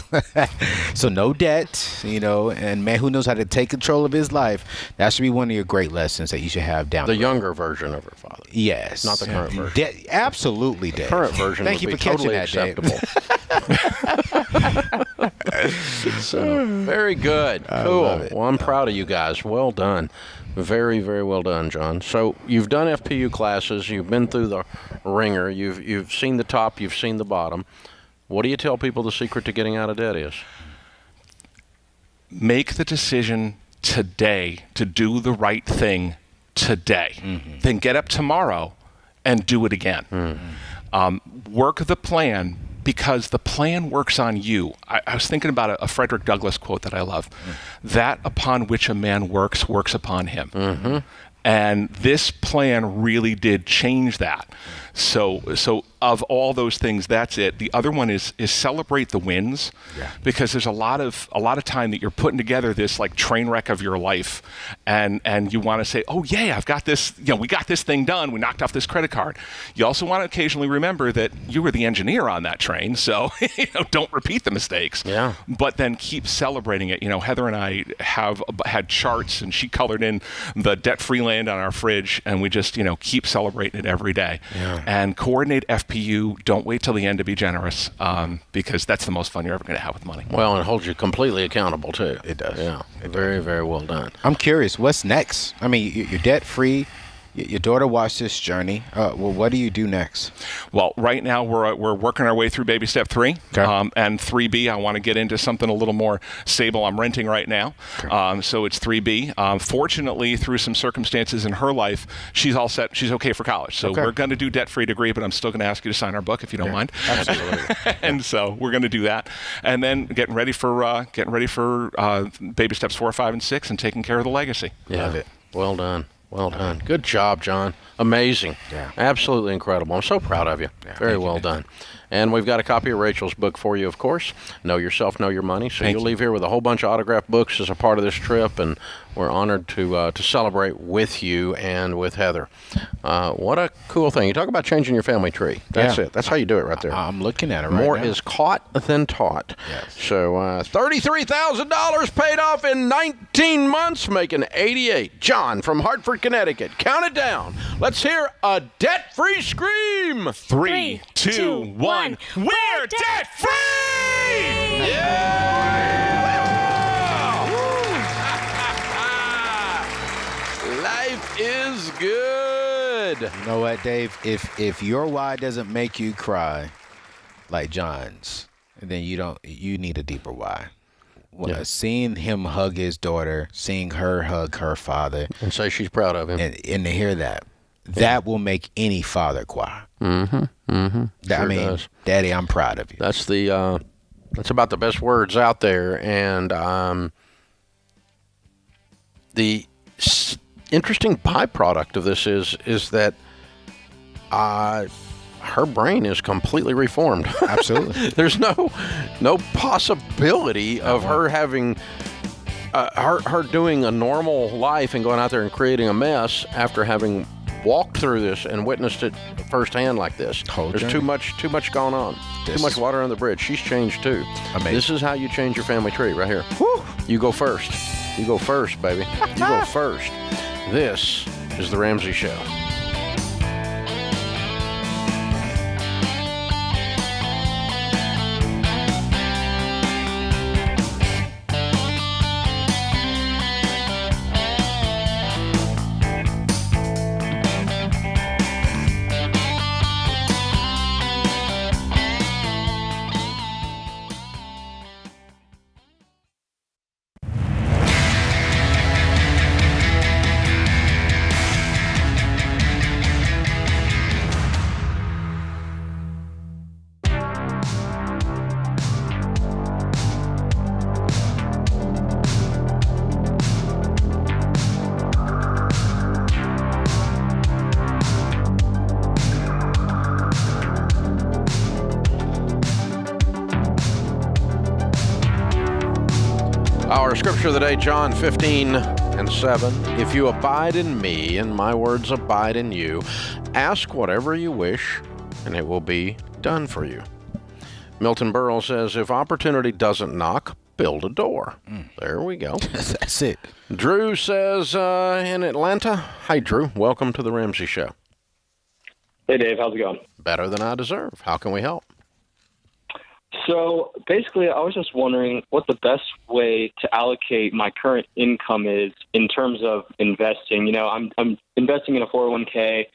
[SPEAKER 3] So no debt, and man who knows how to take control of his life. That should be one of your great lessons that you should have down the road.
[SPEAKER 1] younger version of her father.
[SPEAKER 3] Yes.
[SPEAKER 1] Not the current version.
[SPEAKER 3] Absolutely, Dave.
[SPEAKER 1] The current version
[SPEAKER 3] Thank you
[SPEAKER 1] would
[SPEAKER 3] for
[SPEAKER 1] be
[SPEAKER 3] catching
[SPEAKER 1] totally
[SPEAKER 3] that,
[SPEAKER 1] acceptable. So, very good.
[SPEAKER 3] I
[SPEAKER 1] Cool.
[SPEAKER 3] love it.
[SPEAKER 1] Well, I'm proud of you guys. Well done. Very, very well done, John. So you've done FPU classes. You've been through the ringer. You've seen the top. You've seen the bottom. What do you tell people the secret to getting out of debt is?
[SPEAKER 21] Make the decision today to do the right thing today. Mm-hmm. Then get up tomorrow and do it again. Mm-hmm. Work the plan, because the plan works on you. I was thinking about a Frederick Douglass quote that I love. Mm-hmm. That upon which a man works upon him. Mm-hmm. And this plan really did change that. So of all those things, that's it. The other one is celebrate the wins, because there's a lot of time that you're putting together this like train wreck of your life, and you want to say, oh yeah, I've got this. We got this thing done. We knocked off this credit card. You also want to occasionally remember that you were the engineer on that train, so don't repeat the mistakes.
[SPEAKER 1] Yeah.
[SPEAKER 21] But then keep celebrating it. Heather and I have had charts, and she colored in the debt-free land on our fridge, and we just keep celebrating it every day. Yeah. And coordinate FPU. Don't wait till the end to be generous, because that's the most fun you're ever going to have with money.
[SPEAKER 1] Well, and it holds you completely accountable, too. It does. Yeah. Very, very well done.
[SPEAKER 3] I'm curious, what's next? I mean, you're debt-free. Your daughter watched this journey. Well, what do you do next?
[SPEAKER 21] Well, right now we're working our way through baby step 3, and 3B. I want to get into something a little more stable. I'm renting right now, so it's 3B. Fortunately, through some circumstances in her life, she's all set. She's okay for college. So we're going to do debt-free degree, but I'm still going to ask you to sign our book if you don't mind.
[SPEAKER 3] Absolutely.
[SPEAKER 21] And so we're going to do that, and then getting ready for baby steps 4, 5, and 6, and taking care of the legacy.
[SPEAKER 1] Yeah. Love it. Well done. Well done. Good job, John. Amazing. Yeah. Absolutely incredible. I'm so proud of you. Yeah, very well done. And we've got a copy of Rachel's book for you, of course. Know Yourself, Know Your Money. So you'll leave here with a whole bunch of autographed books as a part of this trip, and we're honored to celebrate with you and with Heather. What a cool thing. You talk about changing your family tree. That's it. That's how you do it right there.
[SPEAKER 3] I'm looking at it right now.
[SPEAKER 1] More is caught than taught. Yes. So $33,000 paid off in 19 months, making 88. John from Hartford, Connecticut. Count it down. Let's hear a debt-free scream.
[SPEAKER 21] 3, 2, 1. We're debt-free!
[SPEAKER 1] Life is good.
[SPEAKER 3] You know what, Dave? If your why doesn't make you cry like John's, then you need a deeper why. Seeing him hug his daughter, seeing her hug her father,
[SPEAKER 1] and say she's proud of him,
[SPEAKER 3] and to hear that will make any father cry.
[SPEAKER 1] Mm-hmm. Mm-hmm.
[SPEAKER 3] I mean, does. Daddy, I'm proud of you.
[SPEAKER 1] That's that's about the best words out there. And the interesting byproduct of this is that her brain is completely reformed.
[SPEAKER 3] Absolutely.
[SPEAKER 1] There's no possibility of her having her doing a normal life and going out there and creating a mess after having walked through this and witnessed it firsthand like this. There's too much going on. Too much water on the bridge. She's changed too.
[SPEAKER 3] Amazing.
[SPEAKER 1] This is how you change your family tree right here. Whew. You go first. You go first, baby. You go first. This is The Ramsey Show. Our scripture of the day, John 15:7. If you abide in me, and my words abide in you, ask whatever you wish, and it will be done for you. Milton Berle says, if opportunity doesn't knock, build a door. There we go.
[SPEAKER 3] That's it.
[SPEAKER 1] Drew says in Atlanta, hi, Drew. Welcome to the Ramsey Show.
[SPEAKER 2] Hey, Dave. How's it going?
[SPEAKER 1] Better than I deserve. How can we help?
[SPEAKER 2] So basically, I was just wondering what the best way to allocate my current income is in terms of investing. You know, I'm investing in a 401k,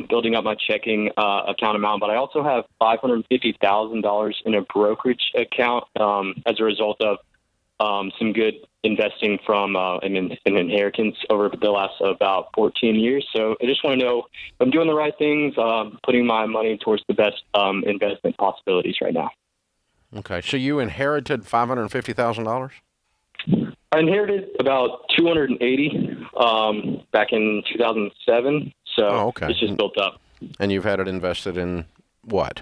[SPEAKER 2] building up my checking account amount, but I also have $550,000 in a brokerage account as a result of some good investing from an inheritance over the last about 14 years. So I just want to know if I'm doing the right things, putting my money towards the best investment possibilities right now.
[SPEAKER 1] Okay, so you inherited $550,000?
[SPEAKER 2] I inherited about 280 back in 2007, so it's just built up.
[SPEAKER 1] And you've had it invested in what?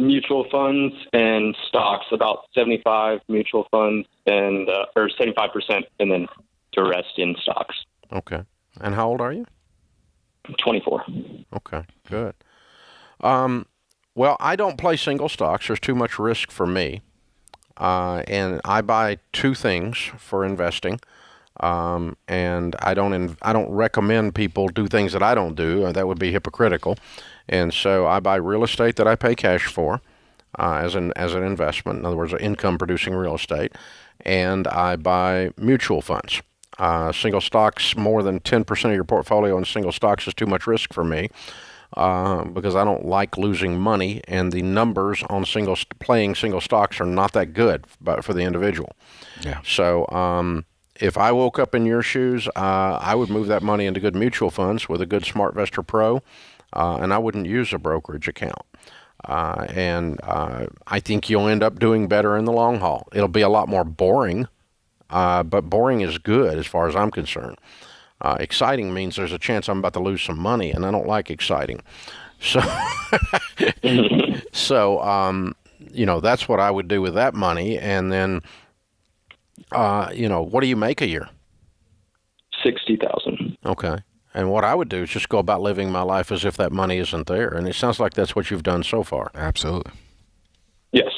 [SPEAKER 2] Mutual funds and stocks, about 75 mutual funds and or 75%, and then the rest in stocks.
[SPEAKER 1] Okay. And how old are you?
[SPEAKER 2] 24.
[SPEAKER 1] Okay, good. Well, I don't play single stocks. There's too much risk for me. And I buy two things for investing. And I don't recommend people do things that I don't do. That would be hypocritical. And so I buy real estate that I pay cash for as an investment. In other words, income producing real estate. And I buy mutual funds. Single stocks, more than 10% of your portfolio in single stocks is too much risk for me. Because I don't like losing money, and the numbers on playing single stocks are not that good for the individual.
[SPEAKER 3] Yeah.
[SPEAKER 1] So if I woke up in your shoes, I would move that money into good mutual funds with a good SmartVestor Pro, and I wouldn't use a brokerage account. And I think you'll end up doing better in the long haul. It'll be a lot more boring, but boring is good as far as I'm concerned. Exciting means there's a chance I'm about to lose some money, and I don't like exciting. So, that's what I would do with that money. And then, what do you make a year?
[SPEAKER 2] $60,000.
[SPEAKER 1] Okay. And what I would do is just go about living my life as if that money isn't there. And it sounds like that's what you've done so far.
[SPEAKER 3] Absolutely.
[SPEAKER 2] Yes.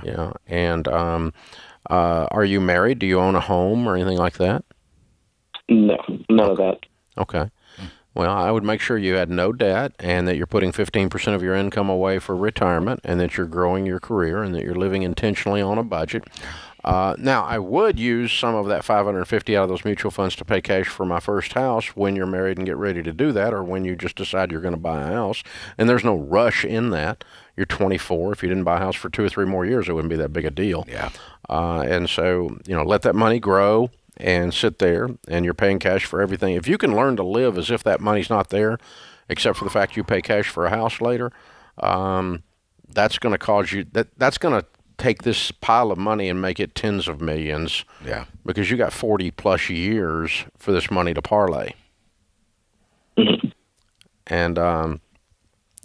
[SPEAKER 1] Yeah. And are you married? Do you own a home or anything like that?
[SPEAKER 2] No, none of that.
[SPEAKER 1] Okay. Well, I would make sure you had no debt and that you're putting 15% of your income away for retirement and that you're growing your career and that you're living intentionally on a budget. Now, I would use some of that $550 out of those mutual funds to pay cash for my first house when you're married and get ready to do that, or when you just decide you're going to buy a house. And there's no rush in that. You're 24. If you didn't buy a house for 2 or 3 more years, it wouldn't be that big a deal.
[SPEAKER 3] Yeah.
[SPEAKER 1] And so, let that money grow and sit there, and you're paying cash for everything. If you can learn to live as if that money's not there, except for the fact you pay cash for a house later, that's going to cause you that's going to take this pile of money and make it tens of millions.
[SPEAKER 3] Yeah.
[SPEAKER 1] Because you got 40 plus years for this money to parlay. And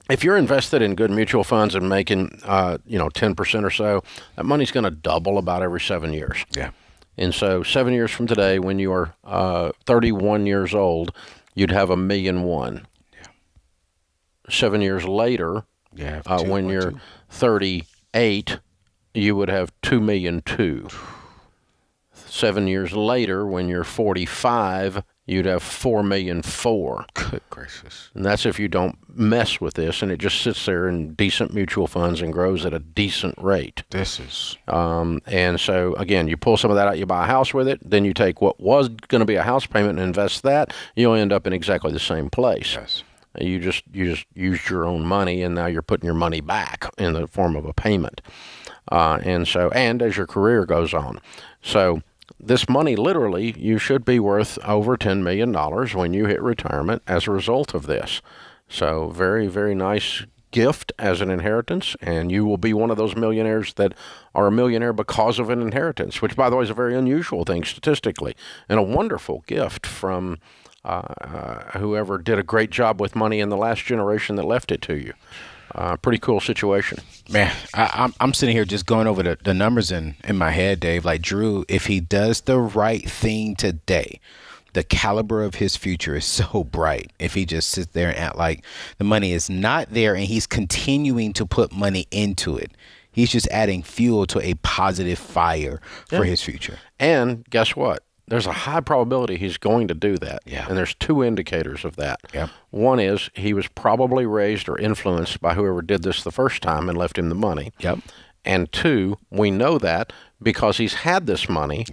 [SPEAKER 1] if you're invested in good mutual funds and making 10% or so, that money's going to double about every 7 years.
[SPEAKER 3] Yeah.
[SPEAKER 1] And so 7 years from today, when you are 31 years old, you'd have $1.1 million.
[SPEAKER 3] Yeah.
[SPEAKER 1] 7 years later, when you're 38, you would have $2.2 million. 7 years later, when you're 45, you'd have $4.4 million.
[SPEAKER 3] Good gracious.
[SPEAKER 1] And that's if you don't mess with this, and it just sits there in decent mutual funds and grows at a decent rate.
[SPEAKER 3] This is...
[SPEAKER 1] and so, again, you pull some of that out, you buy a house with it, then you take what was going to be a house payment and invest that, you'll end up in exactly the same place.
[SPEAKER 3] Yes.
[SPEAKER 1] You just used your own money, and now you're putting your money back in the form of a payment. And as your career goes on. So this money, literally, you should be worth over $10 million when you hit retirement as a result of this. So very, very nice gift as an inheritance, and you will be one of those millionaires that are a millionaire because of an inheritance, which, by the way, is a very unusual thing statistically, and a wonderful gift from whoever did a great job with money in the last generation that left it to you. Pretty cool situation.
[SPEAKER 3] Man, I'm sitting here just going over the numbers in my head, Dave. Like, Drew, if he does the right thing today, the caliber of his future is so bright. If he just sits there and act like the money is not there and he's continuing to put money into it, he's just adding fuel to a positive fire for his future.
[SPEAKER 1] And guess what? There's a high probability he's going to do that.
[SPEAKER 3] Yeah.
[SPEAKER 1] And there's two indicators of that.
[SPEAKER 3] Yeah.
[SPEAKER 1] One is he was probably raised or influenced by whoever did this the first time and left him the money.
[SPEAKER 3] Yep.
[SPEAKER 1] And two, we know that because he's had this money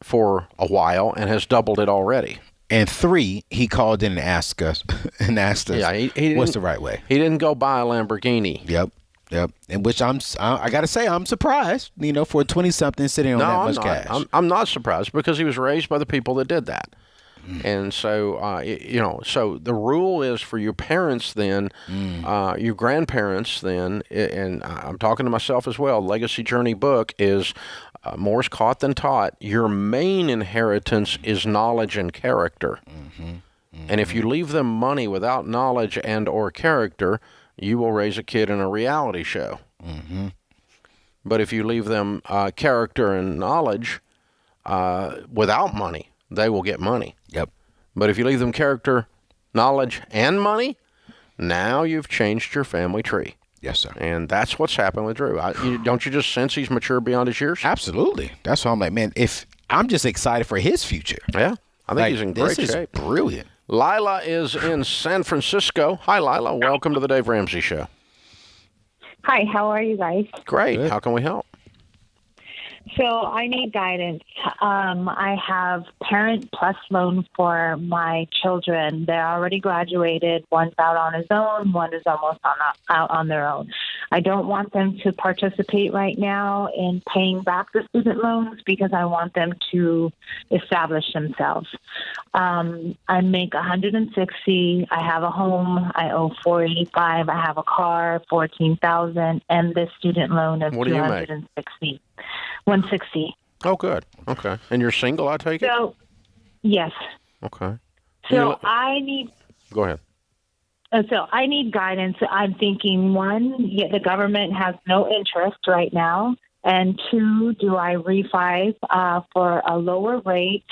[SPEAKER 1] for a while and has doubled it already.
[SPEAKER 3] And three, he called in and asked us
[SPEAKER 1] Yeah, he
[SPEAKER 3] what's the right way.
[SPEAKER 1] He didn't go buy a Lamborghini.
[SPEAKER 3] Yep. And which I got to say, I'm surprised, for a 20-something sitting on that much cash.
[SPEAKER 1] I'm not surprised because he was raised by the people that did that. And so, so the rule is for your parents then, your grandparents then, and I'm talking to myself as well, Legacy Journey book is more's caught than taught. Your main inheritance is knowledge and character. And if you leave them money without knowledge and or character, you will raise a kid in a reality show. But if you leave them character and knowledge without money, they will get money.
[SPEAKER 3] Yep.
[SPEAKER 1] But if you leave them character, knowledge, and money, now you've changed your family tree.
[SPEAKER 3] Yes, sir.
[SPEAKER 1] And that's what's happened with Drew. Don't you just sense he's mature beyond his years?
[SPEAKER 3] Absolutely. That's why I'm like, man, I'm just excited for his future.
[SPEAKER 1] Yeah. I think he's in great shape.
[SPEAKER 3] This is brilliant.
[SPEAKER 1] Lila is in San Francisco. Hi, Lila. Welcome to the Dave Ramsey Show.
[SPEAKER 4] Hi, how are you guys?
[SPEAKER 1] Great. Good. How can we help?
[SPEAKER 4] So I need guidance. I have Parent Plus loan for my children. They're already graduated. One's out on his own. One is almost out on their own. I don't want them to participate right now in paying back the student loans because I want them to establish themselves. I make $160. I have a home. I owe $485. I have a car, $14,000, and this student loan is
[SPEAKER 1] what do you make?
[SPEAKER 4] $260. $160.
[SPEAKER 1] Oh, good. Okay. And you're single, I take it?
[SPEAKER 4] So, yes.
[SPEAKER 1] Okay.
[SPEAKER 4] So I need.
[SPEAKER 1] Go ahead.
[SPEAKER 4] So I need guidance. I'm thinking, one, the government has no interest right now. And two, do I refi for a lower rate,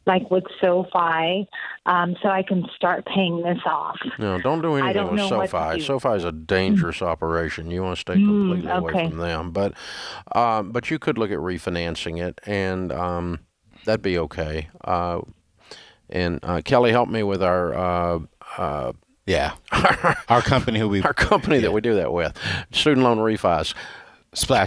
[SPEAKER 4] like with SoFi, so I can start paying this off?
[SPEAKER 1] No, don't do anything with SoFi. SoFi is a dangerous operation. You want to stay completely away from them. But you could look at refinancing it, and that'd be okay. And Kelly, help me with our
[SPEAKER 3] our company
[SPEAKER 1] that we do that with, student loan refis.
[SPEAKER 3] Splash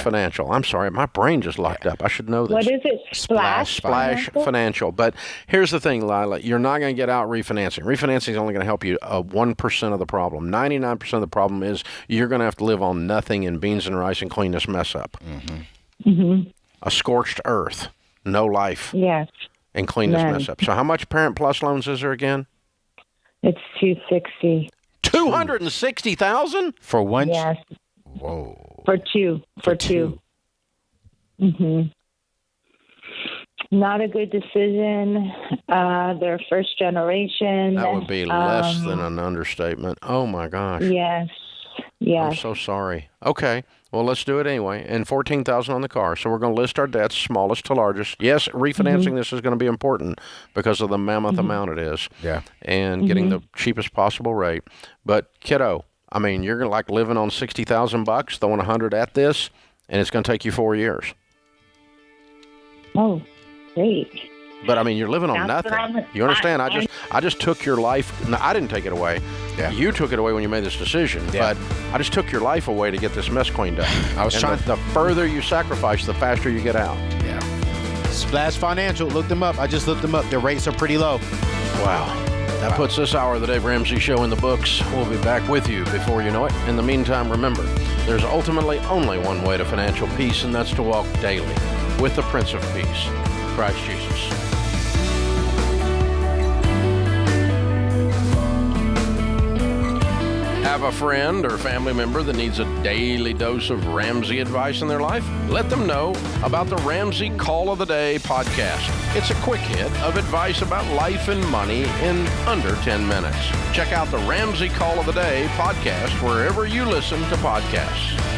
[SPEAKER 1] Financial. I'm sorry, my brain just locked up. I should know this.
[SPEAKER 4] What is it? Splash
[SPEAKER 1] Financial. But here's the thing, Lila. You're not going to get out refinancing. Refinancing is only going to help you 1% of the problem. 99% of the problem is you're going to have to live on nothing and beans and rice and clean this mess up. A scorched earth, no life.
[SPEAKER 4] Yes.
[SPEAKER 1] And clean this mess up. So how much Parent Plus loans is there again?
[SPEAKER 4] It's $260.
[SPEAKER 1] $260,000
[SPEAKER 3] for one?
[SPEAKER 4] Yes.
[SPEAKER 3] Whoa.
[SPEAKER 4] For two. Not a good decision. They're first generation.
[SPEAKER 1] That would be less than an understatement. Oh, my gosh.
[SPEAKER 4] Yes.
[SPEAKER 1] I'm so sorry. Okay. Well, let's do it anyway. And $14,000 on the car. So we're going to list our debts, smallest to largest. Yes, refinancing this is going to be important because of the mammoth amount it is.
[SPEAKER 3] Yeah.
[SPEAKER 1] And getting the cheapest possible rate. But kiddo, I mean, you're gonna like living on $60,000, throwing 100 at this, and it's going to take you 4 years.
[SPEAKER 4] Oh, great.
[SPEAKER 1] But I mean, you're living on nothing. You understand? I just took your life. No, I didn't take it away.
[SPEAKER 3] Yeah.
[SPEAKER 1] You took it away when you made this decision.
[SPEAKER 3] Yeah.
[SPEAKER 1] But I just took your life away to get this mess cleaned up.
[SPEAKER 3] I was trying.
[SPEAKER 1] The further you sacrifice, the faster you get out.
[SPEAKER 3] Yeah. Splash Financial. Look them up. I just looked them up. Their rates are pretty low.
[SPEAKER 1] Wow. That puts this hour of the Dave Ramsey Show in the books. We'll be back with you before you know it. In the meantime, remember, there's ultimately only one way to financial peace, and that's to walk daily with the Prince of Peace, Christ Jesus. Have a friend or family member that needs a daily dose of Ramsey advice in their life? Let them know about the Ramsey Call of the Day podcast. It's a quick hit of advice about life and money in under 10 minutes. Check out the Ramsey Call of the Day podcast wherever you listen to podcasts.